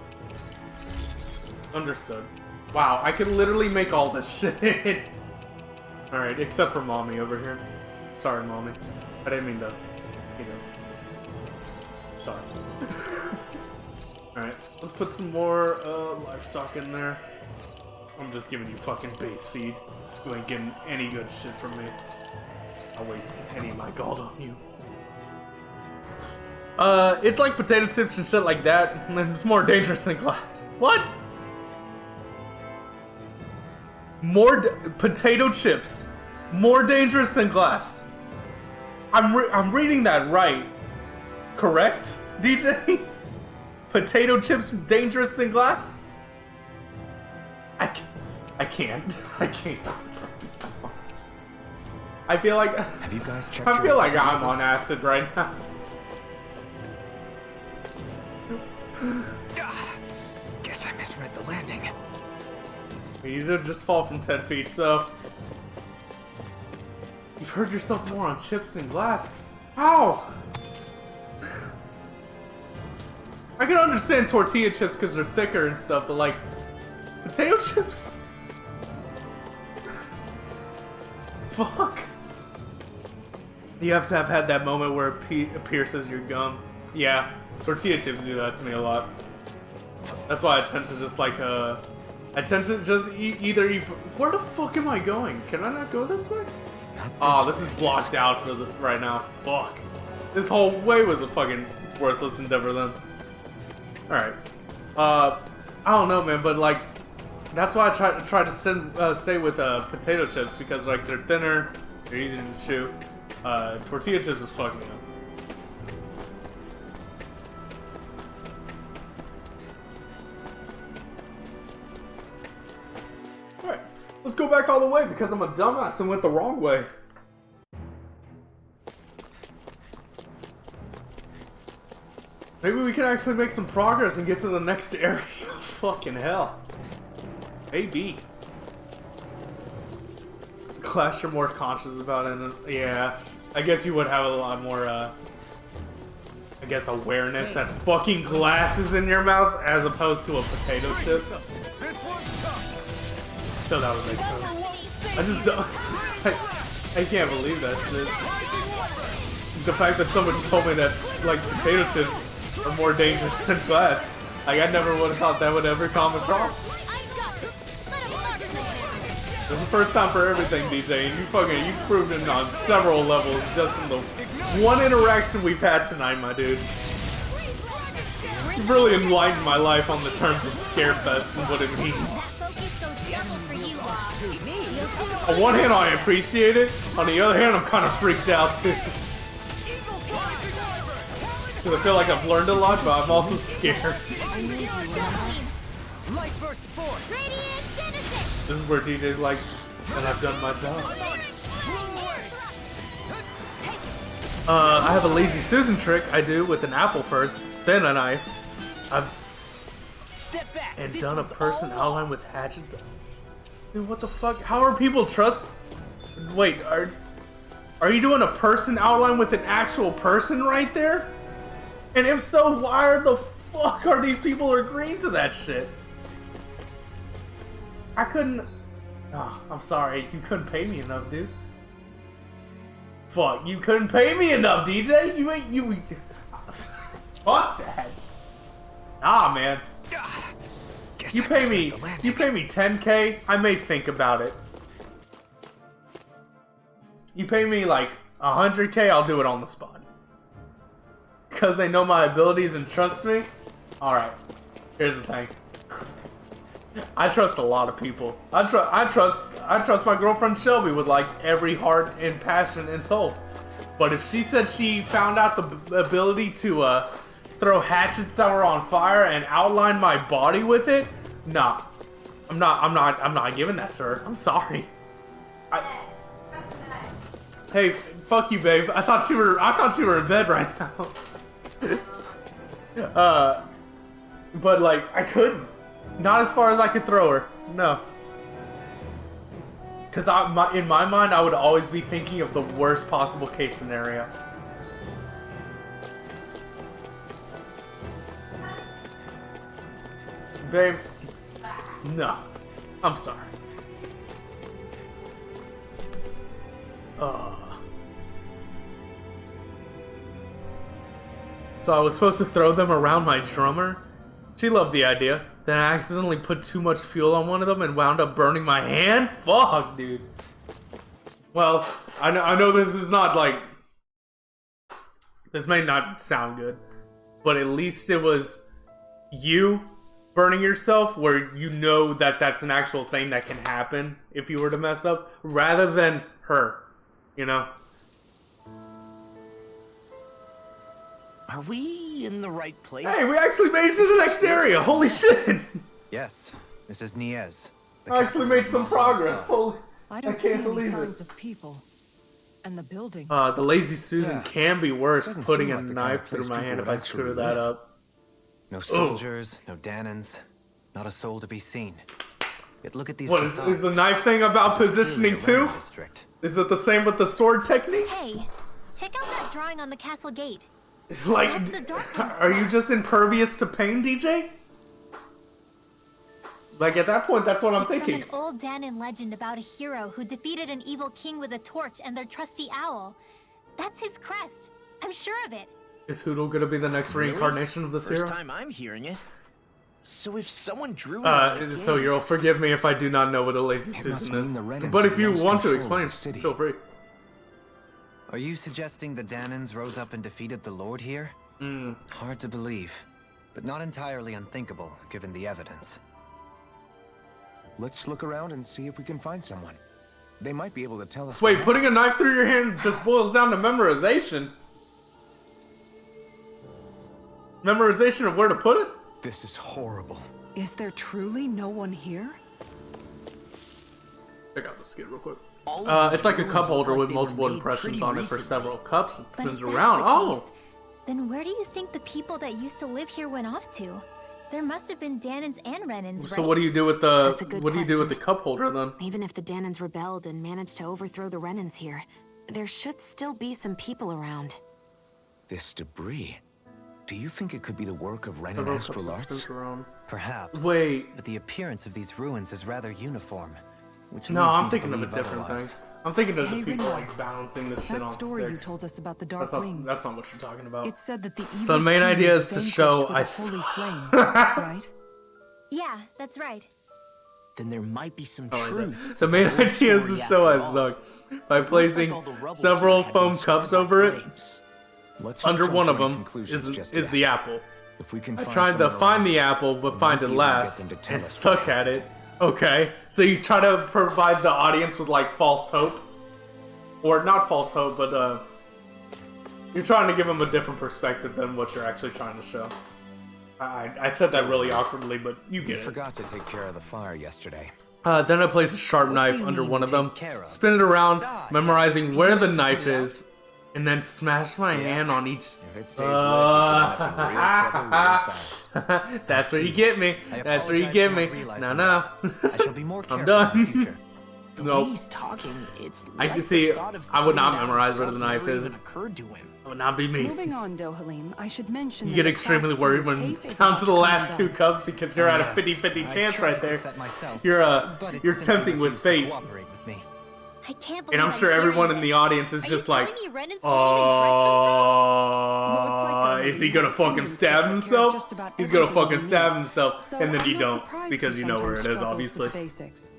Understood. Wow, I can literally make all this shit. Alright, except for Mommy over here. Sorry, Mommy. I didn't mean to... You know. Sorry. Alright, let's put some more livestock in there. I'm just giving you fucking base feed. You ain't getting any good shit from me. I'll waste any of my gold on you. It's like potato chips and shit like that. It's more dangerous than glass. What? Potato chips. More dangerous than glass. I'm reading that right. Correct, DJ? Potato chips dangerous than glass? I can't. I can't. I feel like... Have you guys checked I feel like I'm on acid right now. Guess I misread the landing. You did just fall from 10 feet, so... You've heard yourself more on chips than glass. How? I can understand tortilla chips because they're thicker and stuff, but like... Potato chips? Fuck. You have to have had that moment where it pierces your gum. Yeah, tortilla chips do that to me a lot. That's why I tend to just like, I tend to just either eat... Where the fuck am I going? Can I not go this way? Oh, this is blocked out for the right now. Fuck. This whole way was a fucking worthless endeavor then. Alright. I don't know, man, but like, that's why I try to stay with potato chips, because like they're thinner, they're easy to chew. Tortilla chips is fucking up. Alright, let's go back all the way because I'm a dumbass and went the wrong way. Maybe we can actually make some progress and get to the next area. Fucking hell. Maybe. Clash you're more conscious about it. Yeah. I guess you would have a lot more, I guess, awareness that fucking glass is in your mouth as opposed to a potato chip. So that would make sense. I just don't... I can't believe that shit. The fact that someone told me that, like, potato chips are more dangerous than glass. Like, I never would have thought that would ever come across. It's the first time for everything, DJ, and you've proven it on several levels just in the one interaction we've had tonight, my dude. You've really enlightened my life on the terms of Scarefest and what it means. On one hand, I appreciate it. On the other hand, I'm kind of freaked out, too. Because I feel like I've learned a lot, but I'm also scared. This is where DJ's like, and I've done my job. I have a lazy Susan trick I do with an apple first, then a knife. And done a person outline with hatchets. Dude, what the fuck? How are people Wait, are you doing a person outline with an actual person right there? And if so, why the fuck are these people agreeing to that shit? I couldn't... Oh, I'm sorry, you couldn't pay me enough, dude. Fuck, you couldn't pay me enough, DJ. You. Fuck that. Nah, man. You pay me 10K, I may think about it. You pay me like 100K, I'll do it on the spot. Because they know my abilities and trust me. Alright, here's the thing. I trust a lot of people. I trust my girlfriend Shelby with like every heart and passion and soul. But if she said she found out the ability to throw hatchets that were on fire and outline my body with it, nah. I'm not giving that to her. I'm sorry. Hey, fuck you, babe. I thought you were in bed right now. But like I couldn't. Not as far as I could throw her. No. Because in my mind, I would always be thinking of the worst possible case scenario. Babe. No. I'm sorry. So I was supposed to throw them around my drummer? She loved the idea. Then I accidentally put too much fuel on one of them and wound up burning my hand? Fuck, dude. Well, I know this is not like... This may not sound good. But at least it was you burning yourself where you know that that's an actual thing that can happen if you were to mess up. Rather than her. You know? Are we in the right place? Hey, we actually made it to the next area. Holy shit. Yes, this is Niez. I actually made some progress. Holy, I don't see any signs of people. And the buildings. The lazy Susan can be worse, Doesn't putting seem a like the knife kind of through place my people hand if would I screw actually that live. up. No soldiers, no Danans, not a soul to be seen. Yet look at these What, is the knife thing about positioning too? Is it the same with the sword technique? Hey, check out that drawing on the castle gate. Like, That's the dark one's are you just impervious to pain, DJ? Like, at that point, that's what I'm It's thinking. from an old Danon legend about a hero who defeated an evil king with a torch and their trusty owl. That's his crest. I'm sure of it. Is Hoodle gonna be the next reincarnation of this hero? First time I'm hearing it. So if someone drew it So you'll forgive me if I do not know what a lazy Susan is. But if you want to explain, feel free. Are you suggesting the Danans rose up and defeated the Lord here? Hard to believe, but not entirely unthinkable, given the evidence. Let's look around and see if we can find someone. They might be able to tell us. Wait, putting a knife through your hand just boils down to memorization. Memorization of where to put it? This is horrible. Is there truly no one here? Check out the skid real quick. It's like a cup holder with multiple impressions on it for several cups. It spins around. Oh! Then where do you think the people that used to live here went off to? There must have been Danons and Renans, right? So what do you do with the cup holder then? Even if the Danons rebelled and managed to overthrow the Renans here, there should still be some people around. This debris. Do you think it could be the work of Renan astral arts? Perhaps. Wait. But the appearance of these ruins is rather uniform. Which No, leads I'm me to thinking of a believe different otherwise. thing. I'm thinking of the Hey, people Ringo. like balancing this shit That on story you sticks. told us about the Dark Wings. That's not what you're talking about. It said that the evil So the main king idea was is to vanquished show with a I holy saw- flame, right? Yeah, that's right. Then there might be some Oh, truth. the main to the whole idea is to story show I after all. suck by placing all the rubble several here had foam been cups spread by over it. flames. Let's not Under jump one to of any them conclusions is just the yet. apple. If we can I find tried to someone find around, the apple, but we find might it be able to get last them to tell and us suck what at happened. it. Okay, so you try to provide the audience with like false hope, or not false hope, but you're trying to give them a different perspective than what you're actually trying to show. I said that really awkwardly, but you We get it. forgot to take care of the fire yesterday. Then I place a sharp What do knife you under mean one of them, take care of? spin it around, Ah, memorizing yeah. where You the meant to knife put it is, and then smash my hand on each. If it stays lit, we could end up in real trouble real fast. That's where you get me. I That's where you apologize get for me. not realizing No, no. I shall be more I'm careful in the done. future. The Nope. way he's talking, it's I like can see. the thought of I would not cutting down memorize where stuff the knife never even is. occurred to him. That would not be me. Moving on, Dohalim, I should mention You that get the extremely class worried for when tape it's is down about to the come last two down. cups because you're at a Yes. 50-50 I chance tried right to there. fix that myself, You're but it you're simply tempting with refused to fate. cooperate with me. I can't believe And I'm sure hearing everyone in this. the audience is Are just you like, telling me Renans can't even trust is he gonna fucking stab himself? He's gonna fucking stab himself, So and then I'm you not don't, surprised because he you know where it sometimes is, struggles obviously. with the basics.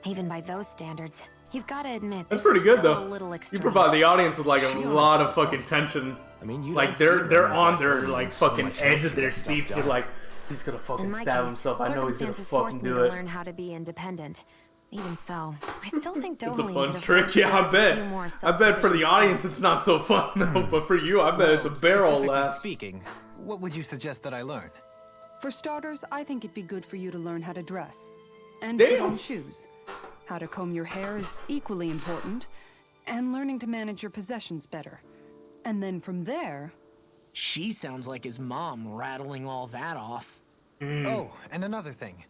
Even by those standards, you've got to admit That's this pretty is good still though. a little You extreme. provide the audience with like a She lot of honestly fucking tension. I mean, you Like don't see they're Renans on like their holding like so fucking much edge else of to their get stuff seats. You're done. like, he's gonna In fucking my stab case, himself. I know he's gonna circumstances fucking forced me do to it. learn how to be independent. Even so, I still think It's a Dohalim fun could have trick, worked yeah, I out a bet. few more I bet for the self-sufficient audience skills. it's not so fun though, but for you, I bet it's a Well, barrel specifically laugh. speaking, what would you suggest that I learn? For starters, I think it'd be good for you to learn how to dress. And put Damn. on shoes. How to comb your hair is equally important. And learning to manage your possessions better. And then from there... She sounds like his mom rattling all that off. Oh, and another thing.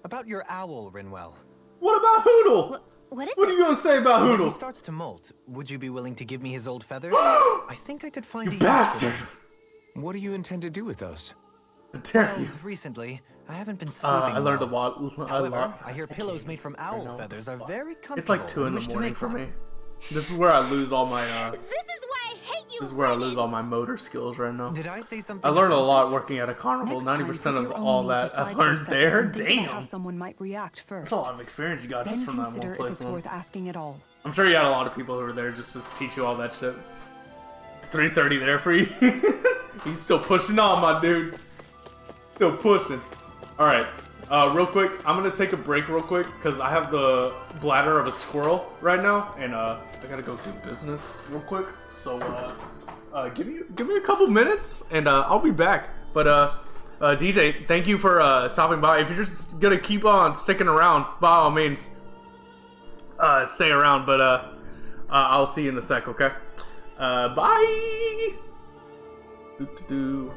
About your owl, Rinwell. What about Hoodle? What is What are it? you gonna say about When he Hoodle? starts to molt, would you be willing to give me his old feathers? I think I could find a You use for bastard! them. What do you intend to do with those? I dare Well, you. recently, I haven't been sleeping I learned a well. lot. However, I hear pillows made from owl feathers are very comfortable. It's like 2 in and the wish to morning make for one. me. This is where I lose all my. This is why I hate you. This is where I lose Renans. all my motor skills right now. Did I say something? I learned a lot offensive? working at a carnival. Next time, 90% put of your own all needs that I aside for a learned second there. and think about how Damn, someone might react first. that's a lot of experience you got just Then from that consider one if place. it's Man. worth asking at all. I'm sure you had a lot of people who were there just to teach you all that shit. It's 3:30 there for you. You still pushing on, my dude. Still pushing. All right. Real quick, I'm gonna take a break real quick because I have the bladder of a squirrel right now, and I gotta go do business real quick. So give me a couple minutes, and I'll be back. But DJ, thank you for stopping by. If you're just gonna keep on sticking around, by all means, stay around. But I'll see you in a sec. Okay. Bye. Doo-doo-doo.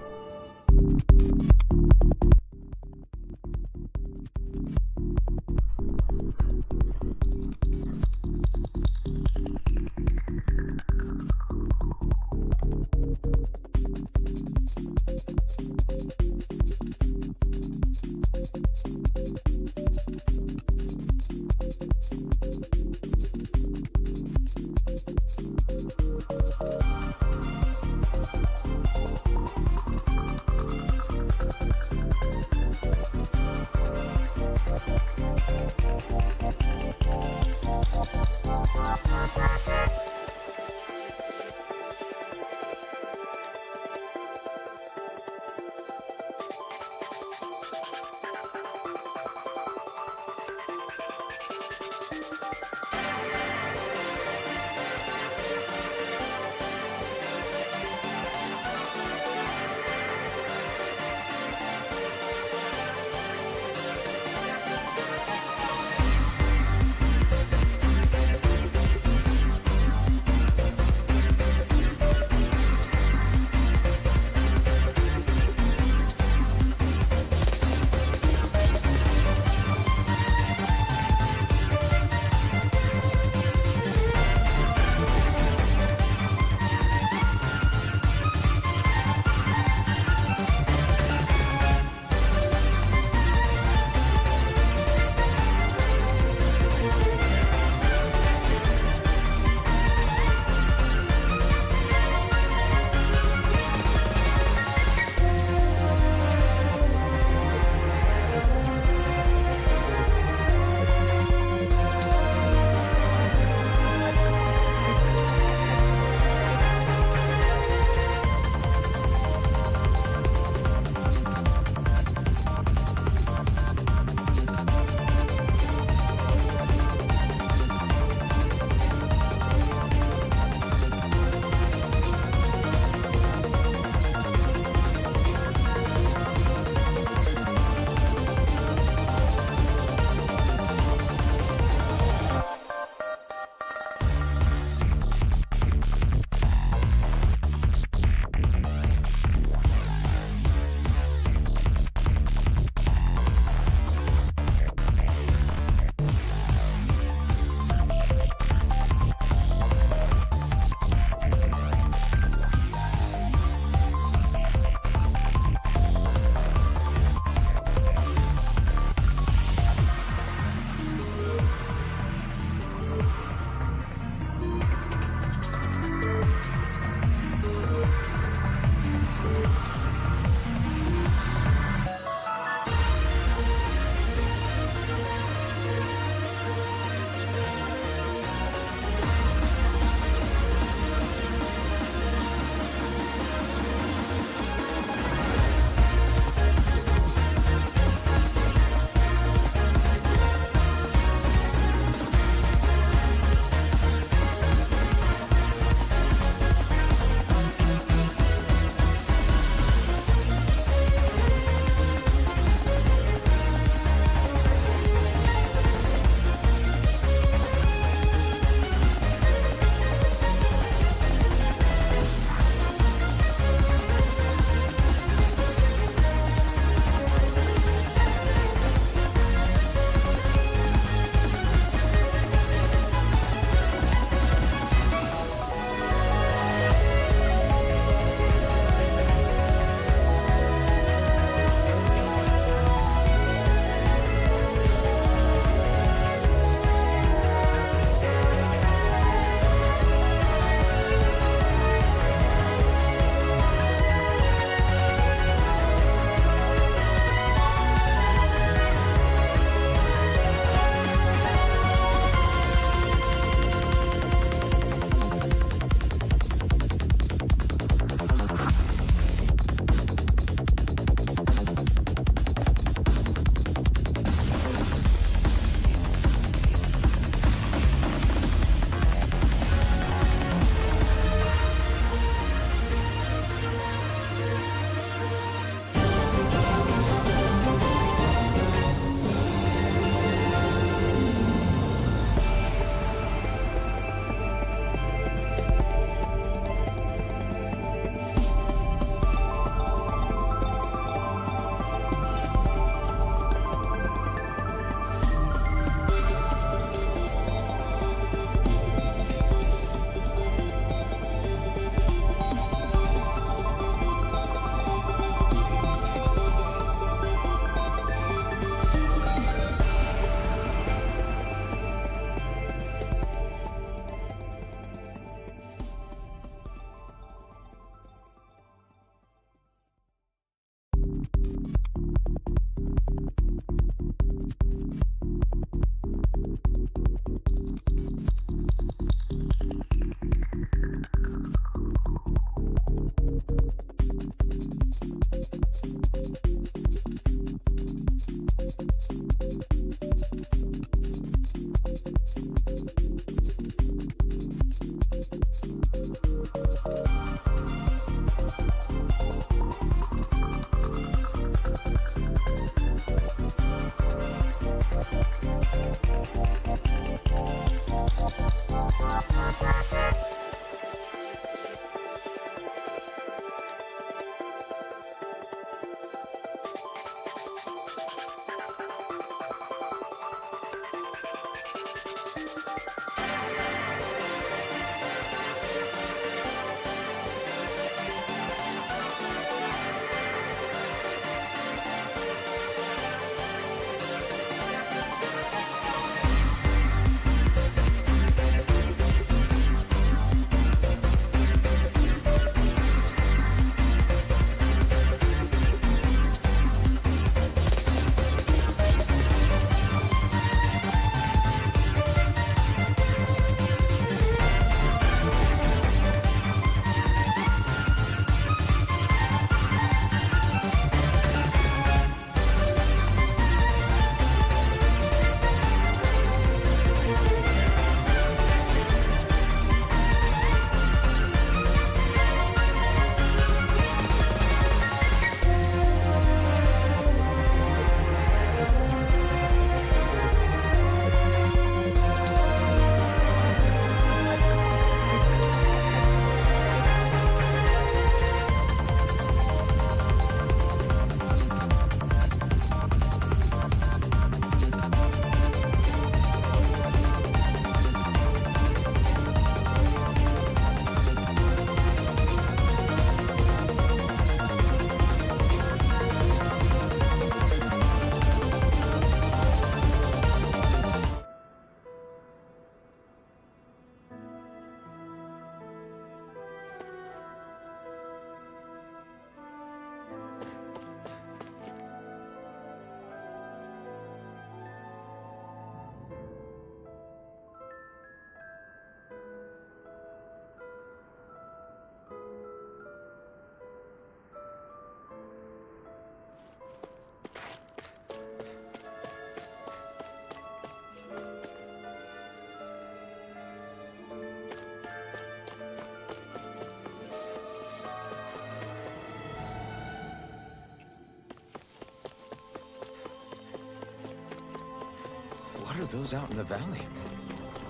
are those out in the valley?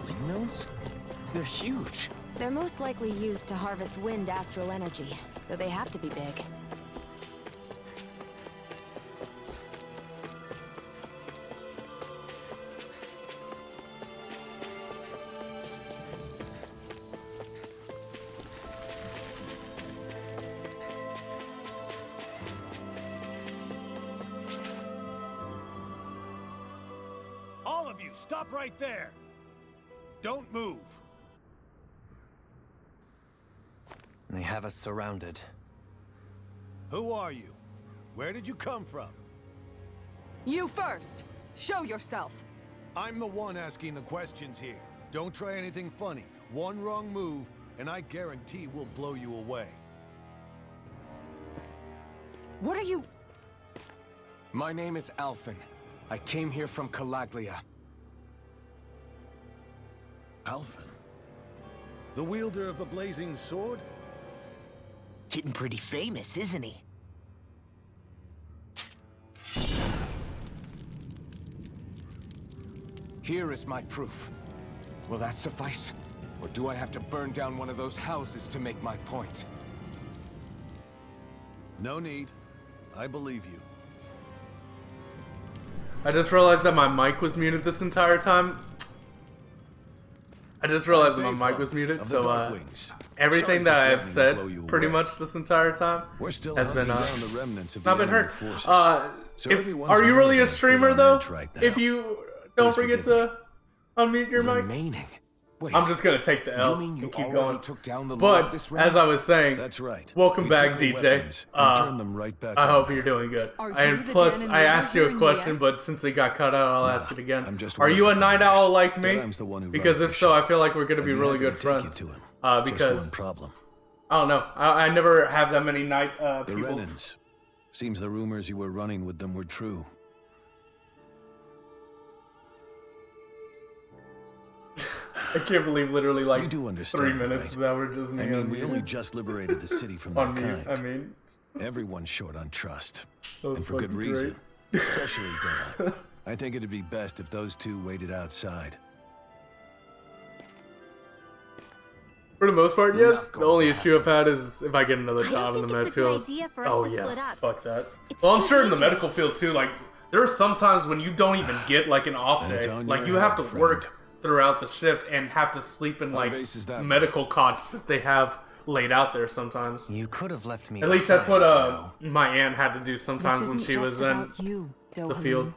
Windmills? They're huge. They're most likely used to harvest wind astral energy, so they have to be big. All of you, stop right there! Don't move! They have us surrounded. Who are you? Where did you come from? You first! Show yourself! I'm the one asking the questions here. Don't try anything funny. One wrong move, and I guarantee we'll blow you away. What are you... My name is Alphen. I came here from Calaglia. Alphen? The wielder of the blazing sword? Getting pretty famous, isn't he? Here is my proof. Will that suffice? Or do I have to burn down one of those houses to make my point? No need. I believe you. I just realized that my mic was muted this entire time. So everything that I have said pretty much this entire time has been not been heard. Are you really a streamer though? If you don't forget to unmute your mic. Wait, I'm just gonna take the L you and keep already going. took down the But Lord this round? as I was saying, That's right. welcome We back, took the DJ. weapons and turned them right back I on. hope you're doing good. Are you And the plus, Dan and I Mabel asked you a here in question, DS? but since it got cut out, I'll ask it again. I'm just Are you a waiting for night orders. owl like me? Dadam's the one who Because runs if the so, I shop. feel like we're gonna I'd be be really happy good to take friends. you to him. Because Just one problem. I don't know. I never have that many night The people. Renans. Seems the rumors you were running with them were true. I can't believe literally like You do 3 understand, minutes right? that were just me I mean, on we mute. only just liberated the city from On their mute, kind. I mean, Everyone's short on trust. that was And for good fucking reason. great. Especially Dad. I think it'd be best if those two waited outside. For the most part, yes. Not The only going to issue I've had is if I get another I job don't in the think med it's a good field. idea for us Oh to split yeah, up. fuck that. It's Well, I'm too sure in the dangerous. medical field too. Like there are some times when you don't even get like an off That's day. on Like your you have head, to friend. work throughout the shift and have to sleep in Our like base is that medical cots that they have laid out there sometimes. You could have left me. At least that's what behind, you know. my aunt had to do This sometimes when isn't she just was in about you, the Dohamin. field.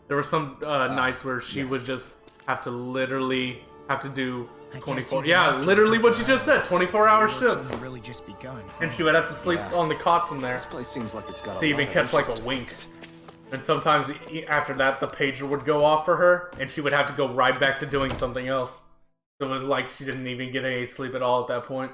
There were some nights where she would just have to literally have to do I guess 24. even Yeah, after literally the what you just said, 24-hour work's shifts. only really just begun. And she would have to sleep Yeah. on the cots in there This place seems like it's got to a even lot of catch like a interest. wink. And sometimes after that, the pager would go off for her, and she would have to go right back to doing something else. So it was like she didn't even get any sleep at all at that point.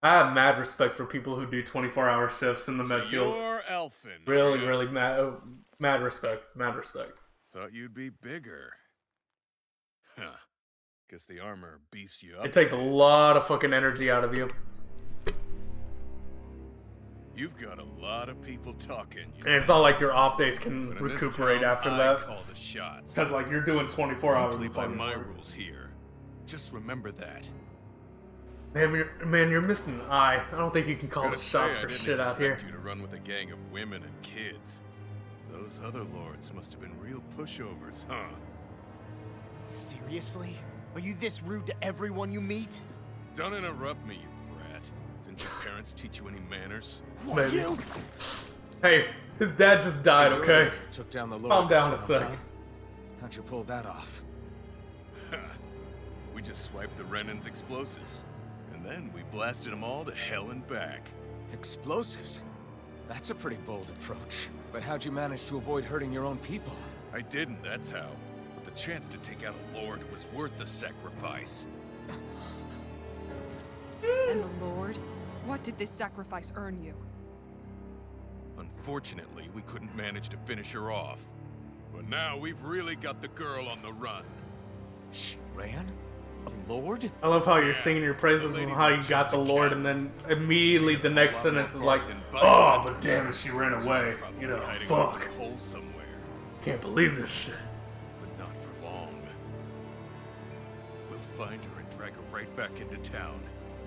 I have mad respect for people who do 24-hour shifts in the med field. You're Elfin. Really, are you? really mad respect. Mad respect. Thought you'd be bigger. Huh. Guess the armor beefs you up. It takes a lot of fucking energy out of you. You've got a lot of people talking. You And it's not like your off days can But in this recuperate town, after I that. call the shots. Because, like, you're doing 24 I hours play of by fucking my work. rules here. Just remember that. Man, you're missing an eye. I don't think you can call Gotta the shots say, for I didn't shit out here. expect you to run with a gang of women and kids. Those other lords must have been real pushovers, huh? Seriously? Are you this rude to everyone you meet? Don't interrupt me, you brat. Didn't your parents teach you any manners? What, Maybe. you? Hey, his dad just died, So you're okay? the one who took down the Lord Calm this down a round, sec. huh? How'd you pull that off? We just swiped the Renan's explosives. And then we blasted them all to hell and back. Explosives? That's a pretty bold approach. But how'd you manage to avoid hurting your own people? I didn't, that's how. But the chance to take out a lord was worth the sacrifice. And the Lord? What did this sacrifice earn you? Unfortunately, we couldn't manage to finish her off. But now we've really got the girl on the run. She ran? A lord? I love how you're singing your praises on how you got the Lord, and then immediately the next sentence is like, oh, but damn it, she ran away. You know, fuck. Hole somewhere, Can't believe this shit. but not for find her and drag her right back into town.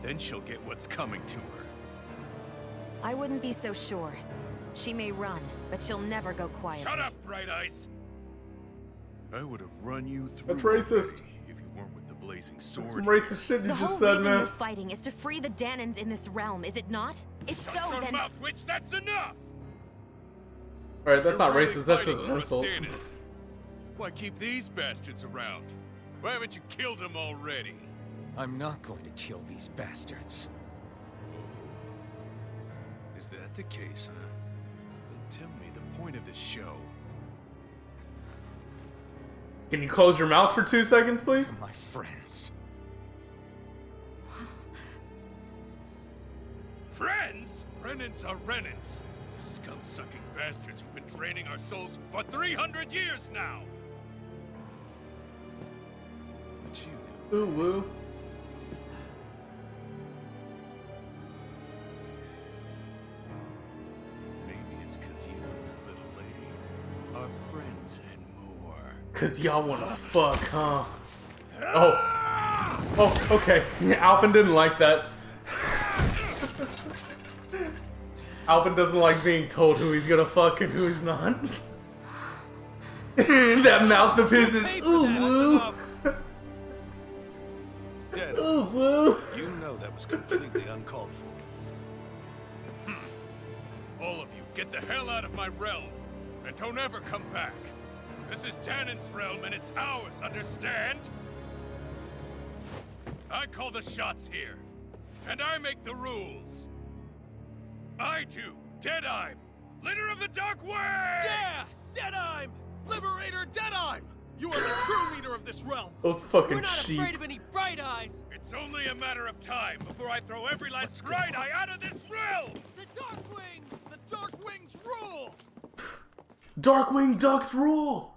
Then she'll get what's coming to her. I wouldn't be so sure. She may run, but she'll never go quiet. Shut up, Bright Eyes! I would have run you through. That's racist. If you weren't with the blazing sword. That's some racist shit you The just whole said, reason man. we're fighting is to free the Danans in this realm, is it not? If Shut so, your then... mouth, witch, that's enough! Alright, that's not You're really racist, that's fighting just an for us insult. Danans. Why keep these bastards around? Why haven't you killed them already? I'm not going to kill these bastards. Is that the case, huh? Then tell me the point of this show. Can you close your mouth for 2 seconds, please? My friends. Friends? Renants are Renants. The scum-sucking bastards who've been draining our souls for 300 years now! But you know... Ooh, woo. Maybe it's because you and that little lady are friends and more. Cause y'all wanna fuck, huh? Oh, okay. Alvin didn't like that. Alvin doesn't like being told who he's gonna fuck and who he's not. That mouth of his is ooh woo. Ooh woo. You know that was completely uncalled for. All of you, get the hell out of my realm, and don't ever come back. This is Danan's realm, and it's ours, understand? I call the shots here, and I make the rules. I do, Deadeye, leader of the Dark Way! Yeah! Deadeye! Liberator Deadeye! You are the true leader of this realm! Those fucking We're not sheep. afraid of any Bright Eyes! It's only a matter of time before I throw every last Bright Eye out of this realm! The Dark Wings! The Dark Wings rule! Darkwing Ducks rule!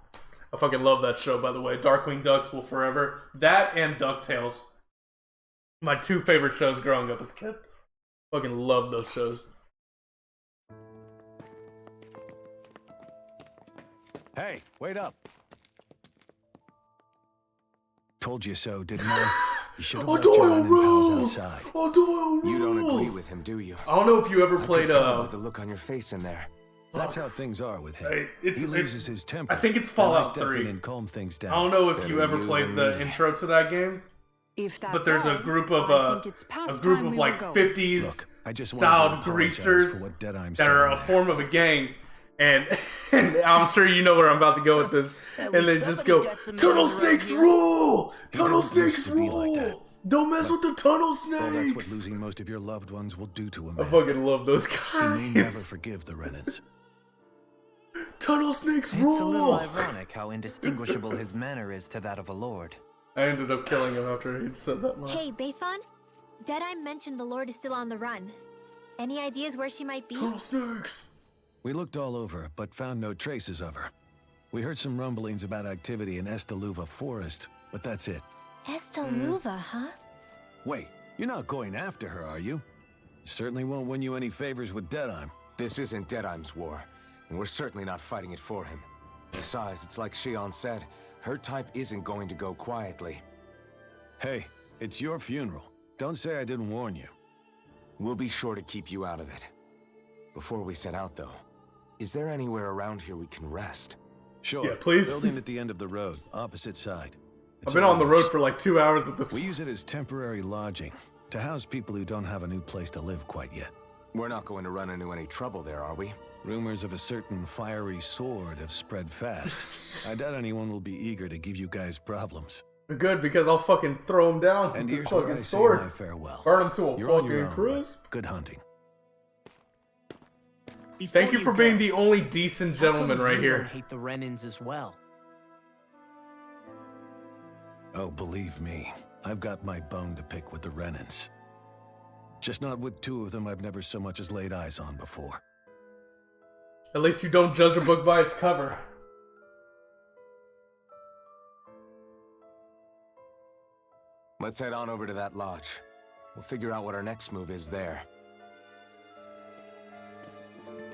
I fucking love that show, by the way. Darkwing Ducks will forever. That and DuckTales. My 2 favorite shows growing up as a kid. Fucking love those shows. Hey, wait up. Told you so, didn't I? You should have left your O'Doyle running pals rules! outside. O'Doyle rules! You don't agree with him, do you? I don't know if you ever I played can tell by the look on your face in there. That's how things are with him. It's- He loses his temper. I think it's Then I Fallout step 3. in and calm things down. I don't know if Better you ever you played than the me. intro to that game, If that's but there's a all, group of I think it's past time we were like going. 50s Look, I just wanted to style apologize greasers for what Deadeye's that are a saying form of a gang, and I'm sure you know where I'm about to go with this, and they just go, Tunnel Snakes rule! Tunnel didn't used Snakes to be like that. rule! Don't mess with the Tunnel Well, that's what Snakes! losing most of your loved ones will do to a I man. fucking love those He may never guys. forgive the Renans. Tunnel Snakes It's a little rule! ironic how indistinguishable his manner is to that of a lord. I ended up killing him after he'd said that much. Hey, Bayfon? Deadeye mentioned the Lord is still on the run. Any ideas where she might be? Tunnel Snakes! We looked all over, but found no traces of her. We heard some rumblings about activity in Estaluva Forest, but that's it. Estaluva, huh? Wait, you're not going after her, are you? Certainly won't win you any favors with Deadeye. This isn't Deadeye's war, and we're certainly not fighting it for him. Besides, it's like Shion said, her type isn't going to go quietly. Hey, it's your funeral. Don't say I didn't warn you. We'll be sure to keep you out of it. Before we set out, though, is there anywhere around here we can rest? Sure. Yeah, please. Building at the end of the road, opposite side. I've been on the road for like 2 hours at this We use it as temporary lodging, to house people who don't have a new place to live quite yet. We're not going to run into any trouble there, are we? Rumors of a certain fiery sword have spread fast. I doubt anyone will be eager to give you guys problems. Good, because I'll fucking throw him down And with here's this where fucking I sword. say my farewell. Burn him to a You're on your fucking own, but crisp. good hunting. Thank you for being the only decent gentleman right You here. don't hate the Renans as well. Oh, believe me, I've got my bone to pick with the Renans. Just not with 2 of them I've never so much as laid eyes on before. At least you don't judge a book by its cover. Let's head on over to that lodge. We'll figure out what our next move is there.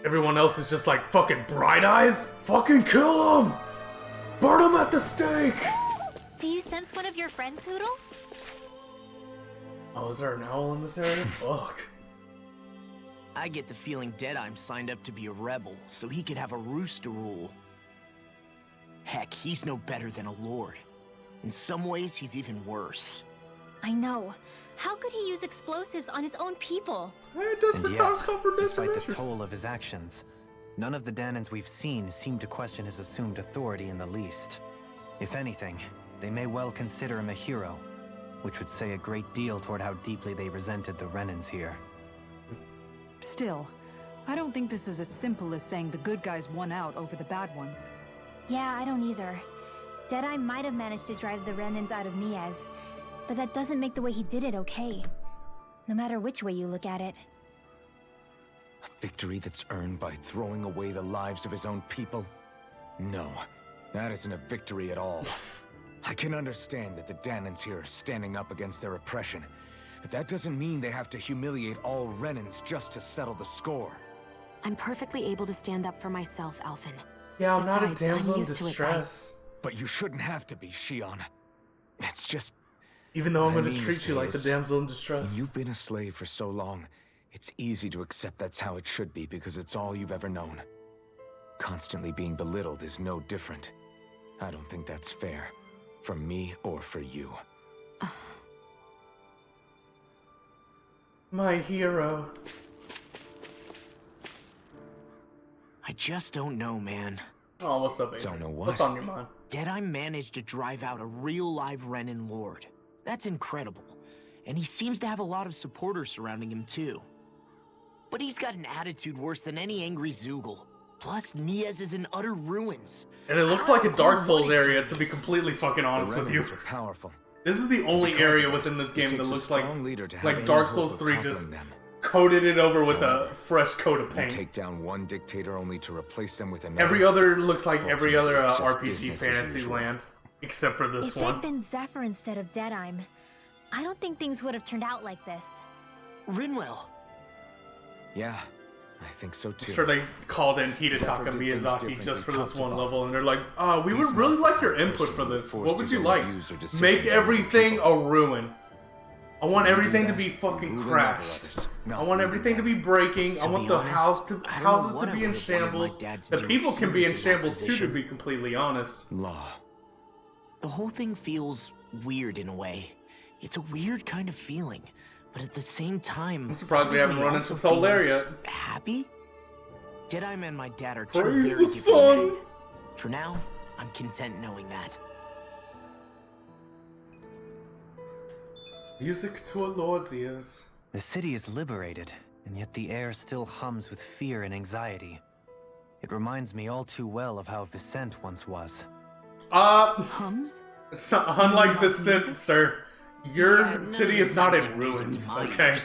Everyone else is just like, fucking Bright Eyes? Fucking kill him! Burn him at the stake! Do you sense one of your friends, Hoodle? Oh, is there an owl in this area? Fuck. I get the feeling Deadeye signed up to be a rebel, so he could have a rooster rule. Heck, he's no better than a lord. In some ways, he's even worse. I know. How could he use explosives on his own people? Desperate times call for desperate measures. Despite the toll of his actions, none of the Danans we've seen seem to question his assumed authority in the least. If anything, they may well consider him a hero, which would say a great deal toward how deeply they resented the Renans here. Still, I don't think this is as simple as saying the good guys won out over the bad ones. Yeah, I don't either. Deadeye might have managed to drive the Renans out of Niaz, but that doesn't make the way he did it okay. No matter which way you look at it. A victory that's earned by throwing away the lives of his own people? No, that isn't a victory at all. I can understand that the Danans here are standing up against their oppression, but that doesn't mean they have to humiliate all Renans just to settle the score. I'm perfectly able to stand up for myself, Alphen. Yeah, I'm not a Besides, damsel I'm in used to it, distress. But you shouldn't have to be, Shion. It's just... Even though I'm what I going to mean treat you like the is, damsel in distress. When you've been a slave for so long, it's easy to accept that's how it should be because it's all you've ever known. Constantly being belittled is no different. I don't think that's fair. For me or for you. My hero. I just don't know, man. Oh, what's up, Adrian? Don't know what? What's on your mind? Deadeye managed to drive out a real live Renan Lord. That's incredible. And he seems to have a lot of supporters surrounding him, too. But he's got an attitude worse than any angry Zoogle. Plus, Niaz is in utter ruins. And it looks like a Dark Souls area, to be completely fucking honest with you. Are powerful. This is the only area within this game that looks like Dark Souls 3 just coated it over with a fresh coat of paint. You take down one dictator only to replace them with another. Every other looks like every other RPG business as fantasy usual. land, except for this If one. they'd been Zephyr instead of Deadeye, I don't think things would have turned out like this. Rinwell. Yeah, I think so too. I'm sure they called in Hidetaka Miyazaki just for this one level, and they're like, we would really like your input for this. What would you like? Make everything a ruin. I want everything to be fucking crashed. I want everything to be breaking. I want the houses to be in shambles. The people can be in shambles too, to be completely honest. Law. The whole thing feels weird in a way. It's a weird kind of feeling, but at the same time, I'm surprised we haven't run into Solaire yet. Happy? Deadeye and my dad are two Praise very the different sun. men. For now, I'm content knowing that. Music to a lord's ears. The city is liberated, and yet the air still hums with fear and anxiety. It reminds me all too well of how Vicente once was. Hums? So, unlike Vicente, sir, your city is not in ruins, okay?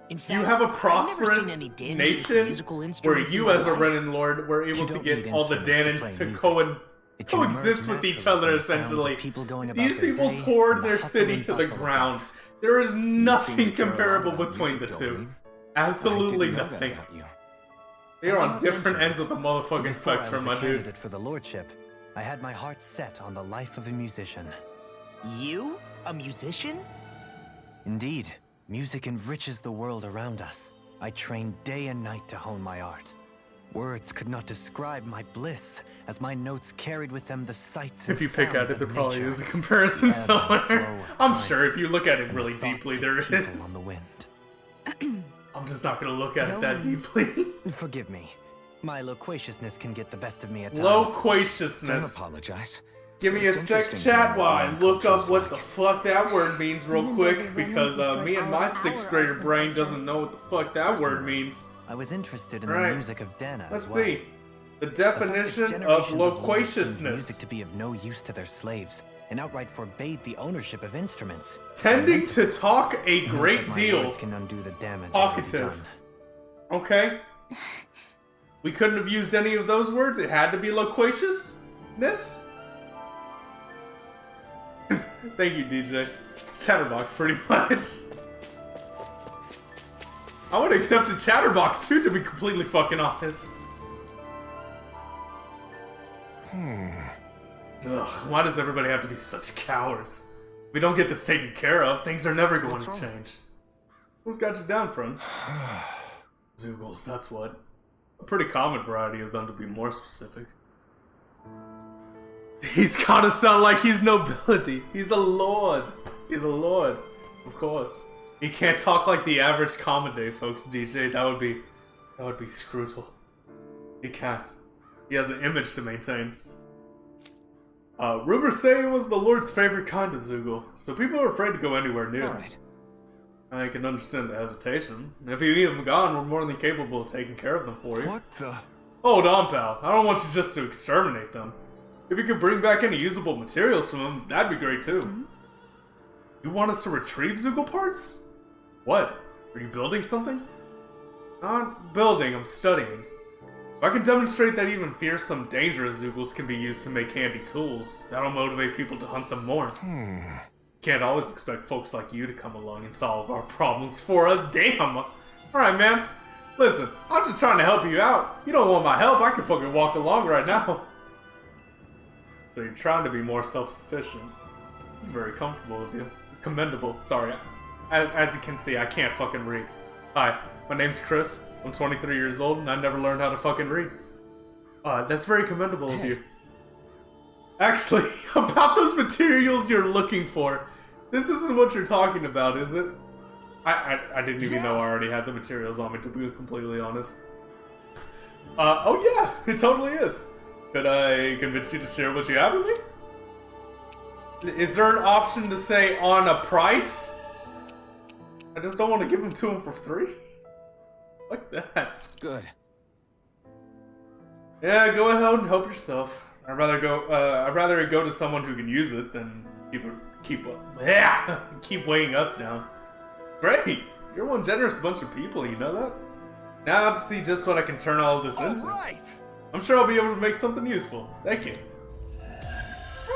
You have a prosperous nation where you, as a Renan Lord, were able to get all the Danans to coexist with each other, essentially. These people tore their city to the ground. There is nothing comparable between the two. Absolutely nothing. They are on different ends of the motherfucking spectrum, my dude. Candidate for the lordship, I had my heart set on the life of a musician. You? A musician? Indeed, music enriches the world around us. I trained day and night to hone my art. Words could not describe my bliss, as my notes carried with them the sights and If you pick at sounds it, there of probably nature. is a comparison somewhere. I'm time sure if you look at it and really the thoughts deeply, of there people is. on the wind. I'm just not gonna look at it that deeply. Forgive me. My loquaciousness can get the best of me at times. Loquaciousness. Don't apologize. Give me a It's sec interesting chat to know while what I one look up culture's what like. the fuck that word means real Even quick, though the because Romans me and destroyed my all sixth our grader arts and brain culture. doesn't know what the fuck that word means. I was interested in Right. the music of Dana Let's as well. see. The The fact that definition of generations lords deemed loquaciousness. music to be of no use to their slaves, and outright forbade the ownership of instruments. Tending to talk a Not great that my deal. words can undo the damage already Talkative. done. Okay. We couldn't have used any of those words. It had to be loquaciousness. Thank you, DJ. Chatterbox, pretty much. I would accept a Chatterbox too, to be completely fucking honest. Ugh, why does everybody have to be such cowards? We don't get this taken care of. Things are never going to change. What's got you down, friend? Zoogles, that's what. A pretty common variety of them, to be more specific. He's gotta sound like he's nobility. He's a lord. He's a lord. Of course. He can't talk like the average common day, folks, DJ. That would be scrutal. He can't. He has an image to maintain. Rumors say it was the Lord's favorite kind of Zoogle, so people are afraid to go anywhere near them. I can understand the hesitation. If you need them gone, we're more than capable of taking care of them for you. What the? Hold on, pal. I don't want you just to exterminate them. If you could bring back any usable materials from them, that'd be great too. You want us to retrieve Zoogle parts? What? Are you building something? Not building, I'm studying. If I can demonstrate that even fearsome, dangerous Zoogles can be used to make handy tools, that'll motivate people to hunt them more. Can't always expect folks like you to come along and solve our problems for us, damn! Alright, man. Listen, I'm just trying to help you out. You don't want my help, I can fucking walk along right now. So you're trying to be more self-sufficient. It's very comfortable of you. Commendable. Sorry. As you can see, I can't fucking read. Hi, my name's Chris. I'm 23 years old, and I never learned how to fucking read. That's very commendable of you. Actually, about those materials you're looking for, this isn't what you're talking about, is it? I didn't even know I already had the materials on me, to be completely honest. Oh yeah, it totally is. Could I convince you to share what you have with me? Is there an option to say on a price? I just don't want to give them to him for free. Like that. Good. Yeah, go ahead and help yourself. I'd rather it go to someone who can use it than keep weighing us down. Great! You're one generous bunch of people, you know that? Now to see just what I can turn all of this into. Right. I'm sure I'll be able to make something useful. Thank you.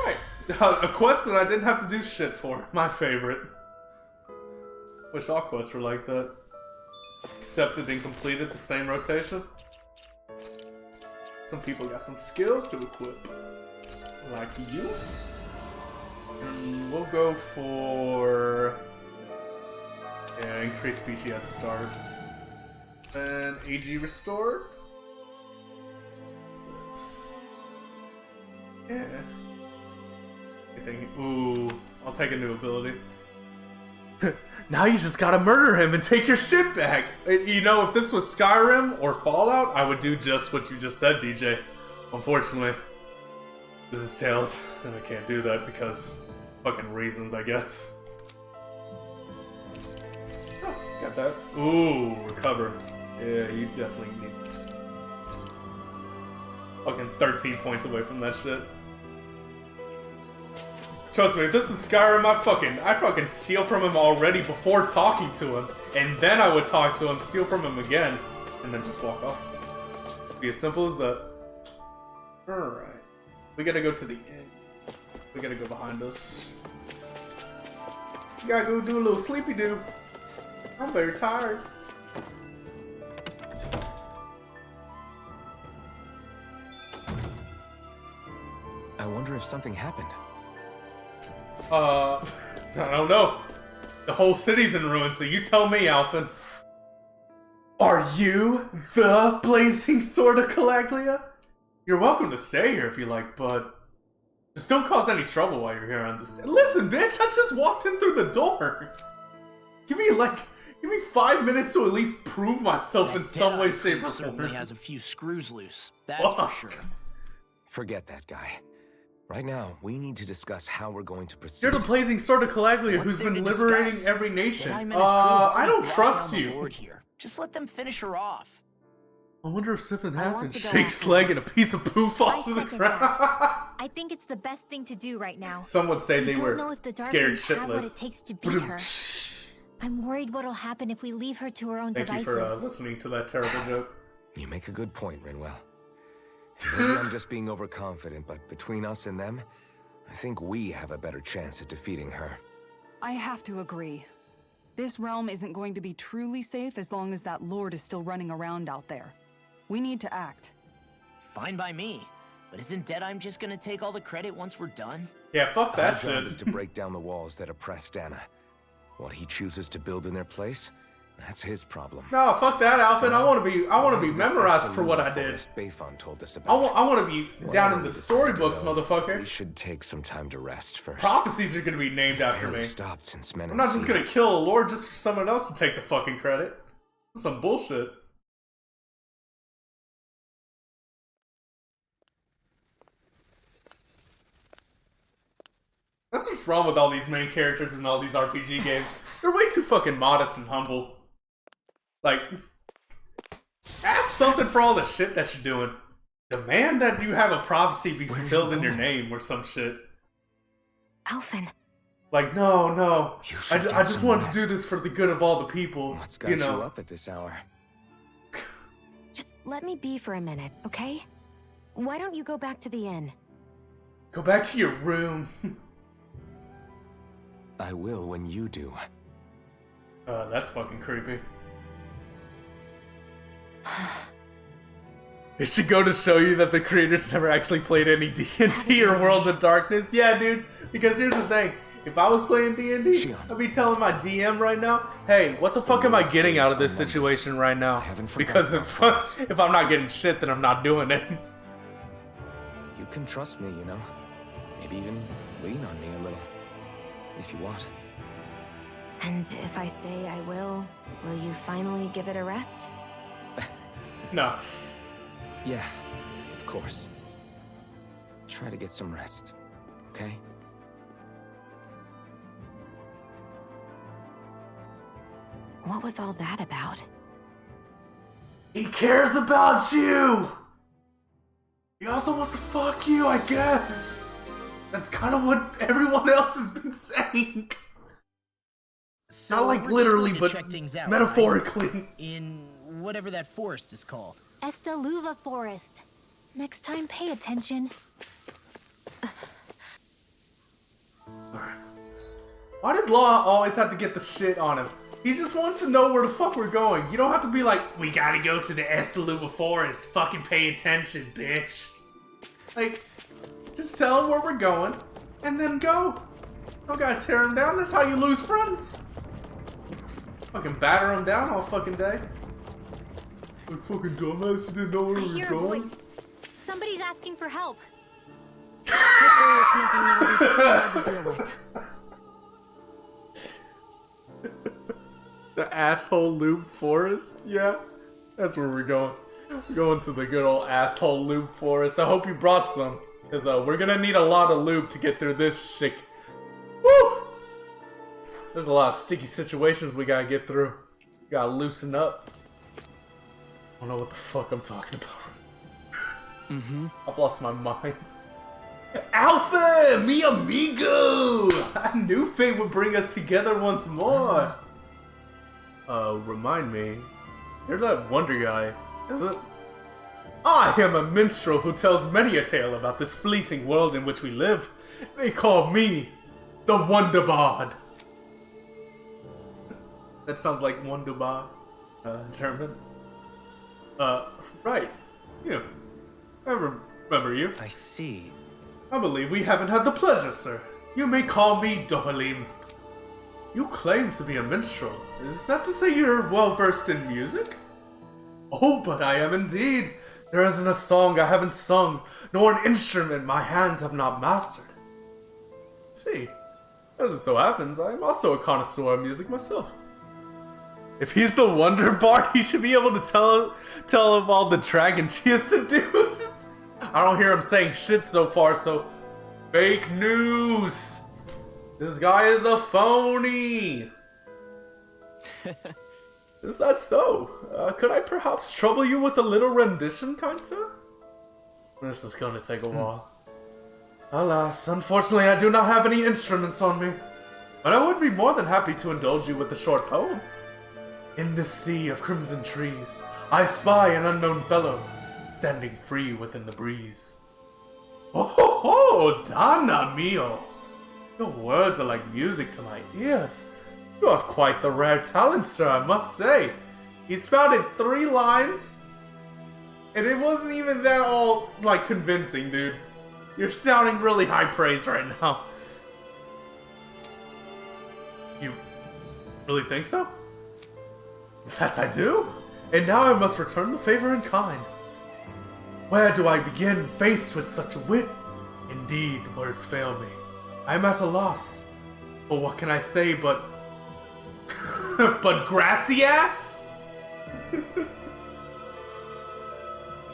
Right. A quest that I didn't have to do shit for. My favorite. Wish all quests were like that. Accepted and completed the same rotation. Some people got some skills to equip. Like you. And we'll go for... yeah, increased speech at start. And AG restored. Yeah. Ooh, I'll take a new ability. Now you just gotta murder him and take your shit back! You know, if this was Skyrim or Fallout, I would do just what you just said, DJ. Unfortunately, this is Tales, and I can't do that because fucking reasons, I guess. Oh, got that. Ooh, recover. Yeah, you definitely need... fucking 13 points away from that shit. Trust me, if this is Skyrim, I fucking steal from him already before talking to him, and then I would talk to him, steal from him again, and then just walk off. Be as simple as that. Alright. We gotta go to the inn. We gotta go behind us. We gotta go do a little sleepy do. I'm very tired. I wonder if something happened. I don't know. The whole city's in ruins, so you tell me, Alphen. Are you the blazing sword of Calaglia? You're welcome to stay here if you like, but just don't cause any trouble while you're here on this. Listen, bitch, I just walked in through the door. Give me 5 minutes to at least prove myself in some way, shape, or form. Certainly has a few screws loose. That's for sure. Forget that guy. Right now, we need to discuss how we're going to proceed. You're the blazing sword of Calaglia who's been liberating every nation. I don't trust you. Just let them finish her off. I wonder if something happens. Shakes leg and a piece of poo falls to the ground. I think it's the best thing to do right now. Some would say they were scared shitless. Have what it takes to beat her. I'm worried what'll happen if we leave her to her own devices. Thank you for listening to that terrible joke. You make a good point, Rinwell. Maybe I'm just being overconfident, but between us and them, I think we have a better chance at defeating her. I have to agree. This realm isn't going to be truly safe as long as that lord is still running around out there. We need to act. Fine by me. But isn't Deadeye just gonna take all the credit once we're done? Yeah, fuck that shit. Our job shit. is to break down the walls that oppress Dana. What he chooses to build in their place, That's his problem. No, fuck that, Alfred. I want to be This memorized Estelina for what I did. forest Bayfon told us about. I want to be down in Whatever the we decide to storybooks, do, motherfucker. We should take some time to rest first. Prophecies are gonna be named after Barely me. stopped since I'm not just gonna kill a lord just for someone else to take the fucking credit. That's some bullshit. That's what's wrong with all these main characters in all these RPG games. They're way too fucking modest and humble. Like, ask something for all the shit that you're doing. Demand that you have a prophecy be fulfilled in your name or some shit. Alphen. Like, no. I just want to do this for the good of all the people. What's got you you know. up at this hour? Just let me be for a minute, okay? Why don't you go back to the inn? Go back to your room. I will when you do. That's fucking creepy. It should go to show you that the creators never actually played any D&D or World of Darkness. Yeah, dude. Because here's the thing. If I was playing D&D, I'd be telling my DM right now, hey, what the fuck am I getting out of this situation right now? Because if I'm not getting shit, then I'm not doing it. You can trust me, you know. Maybe even lean on me a little. If you want. And if I say I will you finally give it a rest? No. Yeah, of course. Try to get some rest, okay? What was all that about? He cares about you! He also wants to fuck you, I guess! That's kind of what everyone else has been saying. So not like we're literally, just but going to check things out, metaphorically. right? In whatever that forest is called. Estaluva Forest. Next time, pay attention. Alright. Why does Law always have to get the shit on him? He just wants to know where the fuck we're going. You don't have to be like, we gotta go to the Estaluva Forest. Fucking pay attention, bitch. Like, just tell him where we're going, and then go. Don't gotta tear him down. That's how you lose friends. Fucking batter him down all fucking day. Like fucking dumbass, you didn't know where I we were hear a going. voice. Somebody's asking for help. The asshole loop forest? Yeah, that's where we're going. We're going to the good old asshole loop forest. I hope you brought some, because we're gonna need a lot of loop to get through this shit. Woo! There's a lot of sticky situations we gotta get through. We gotta loosen up. I don't know what the fuck I'm talking about. I've lost my mind. Alpha! Mi amigo! I knew fate would bring us together once more. Remind me. You're that wonder guy, is it? I am a minstrel who tells many a tale about this fleeting world in which we live. They call me the Wonderbard. That sounds like Wunderbar, German. Right. You. I remember you. I see. I believe we haven't had the pleasure, sir. You may call me Dohalim. You claim to be a minstrel. Is that to say you're well-versed in music? Oh, but I am indeed. There isn't a song I haven't sung, nor an instrument my hands have not mastered. See, as it so happens, I am also a connoisseur of music myself. If he's the Wonder Bard, he should be able to tell of all the dragons she has seduced. I don't hear him saying shit so far, so... Fake news! This guy is a phony! Is that so? Could I perhaps trouble you with a little rendition, kind sir? This is gonna take a while. Alas, unfortunately I do not have any instruments on me. But I would be more than happy to indulge you with a short poem. In this sea of crimson trees, I spy an unknown fellow, standing free within the breeze. Oh ho ho, Donna mio! Your words are like music to my ears. You have quite the rare talent, sir, I must say. He spouted 3 lines, and it wasn't even that all, like, convincing, dude. You're sounding really high praise right now. You really think so? That I do. And now I must return the favor in kind. Where do I begin faced with such wit? Indeed, words fail me. I am at a loss. But what can I say but... but grassy ass?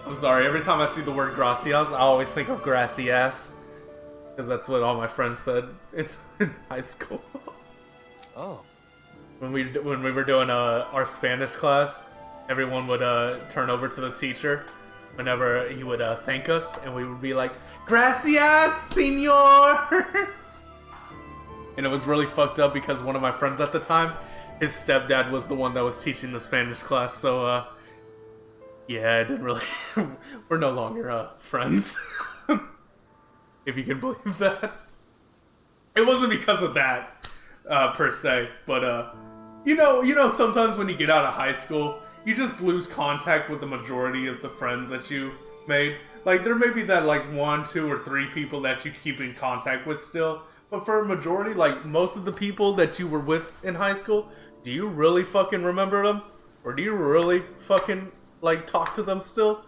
I'm sorry, every time I see the word gracias, I always think of grassy ass. Because that's what all my friends said in high school. Oh. When we were doing our Spanish class, everyone would turn over to the teacher whenever he would thank us, and we would be like, "Gracias, señor!" And it was really fucked up because one of my friends at the time, his stepdad was the one that was teaching the Spanish class, so yeah, I didn't really... We're no longer friends. If you can believe that. It wasn't because of that, per se, but you know, sometimes when you get out of high school, you just lose contact with the majority of the friends that you made. Like, there may be that, like, 1, 2, or 3 people that you keep in contact with still, but for a majority, like, most of the people that you were with in high school, do you really fucking remember them? Or do you really fucking, like, talk to them still?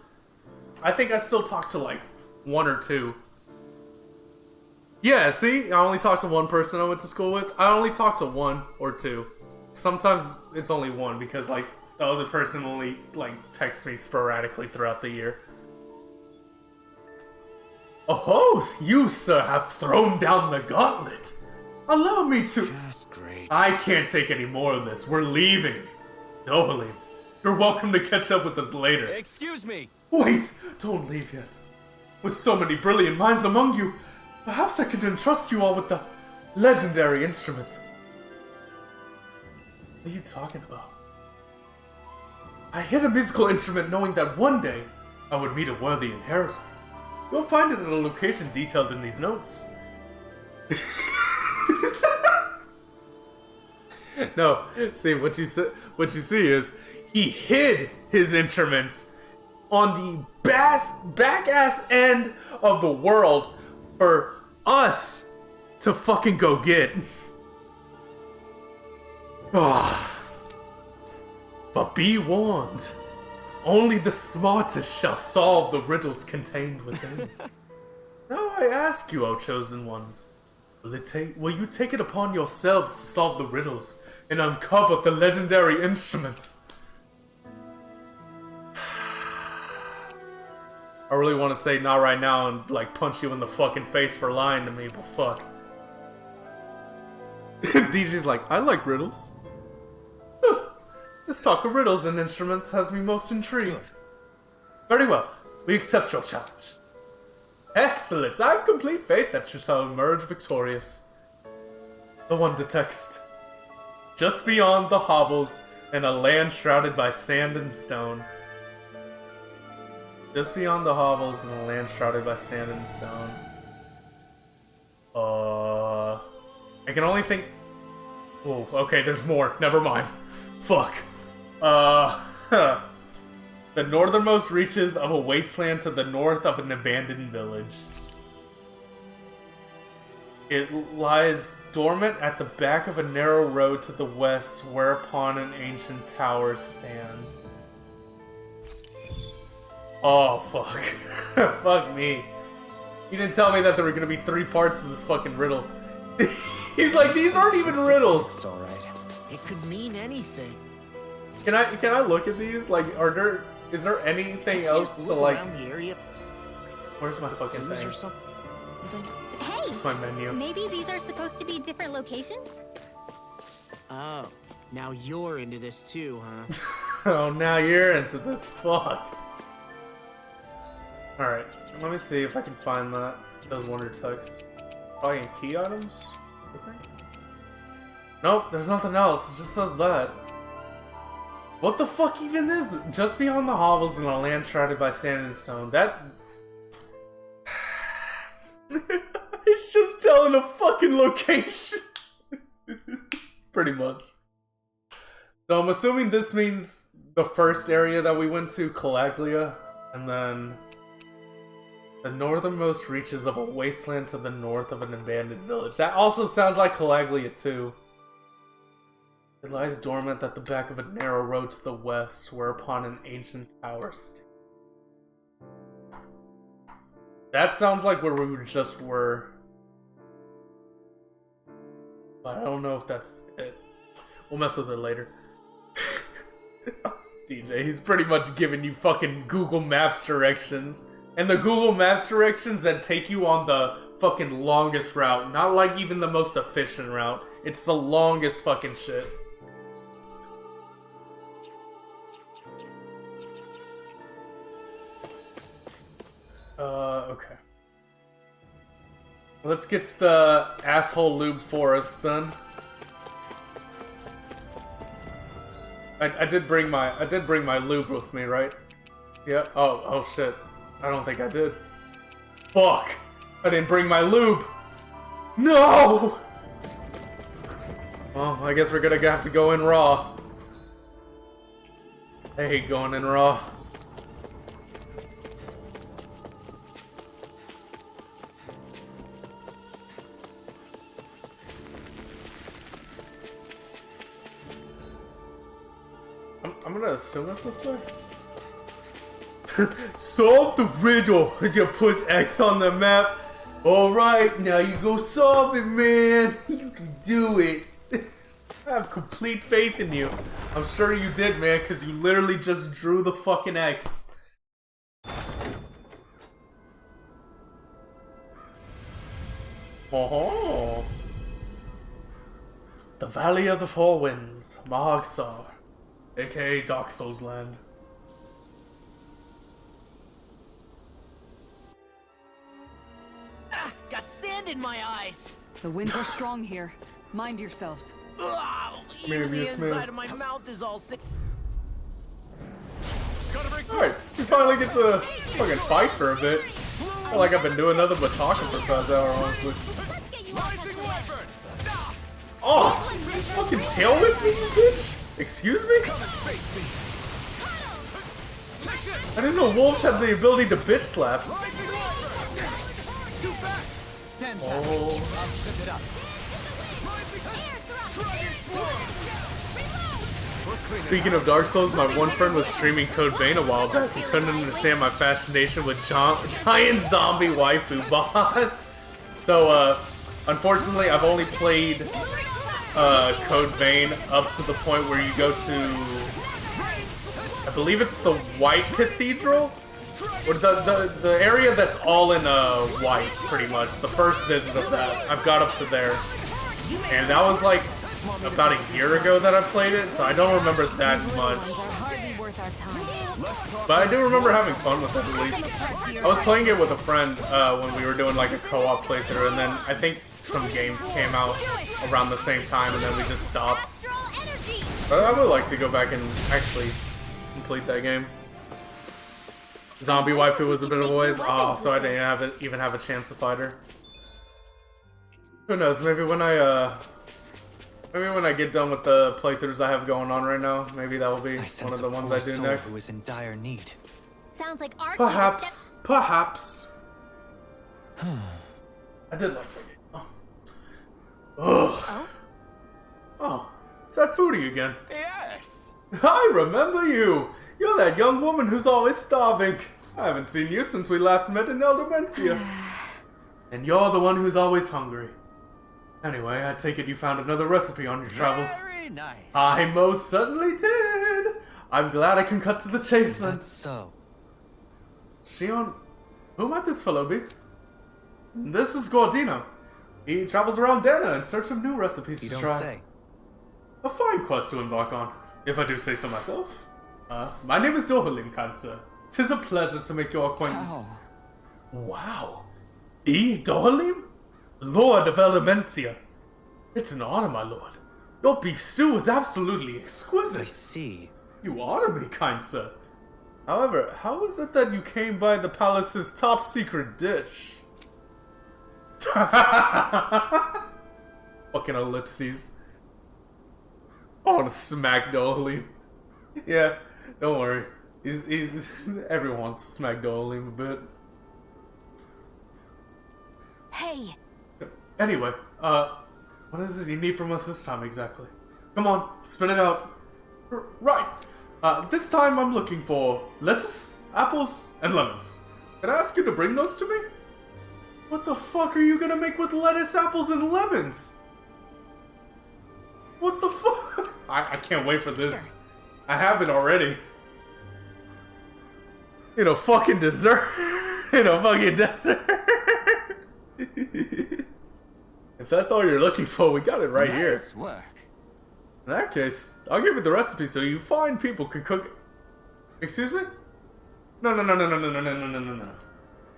I think I still talk to, like, 1 or 2. Yeah, see? I only talked to one person I went to school with. I only talked to 1 or 2. Sometimes it's only 1 because, like, the other person only, like, texts me sporadically throughout the year. Oh, you, sir, have thrown down the gauntlet. Allow me to... Just great. I can't take any more of this. We're leaving. Dohalim, you're welcome to catch up with us later. Excuse me. Wait, don't leave yet. With so many brilliant minds among you, perhaps I could entrust you all with the legendary instrument. What are you talking about? I hid a musical instrument knowing that one day I would meet a worthy inheritor. You'll find it at a location detailed in these notes. No, see, what you see is he hid his instruments on the back ass end of the world for us to fucking go get. But be warned, only the smartest shall solve the riddles contained within. Now I ask you, O chosen ones, will you take it upon yourselves to solve the riddles and uncover the legendary instruments? I really want to say not right now and, like, punch you in the fucking face for lying to me, but fuck. DJ's like, I like riddles. This talk of riddles and instruments has me most intrigued. Very well, we accept your challenge. Excellent, I have complete faith that you shall emerge victorious. The wonder text. Just beyond the hovels in a land shrouded by sand and stone. Just beyond the hovels in a land shrouded by sand and stone. I can only think... Oh, okay, there's more. Never mind. Fuck. The northernmost reaches of a wasteland to the north of an abandoned village. It lies dormant at the back of a narrow road to the west, whereupon an ancient tower stands. Oh, fuck. Fuck me. You didn't tell me that there were gonna be 3 parts to this fucking riddle. He's like, these aren't even riddles! It's alright. It could mean anything. Can I look at these? Like, is there anything else to, like... Where's my fucking thing? Hey! Where's my menu? Maybe these are supposed to be different locations? Oh, now you're into this too, huh? Oh, now you're into this. Fuck. Alright, let me see if I can find that. Those wonder text. Probably in key items? Nope, there's nothing else. It just says that. What the fuck even is it? Just beyond the hovels in a land shrouded by sand and stone. That... It's just telling a fucking location. Pretty much. So I'm assuming this means the first area that we went to, Calaglia, and then the northernmost reaches of a wasteland to the north of an abandoned village. That also sounds like Calaglia too. It lies dormant at the back of a narrow road to the west, whereupon an ancient tower stands. That sounds like where we just were. But I don't know if that's it. We'll mess with it later. DJ, he's pretty much giving you fucking Google Maps directions. And the Google Maps directions that take you on the fucking longest route. Not like even the most efficient route. It's the longest fucking shit. Okay. Let's get the asshole lube forest then. I did bring my lube with me, right? Yeah. Oh shit. I don't think I did. Fuck! I didn't bring my lube! No! Well, I guess we're gonna have to go in raw. I hate going in raw. I'm gonna assume it's this way. Solve the riddle! You put X on the map. Alright, now you go solve it, man. You can do it. I have complete faith in you. I'm sure you did, man, because you literally just drew the fucking X. Oh, the Valley of the Four Winds, Mahag Saar, aka Dark Souls Land. Got sand in my eyes. The winds are strong here. Mind yourselves. Even the inside of my mouth is all sick. Alright, we finally get to fucking fight for a bit. I feel like I've been doing nothing but talking for 5 hours, honestly. Oh! You fucking tail whip me, you bitch! Excuse me? I didn't know wolves had the ability to bitch slap. Speaking of Dark Souls, my one friend was streaming Code Vein a while back and couldn't understand my fascination with giant zombie waifu boss. So, unfortunately, I've only played Code Vein up to the point where you go to, I believe it's the White Cathedral? Or the area that's all in white, pretty much. The first visit of that. I've got up to there. And that was like about a year ago that I played it, so I don't remember that much. But I do remember having fun with it at least. I was playing it with a friend when we were doing like a co-op playthrough, and then I think some games came out around the same time, and then we just stopped. But I would like to go back and actually complete that game. Zombie waifu was a bit of a ways. Oh, so I didn't even have a chance to fight her. Who knows? Maybe when I get done with the playthroughs I have going on right now, maybe that will be one of the ones I do next. Who is in dire need. Sounds like our Perhaps. I did like that game. Oh, it's that foodie again. Yes. I remember you. You're that young woman who's always starving. I haven't seen you since we last met in El Demencia. And you're the one who's always hungry. Anyway, I take it you found another recipe on your travels. Very nice. I most certainly did. I'm glad I can cut to the chase then. That's so. Shion, who might this fellow be? This is Gordino. He travels around Dana in search of new recipes You to don't try. say. A fine quest to embark on, if I do say so myself. My name is Dohalim, kind sir. 'Tis a pleasure to make your acquaintance. How? Wow. Dohalim? Lord of Elemencia. It's an honor, my lord. Your beef stew is absolutely exquisite. I see. You honor me, kind sir. However, how is it that you came by the palace's top secret dish? Fucking ellipses. I want to smack Dohalim. Yeah, don't worry. He's everyone wants to smack Dohalim a bit. Hey. Anyway, what is it you need from us this time exactly? Come on, spit it out. Right. This time I'm looking for lettuce, apples, and lemons. Can I ask you to bring those to me? What the fuck are you gonna make with lettuce, apples, and lemons? What the fuck? I can't wait for this. Sure. I have it already. In a fucking dessert. In a fucking desert. If that's all you're looking for, we got it right here. Nice work. In that case, I'll give you the recipe so you find people can cook it. Excuse me? No.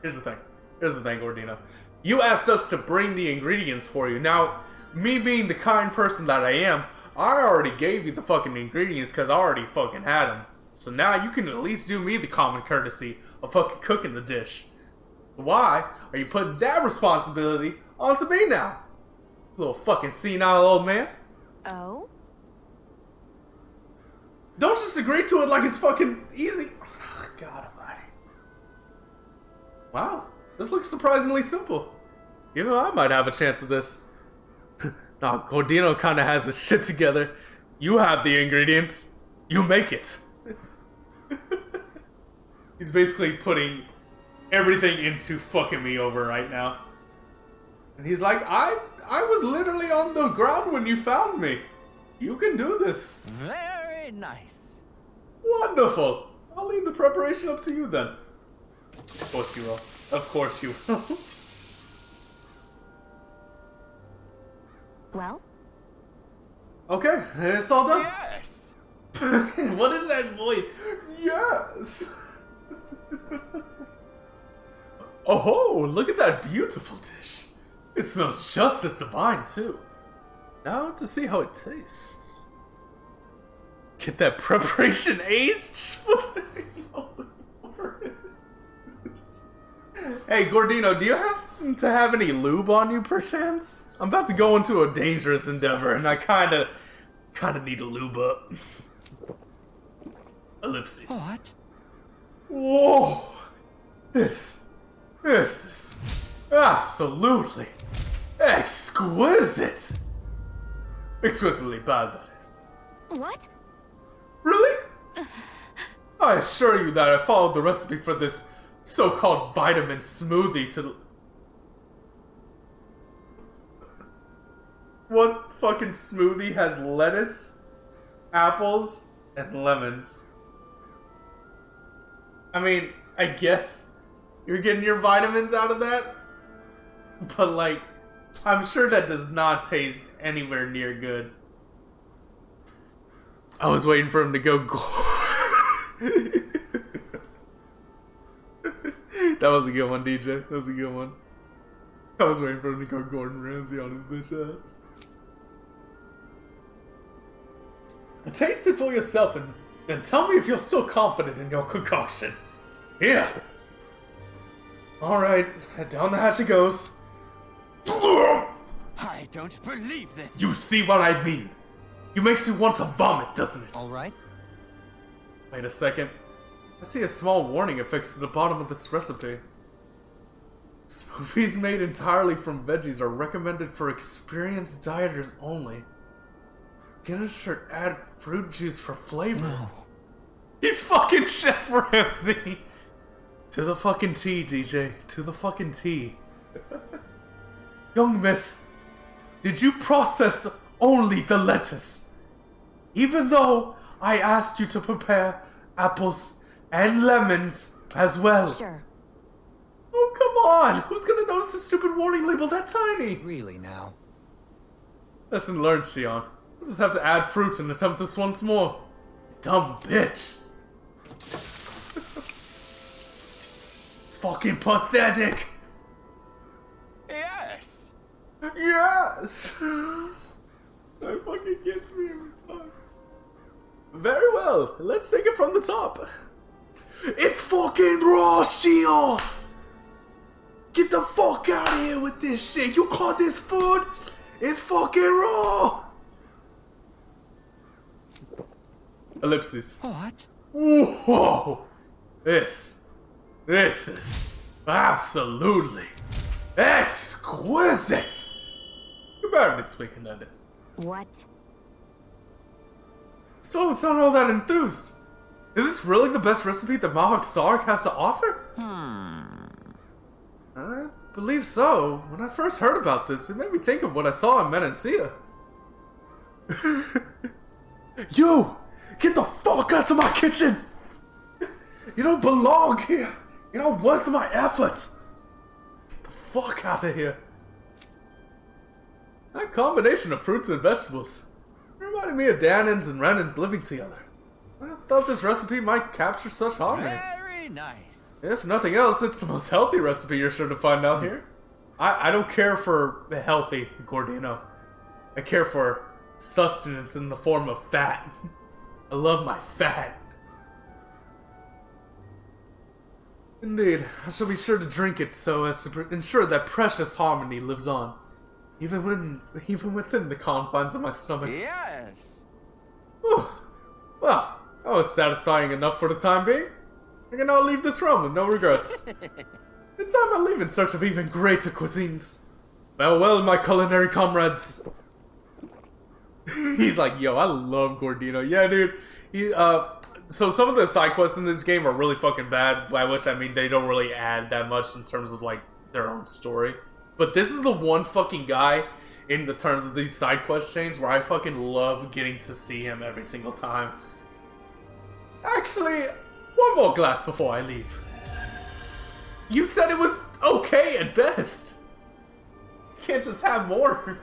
Here's the thing, Gordino. You asked us to bring the ingredients for you. Now, me being the kind person that I am, I already gave you the fucking ingredients because I already fucking had them. So now you can at least do me the common courtesy of fucking cooking the dish. Why are you putting that responsibility onto me now? Little fucking senile old man. Oh? Don't just agree to it like it's fucking easy. God almighty. Wow, this looks surprisingly simple. Even I might have a chance at this. Nah, Gordino kinda has his shit together. You have the ingredients. You make it. He's basically putting everything into fucking me over right now. And he's like, I was literally on the ground when you found me. You can do this. Very nice. Wonderful. I'll leave the preparation up to you then. Of course you will. Of course you will. Well? Okay, it's all done. Yes. What is that voice? Yes. Oh, look at that beautiful dish. It smells just as divine too. Now to see how it tastes. Get that preparation aged. Hey, Gordino, do you have to have any lube on you, perchance? I'm about to go into a dangerous endeavor, and I kinda need to lube up. Ellipses. What? Whoa! This is absolutely exquisite. Exquisitely bad, that is. What? Really? I assure you that I followed the recipe for this so-called vitamin smoothie to... What fucking smoothie has lettuce, apples, and lemons? I mean, I guess you're getting your vitamins out of that, but like, I'm sure that does not taste anywhere near good. I was waiting for him to go That was a good one, DJ. That was a good one. I was waiting for him to go Gordon Ramsay on his bitch ass. Taste it for yourself and tell me if you're still confident in your concoction. Here. Alright, down the hatch it goes. I don't believe this. You see what I mean? You makes me want to vomit, doesn't it? Alright. Wait a second. I see a small warning affixed to the bottom of this recipe. Smoothies made entirely from veggies are recommended for experienced dieters only. Beginners should add fruit juice for flavor. No. He's fucking Chef Ramsay! To the fucking T, DJ. To the fucking T. Young miss, did you process only the lettuce? Even though I asked you to prepare apples and lemons as well. Sure. Oh, come on! Who's gonna notice a stupid warning label that tiny? Really now? Lesson learned, Shion. We'll just have to add fruits and attempt this once more. Dumb bitch. It's fucking pathetic. Yes. Yes. That fucking gets me every time. Very well. Let's take it from the top. It's fucking raw, Shion. Get the fuck out of here with this shit. You call this food? It's fucking raw. Ellipses. What? Whoa! This is absolutely exquisite! Comparatively speaking, that is. What? Still don't sound all that enthused. Is this really the best recipe that Mahag Saar has to offer? I believe so. When I first heard about this, it made me think of what I saw in Menancia. You! Get the fuck out of my kitchen! You don't belong here! You're not worth my efforts! Get the fuck out of here. That combination of fruits and vegetables reminded me of Danins and Renins living together. I thought this recipe might capture such harmony. Very nice. If nothing else, it's the most healthy recipe you're sure to find out here. I don't care for healthy, Gordino. I care for sustenance in the form of fat. I love my fat. Indeed, I shall be sure to drink it so as to ensure that precious harmony lives on. Even within the confines of my stomach. Yes. Whew. Well, that was satisfying enough for the time being. I can now leave this realm with no regrets. It's time I leave in search of even greater cuisines. Farewell, my culinary comrades. He's like, yo, I love Gordino. Yeah, dude. So some of the side quests in this game are really fucking bad, by which I mean they don't really add that much in terms of, like, their own story. But this is the one fucking guy in the terms of these side quest chains where I fucking love getting to see him every single time. Actually, one more glass before I leave. You said it was okay at best. You can't just have more.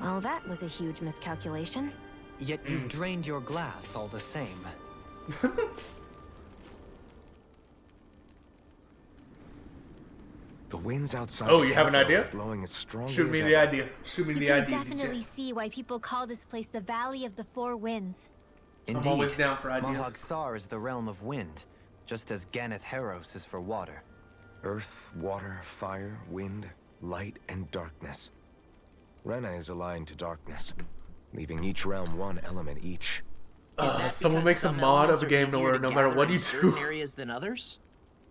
Well, that was a huge miscalculation. Yet you've drained your glass all the same. The winds outside. Oh, you have an idea? Blowing as strong. Shoot me the idea. Shoot me the idea. You can definitely see why people call this place the Valley of the Four Winds. Indeed, I'm always down for ideas. Mahag Saar is the realm of wind, just as Ganeth Heros is for water. Earth, water, fire, wind, light, and darkness. Rena is aligned to darkness, leaving each realm one element each. Someone makes a mod of a game where no matter what you do. Areas than others?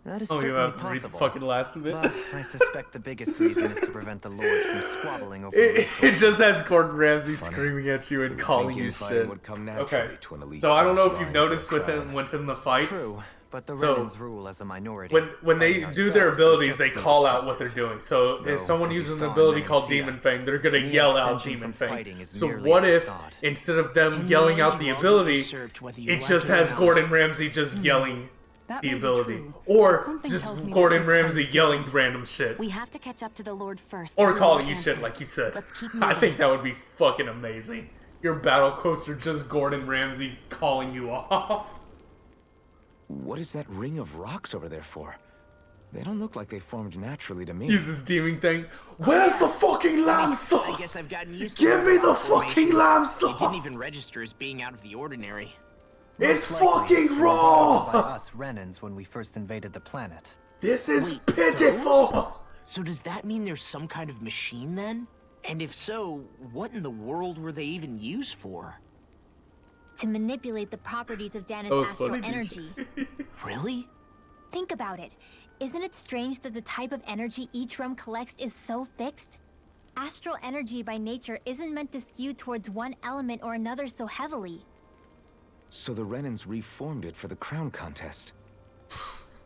That is Oh, you certainly have to read the possible. fucking last of it. But I suspect the biggest reason is to prevent the Lord from squabbling over It just has Gordon Ramsay screaming at you and calling you shit. Okay, so I don't know if you've noticed within the fights. True, but the So, Renans rule as a minority. when they do their abilities, they call out what they're doing. So if someone uses an ability called Demon Fang, they're gonna yell out Demon Fang. So what if instead of them yelling out the ability, it just has Gordon Ramsay just yelling the ability, or just Gordon Ramsay yelling random shit, We have to catch up to the Lord first. or before calling we you can shit answer. like you said. Let's keep I moving. think that would be fucking amazing. Your battle quotes are just Gordon Ramsay calling you off. What is that ring of rocks over there for? They don't look like they formed naturally to me. Use this demon thing. Where's the fucking lamb sauce? I guess I've gotten used to Give me the formation. fucking lamb It sauce. didn't even register as being out of the ordinary. It's Most likely fucking evolved by raw. us Renans when we first invaded the planet. This is Wait, pitiful. So does that mean there's some kind of machine then? And if so, what in the world were they even used for? To manipulate the properties of Dana's That was astral funny, dude. energy. Really? Think about it. Isn't it strange that the type of energy each realm collects is so fixed? Astral energy by nature isn't meant to skew towards one element or another so heavily. So the Renans reformed it for the crown contest.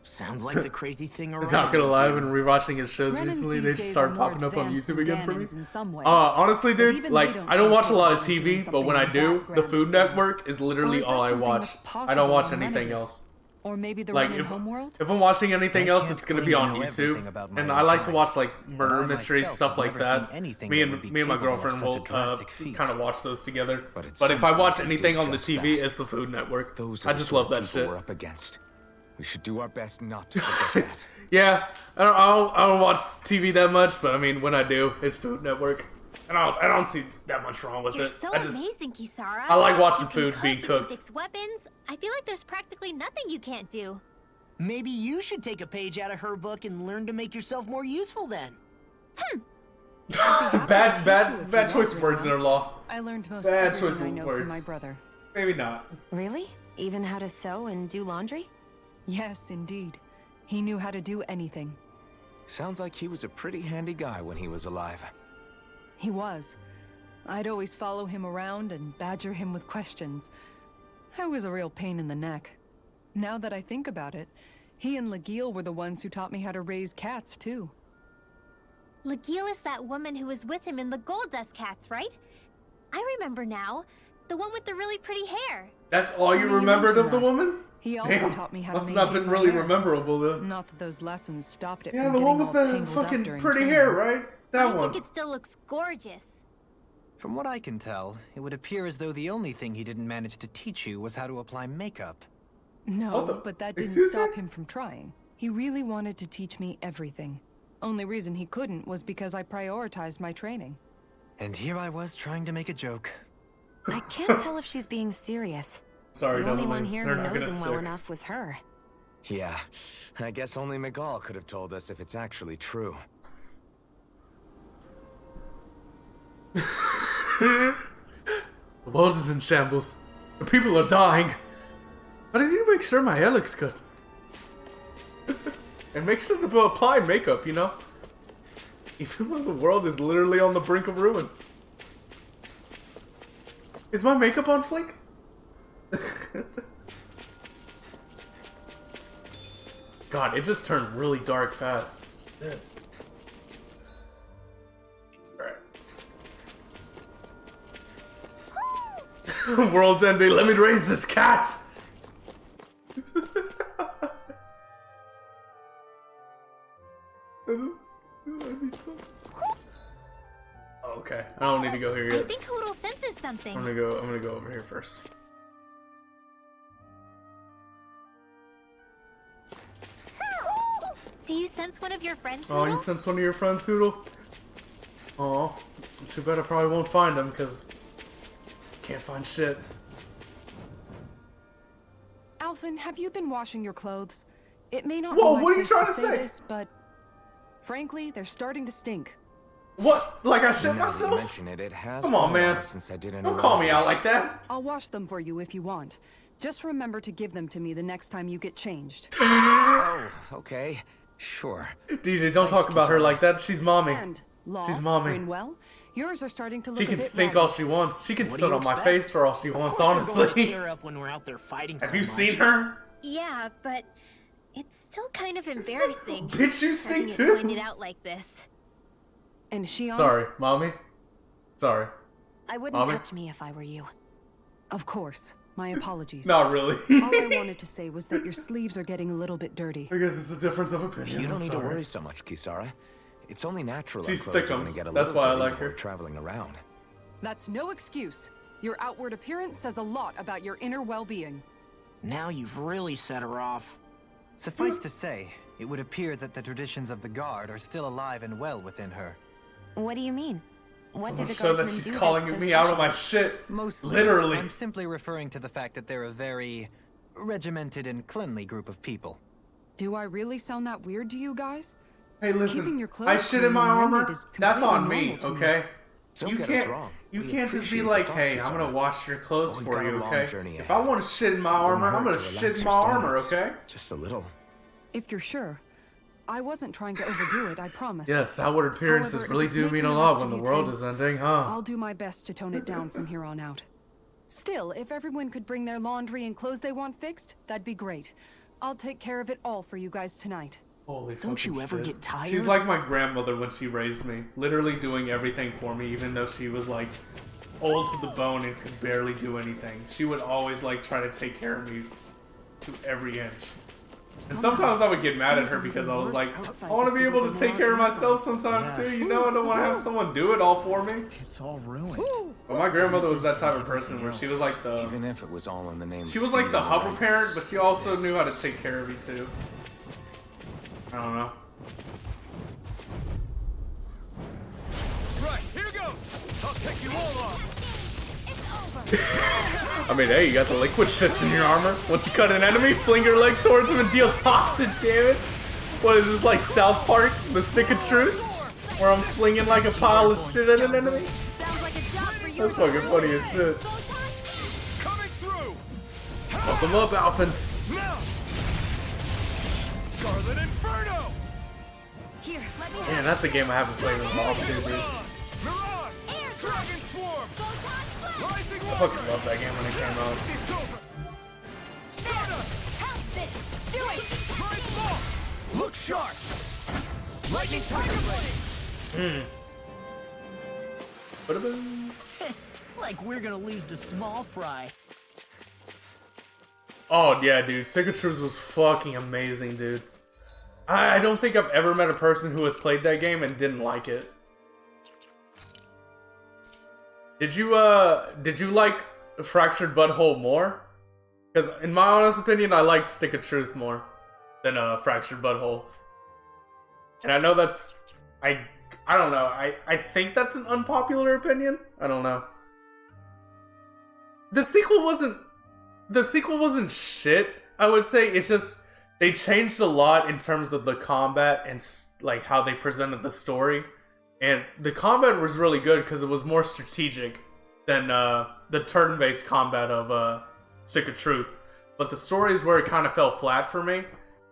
Sounds like the crazy thing around. Not gonna lie, I've been rewatching his shows Renans recently. these They just days started are more popping up on advanced YouTube than again for me. Danins in some ways. Honestly, But dude, even like they don't I don't seem watch a lot of capable of doing TV, but when I something do, in the background Food scale. Network is Or literally is that all I something watch. that's I don't possible watch in anything Menedus? else. Or maybe the Like Renan homeworld? if I'm watching anything I else, can't it's gonna claim be to on know YouTube, everything about and my I like to kind. watch like But murder I mysteries, myself stuff have like never that. seen anything Me that and would be me and my capable of girlfriend such a will drastic feat. kind of watch those together. But at But if some I point watch they anything did on the just TV, that. it's the Food Network. Those I are the just sort love of that people shit. we're up against. We should do our best not to forget that. Yeah, I don't watch TV that much, but I mean, when I do, it's Food Network, and I don't see that much wrong with You're it. so I just amazing, Kisara. I like watching You can food being cook, you can cooked. fix weapons. I feel like there's practically nothing you can't do. Maybe you should take a page out of her book and learn to make yourself more useful then. bad choice of words in our law. I learned most Bad choice everything I of know from words. my brother. Maybe not. Really? Even how to sew and do laundry? Yes, indeed. He knew how to do anything. Sounds like he was a pretty handy guy when he was alive. He was. I'd always follow him around and badger him with questions. I was a real pain in the neck. Now that I think about it, he and Legil were the ones who taught me how to raise cats, too. Legil is that woman who was with him in the Gold Dust Cats, right? I remember now. The one with the really pretty hair. That's all you remembered of the woman? He also Damn, taught me how must to have not been really memorable then. Not that those lessons stopped it Yeah, from the one getting with all the tangled up fucking during pretty training. hair, right? That one. I think it still looks gorgeous. From what I can tell, it would appear as though the only thing he didn't manage to teach you was how to apply makeup. No, but that didn't stop him from trying. He really wanted to teach me everything. Only reason he couldn't was because I prioritized my training. And here I was trying to make a joke. I can't tell if she's being serious. Sorry, the only Donovan. one here They're who not knows gonna him well stick. enough was her. Yeah, I guess only Miguel could have told us if it's actually true. The world is in shambles. The people are dying. But I need to make sure my hair looks good. And make sure to apply makeup, you know? Even though the world is literally on the brink of ruin. Is my makeup on fleek? God, it just turned really dark fast. Shit. Alright. World's ending. Let me raise this cat! I need some. Oh, okay. I don't need to go here I yet. think Hoodle senses something. I'm gonna go over here first. Do you sense one of your friends, Oh, Hoodle? you sense one of your friends, Hoodle? Oh, too bad I probably won't find him because can't find shit. Alphen, have you been washing your clothes? It may not Whoa, be my what are you place trying to say? this, but frankly, they're starting to stink. What? Like I shit Now that you myself? mention it, it has Come on, been a while man. since I did any Don't call me laundry. out like that. I'll wash them for you if you want. Just remember to give them to me the next time you get changed. Oh, okay. Sure. DJ, don't talk about her like that. She's mommy. And Law, She's mommy. Grinwell, yours are starting to look She a can bit stink ratty. all she wants. She can What do sit you on my expect? face for all she wants, Of course they're going to honestly. tear up when we're out there fighting Have so you much. seen her? Yeah, but it's still kind of embarrassing. Bitch, you having sing it too? pointed out like this. And she Sorry, mommy. Sorry. I wouldn't Mommy? touch me if I were you. Of course. My apologies. Not really. All I wanted to say was that your sleeves are getting a little bit dirty. I guess it's a difference of opinion. You don't I'm need to sorry. worry so much, Kisara. It's only natural She's our clothes are going thickums. to get a That's little why I dirty like while her. we're traveling around. That's no excuse. Your outward appearance says a lot about your inner well-being. Now you've really set her off. Suffice to say, it would appear that the traditions of the Guard are still alive and well within her. What do you mean? What So did much the so that guardsmen she's do calling that's so me out on special? my shit. Mostly. Literally. I'm simply referring to the fact that they're a very regimented and cleanly group of people. Do I really sound that weird to you guys? Hey, Keeping listen. your clothes I shit in clean my and armor. mended is That's on completely me, normal to me. okay? Don't You get us can't. wrong. You We can't just be appreciate like, the "Hey, thought, I'm gonna Kisara. wash your clothes We've for got a you, long okay? journey If ahead. I want to shit in my It wouldn't armor, I'm hurt gonna to shit relax in your my armor, standards. okay?" Just a little. If you're sure. I wasn't trying to overdo it, I promise. Yes, outward appearances However, if really it's do mean making a the lot rest when of the you world tense, is ending, huh? I'll do my best to tone it down from here on out. Still, if everyone could bring their laundry and clothes they want fixed, that'd be great. I'll take care of it all for you guys tonight. Holy Don't fucking you ever shit. get tired? She's like my grandmother when she raised me. Literally doing everything for me, even though she was like old to the bone and could barely do anything. She would always like try to take care of me to every inch. And sometimes I would get mad at her because I was like, I want to be able to take care of myself sometimes too. You know, I don't want to have someone do it all for me. It's all ruined. But my grandmother was that type of person where she was like the... Even if it was all in the name She of was like the feeding hover rabbits, parent, but she also this knew how to is- take care of you too. I don't know. Right, here goes! I'll take you all off! I mean, hey, you got the liquid shits in your armor. Once you cut an enemy, fling your leg towards him and deal toxic damage. What is this, like South Park, the Stick of Truth? Where I'm flinging like a pile of shit at an enemy? Sounds like a job for you. That's fucking funny as shit. Coming through! Fuck them up, Alphen. Now! Scarlet Inferno! Here, let me Man, that's a game I haven't played in a while too, dude. Mirage! Dragon Swarm! fucking love that game when it came out. Look sharp! Lightning tiger blade! Like we're gonna lose to Small Fry. Oh yeah, dude. Stick of Truth was fucking amazing, dude. I don't think I've ever met a person who has played that game and didn't like it. Did you like Fractured Butthole more? Because in my honest opinion, I liked Stick of Truth more than Fractured Butthole. And I know that's I don't know. I think that's an unpopular opinion. I don't know. The sequel wasn't shit, I would say. It's just they changed a lot in terms of the combat and like how they presented the story. And the combat was really good because it was more strategic than the turn-based combat of Stick of Truth. But the story is where it kind of fell flat for me,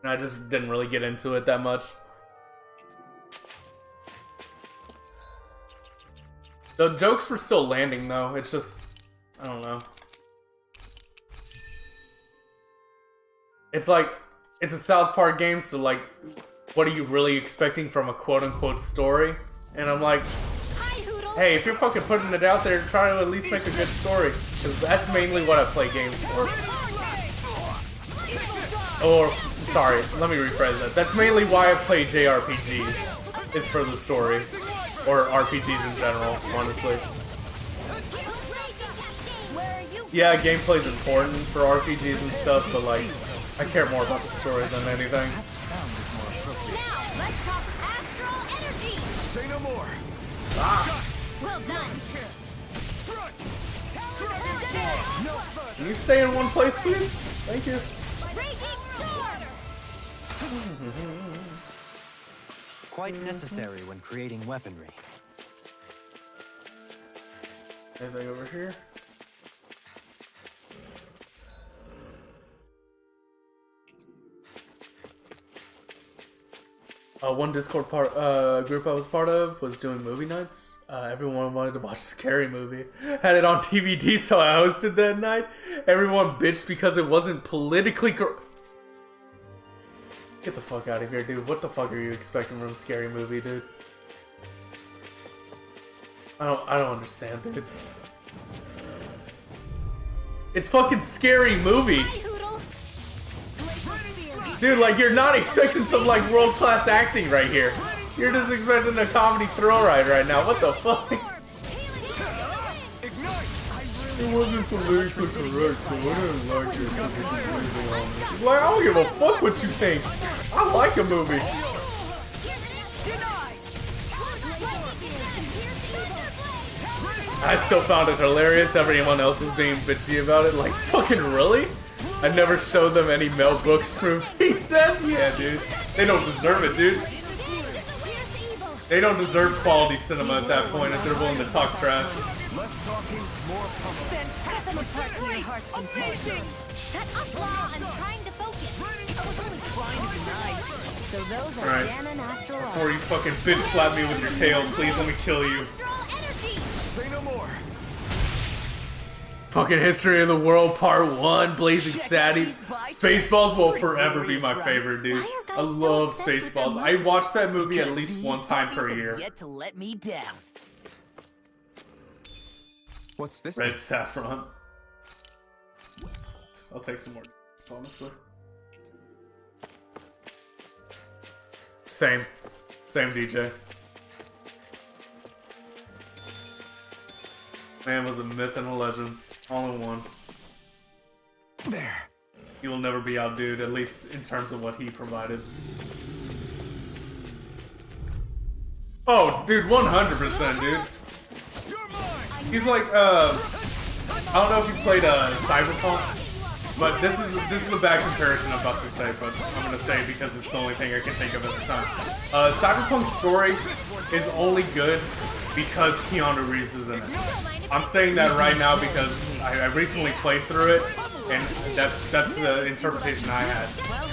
and I just didn't really get into it that much. The jokes were still landing though, it's just, I don't know. It's like, it's a South Park game, so like, what are you really expecting from a quote-unquote story? And I'm like, hey, if you're fucking putting it out there, try to at least make a good story. Because that's mainly what I play games for. Or, sorry, let me rephrase that. That's mainly why I play JRPGs, is for the story. Or RPGs in general, honestly. Yeah, gameplay's important for RPGs and stuff, but like, I care more about the story than anything. Say no more. Well done. Can you stay in one place, please? Thank you. Quite necessary when creating weaponry. Anything over here? One Discord group I was part of was doing movie nights. Everyone wanted to watch a scary movie. Had it on DVD, so I hosted that night. Everyone bitched because it wasn't politically correct. Get the fuck out of here, dude. What the fuck are you expecting from a scary movie, dude? I don't understand, dude. It's fucking scary movie. Dude, like, you're not expecting some, like, world-class acting right here. You're just expecting a comedy thrill ride right now. What the fuck? It wasn't politically correct, so I didn't like it. Like, I don't give a fuck what you think. I like a movie. I still found it hilarious. Everyone else was being bitchy about it. Like, fucking really? I never showed them any Mel Brooks movies then? Yeah, dude. They don't deserve it, dude. They don't deserve quality cinema at that point if they're willing to talk trash. Shut up, Law. I'm trying to focus. I was only trying to be nice. So those are Dan and Astral. Before you fucking bitch slap me with your tail, please let me kill you. Say no more. Fucking History of the World Part 1, Blazing Saddies. Spaceballs will forever be my favorite, dude. I love Spaceballs. I watch that movie at least one time per year. Yet to let me down. What's this? Red Saffron. I'll take some more, honestly. Same DJ. Man was a myth and a legend. All in one. There. He will never be outdude, at least in terms of what he provided. Oh, dude, 100%, dude. He's like, I don't know if you played Cyberpunk, but this is a bad comparison I'm about to say, but I'm gonna say it because it's the only thing I can think of at the time. Cyberpunk's story is only good because Keanu Reeves is in it. I'm saying that right now because I recently played through it, and that's the interpretation I had.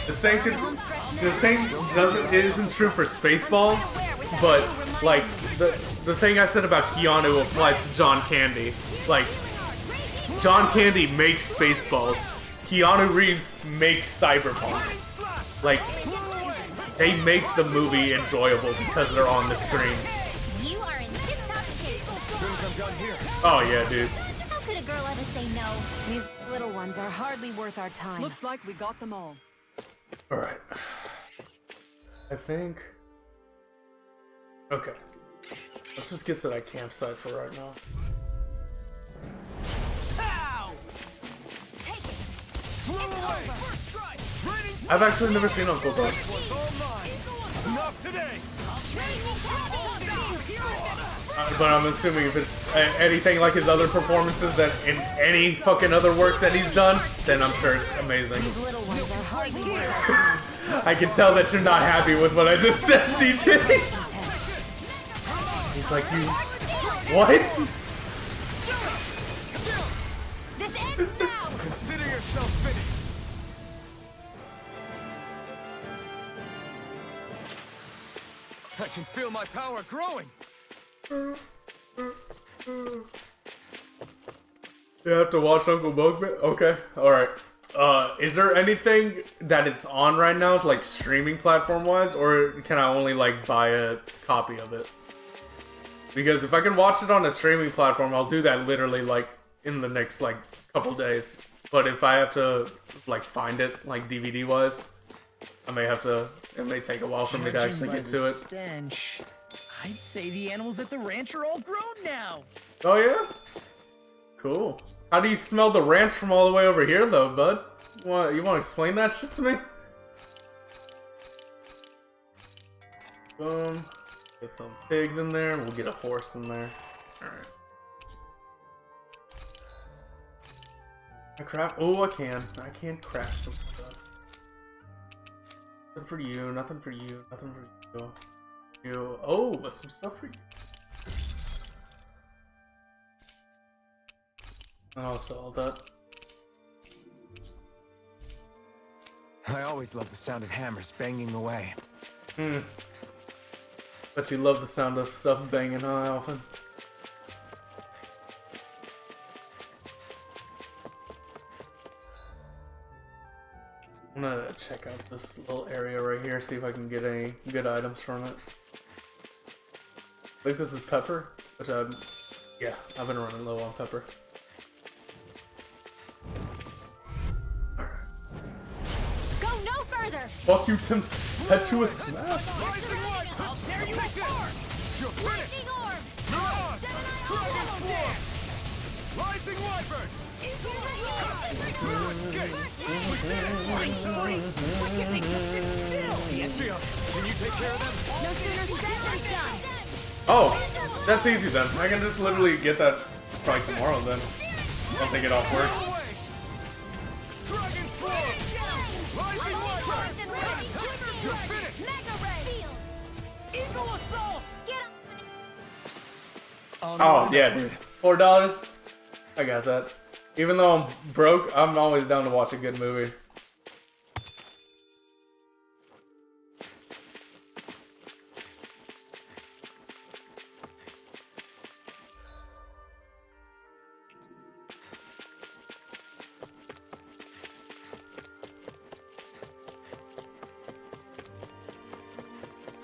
The same isn't true for Spaceballs, but like the thing I said about Keanu applies to John Candy. Like John Candy makes Spaceballs. Keanu Reeves makes Cyberpunk. Like, they make the movie enjoyable because they're on the screen. You are in tip-top shape. Oh yeah, dude. How could a girl ever say no? These little ones are hardly worth our time. Looks like we got them all. Alright. I think... Okay. Let's just get to that campsite for right now. I've actually never seen Uncle Buck. Not today. But I'm assuming if it's anything like his other performances that in any fucking other work that he's done, then I'm sure it's amazing. I can tell that you're not happy with what I just said, DJ. He's like, you... What? Consider yourself finished. I can feel my power growing. You have to watch Uncle Buck? Okay, alright. Is there anything that it's on right now, like streaming platform-wise, or can I only like buy a copy of it? Because if I can watch it on a streaming platform, I'll do that literally like in the next like couple days. But if I have to like find it like DVD-wise, I may have to. It may take a while for me to actually get to it. Stench. I'd say the animals at the ranch are all grown now. Oh yeah? Cool. How do you smell the ranch from all the way over here though, bud? You want to explain that shit to me? Boom. Get some pigs in there, and we'll get a horse in there. Alright. I craft... Oh, I can. I can craft some stuff. Nothing for you, nothing for you, nothing for you. You. Oh, but some stuff for you. I'll sell that. I always love the sound of hammers banging away. Bet you love the sound of stuff banging, huh, Alpha? I'm gonna check out this little area right here, see if I can get any good items from it. I think this is pepper, which I've been running low on pepper. Go no further. Fuck you, tempestuous mass. I'll tear you apart. Lightning orb. Dragon form. Rising wyvern. Can you take care of them? No sooner said than done. Oh, that's easy then. I can just literally get that probably tomorrow then. I'll take it off work. Dragon form. Rising wyvern. You're finished. Mega ray. Eagle assault. Get up. Oh yeah, dude. $4. I got that. Even though I'm broke, I'm always down to watch a good movie.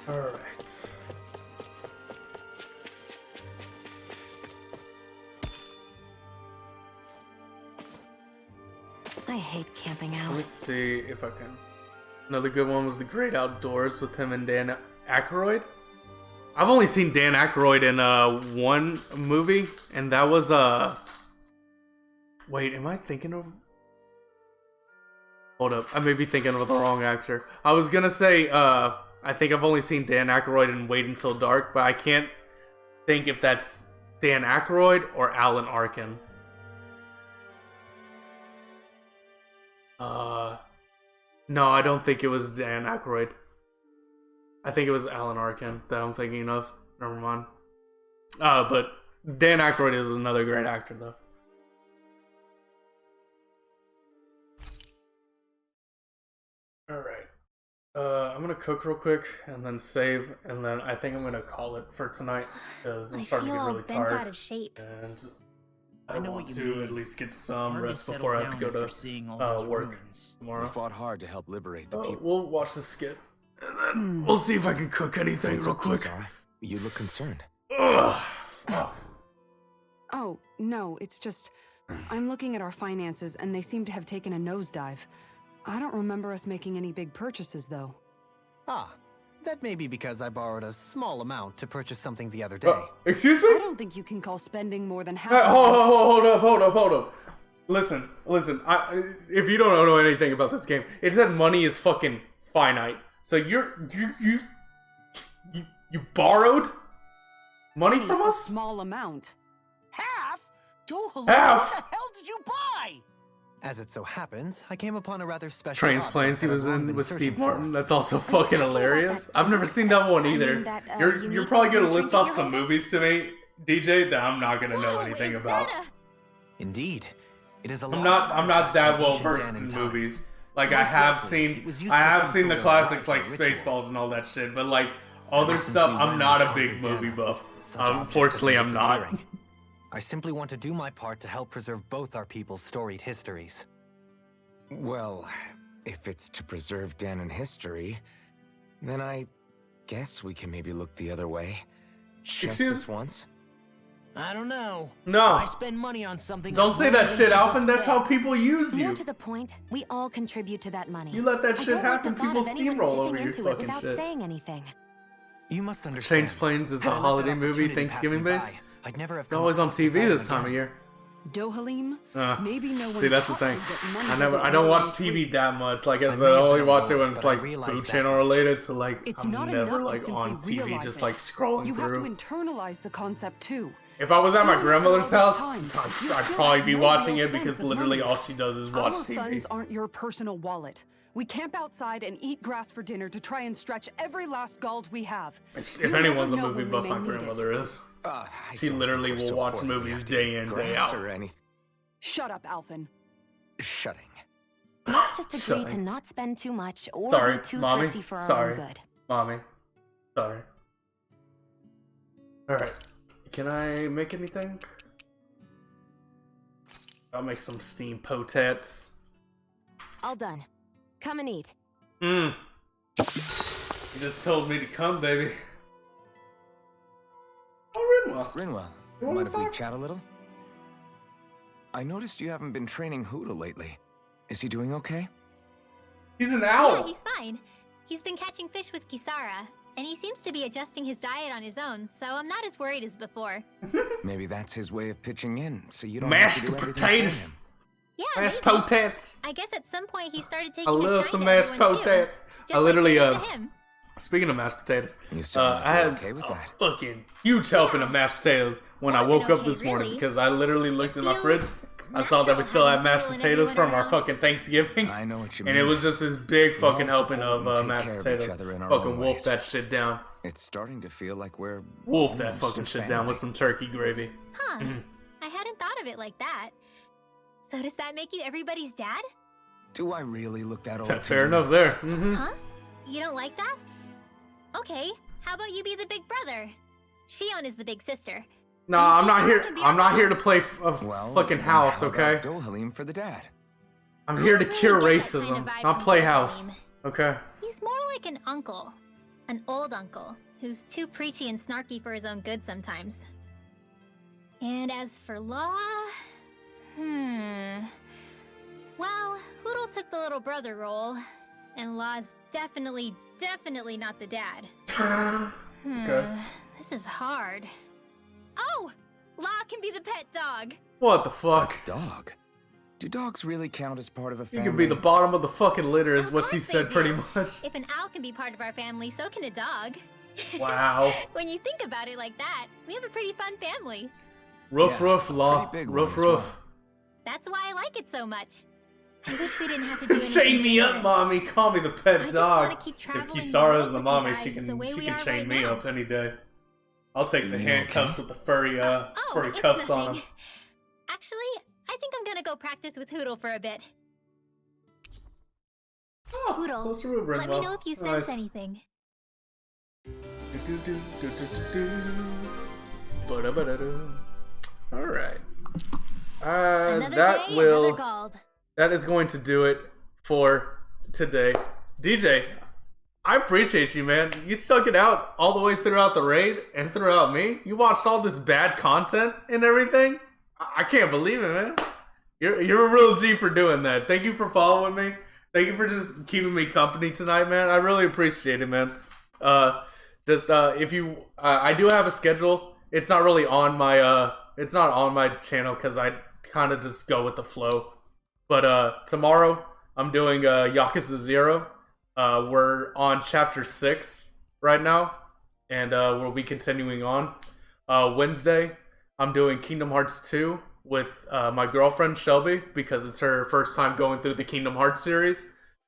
Alright. I hate camping out. Let me see if I can. Another good one was The Great Outdoors with him and Dan Aykroyd. I've only seen Dan Aykroyd in one movie, and that was Wait, am I thinking of? Hold up, I may be thinking of the wrong actor. I was gonna say I think I've only seen Dan Aykroyd in Wait Until Dark, but I can't think if that's Dan Aykroyd or Alan Arkin. No, I don't think it was Dan Aykroyd. I think it was Alan Arkin that I'm thinking of. Never mind. But Dan Aykroyd is another great actor, though. Alright. I'm gonna cook real quick, and then save, and then I think I'm gonna call it for tonight, because I'm starting to get really tired. Out of shape. And I want to at least get some rest before I have to go to work tomorrow. We fought hard to help liberate the people. We'll watch the skit, and then we'll see if I can cook anything real quick. You look concerned. Ugh. Oh, no, it's just... I'm looking at our finances, and they seem to have taken a nosedive. I don't remember us making any big purchases, though. Ah, that may be because I borrowed a small amount to purchase something the other day. Excuse me? I don't think you can call spending more than half... Hold up. Listen. If you don't know anything about this game, it said money is fucking finite. So you borrowed money from us? A small amount. Half? Half? What the hell did you buy? As it so happens, I came upon a rather special... Trains, Planes he was in with Steve Martin. That's also fucking hilarious. I've never seen that one either. You're probably gonna list off some movies to me, DJ, that I'm not gonna know anything about. Indeed. It is a I'm not that well versed in movies. Like I have seen the classics like Spaceballs and all that shit, but like other stuff, I'm not a big movie buff. Unfortunately, I'm not. I simply want to do my part to help preserve both our people's storied histories. Well, if it's to preserve Danon history, then I guess we can maybe look the other way. Just this once. I don't know. No. I spend money on something. Don't say that shit, Alvin. That's how people use you. More to the point, we all contribute to that money. You let that shit happen, people steamroll over your into fucking without shit. saying anything. You must understand. Change Planes is a holiday movie, Thanksgiving based. I'd never have it's always on TV this time of year. Dohalim? Maybe no one see, that's the thing. I don't watch TV that much. Like, I only watch it when it's like Food Channel related. So like, I'm never like on TV, just like scrolling you through. You have to internalize the concept too. If I was at my grandmother's house, I'd probably be watching it because literally all she does is watch TV. Our funds aren't your personal wallet. We camp outside and eat grass for dinner to try and stretch every last gold we have. If anyone's a movie buff, my grandmother is. She literally will watch movies day in, day out. Shut up, Alvin. Shutting. Let's just agree to not spend too much or be too thrifty for our own good. Mommy. Sorry. Alright. Can I make anything? I'll make some steamed potatoes. All done. Come and eat. You just told me to come, baby. Oh, Rinwell, mind if we chat a little? I noticed you haven't been training Hoodle lately. Is he doing okay? He's an owl. Yeah, he's fine. He's been catching fish with Kisara, and he seems to be adjusting his diet on his own, so I'm not as worried as before. Maybe that's his way of pitching in, so you don't mashed have to do potatoes. Yeah, mashed potatoes. I guess at some point he started taking. I love some mashed potatoes. I literally speaking of mashed potatoes, I had a fucking huge helping of mashed potatoes when I woke up this morning because I literally looked in my fridge. I saw that we still had mashed potatoes from our fucking Thanksgiving. I know what you mean. And it was just this big fucking helping of mashed potatoes. Fucking wolf that shit down. It's starting to feel like we're wolf that fucking shit down with some turkey gravy. Huh. I hadn't thought of it like that. So does that make you everybody's dad? Do I really look that old? Fair enough there. Huh? You don't like that? Okay. How about you be the big brother? Shion is the big sister. No, I'm not here. I'm not here to play a fucking house, okay? Dohalim for the dad. I'm here to cure racism, not play house, okay? He's more like an uncle, an old uncle who's too preachy and snarky for his own good sometimes. And as for Law, well, Hoodle took the little brother role, and Law's definitely not the dad. Okay. This is hard. Oh! Law can be the pet dog. What the fuck? A dog? Do dogs really count as part of a family? You can be the bottom of the fucking litter is what she said pretty much. If an owl can be part of our family, so can a dog. Wow. When you think about it like that, we have a pretty fun family. Roof, Law. Roof. That's why I like it so much. I wish we didn't have to do anything. Chain me up, mommy. Call me the pet dog. If Kisara's the mommy, she can chain me up any day. I'll take the handcuffs with the furry cuffs on them. Actually, I think I'm gonna go practice with Hoodle for a bit. Oh, Hoodle, let me know if you sense anything. Alright. That is going to do it for today. DJ, I appreciate you, man. You stuck it out all the way throughout the raid and throughout me. You watched all this bad content and everything. I can't believe it, man. You're a real G for doing that. Thank you for following me. Thank you for just keeping me company tonight, man. I really appreciate it, man. If you, I do have a schedule. It's not really on my, it's not on my channel because I kind of just go with the flow. But tomorrow I'm doing Yakuza 0. We're on chapter 6 right now, and we'll be continuing on. Wednesday I'm doing Kingdom Hearts 2 with my girlfriend Shelby because it's her first time going through the Kingdom Hearts series,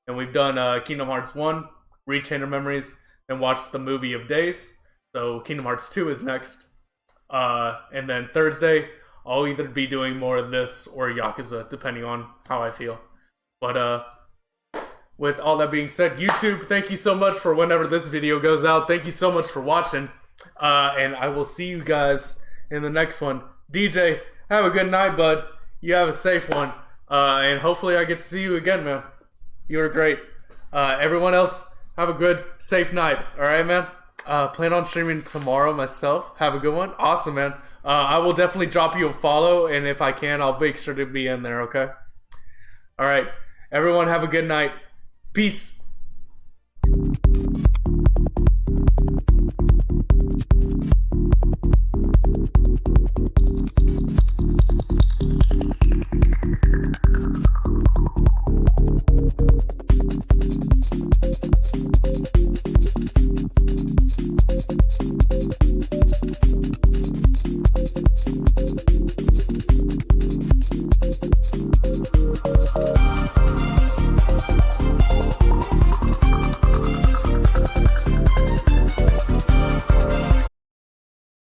and we've done Kingdom Hearts 1, Rechain Her Memories, and watched the movie of Days. So Kingdom Hearts 2 is next. And then Thursday I'll either be doing more of this or Yakuza, depending on how I feel. But with all that being said, YouTube, thank you so much for whenever this video goes out. Thank you so much for watching. And I will see you guys in the next one. DJ, have a good night, bud. You have a safe one. And hopefully I get to see you again, man. You were great. Everyone else, have a good, safe night. Alright, man? Plan on streaming tomorrow myself. Have a good one. Awesome, man. I will definitely drop you a follow, and if I can, I'll make sure to be in there, okay? Alright. Everyone, have a good night. Peace.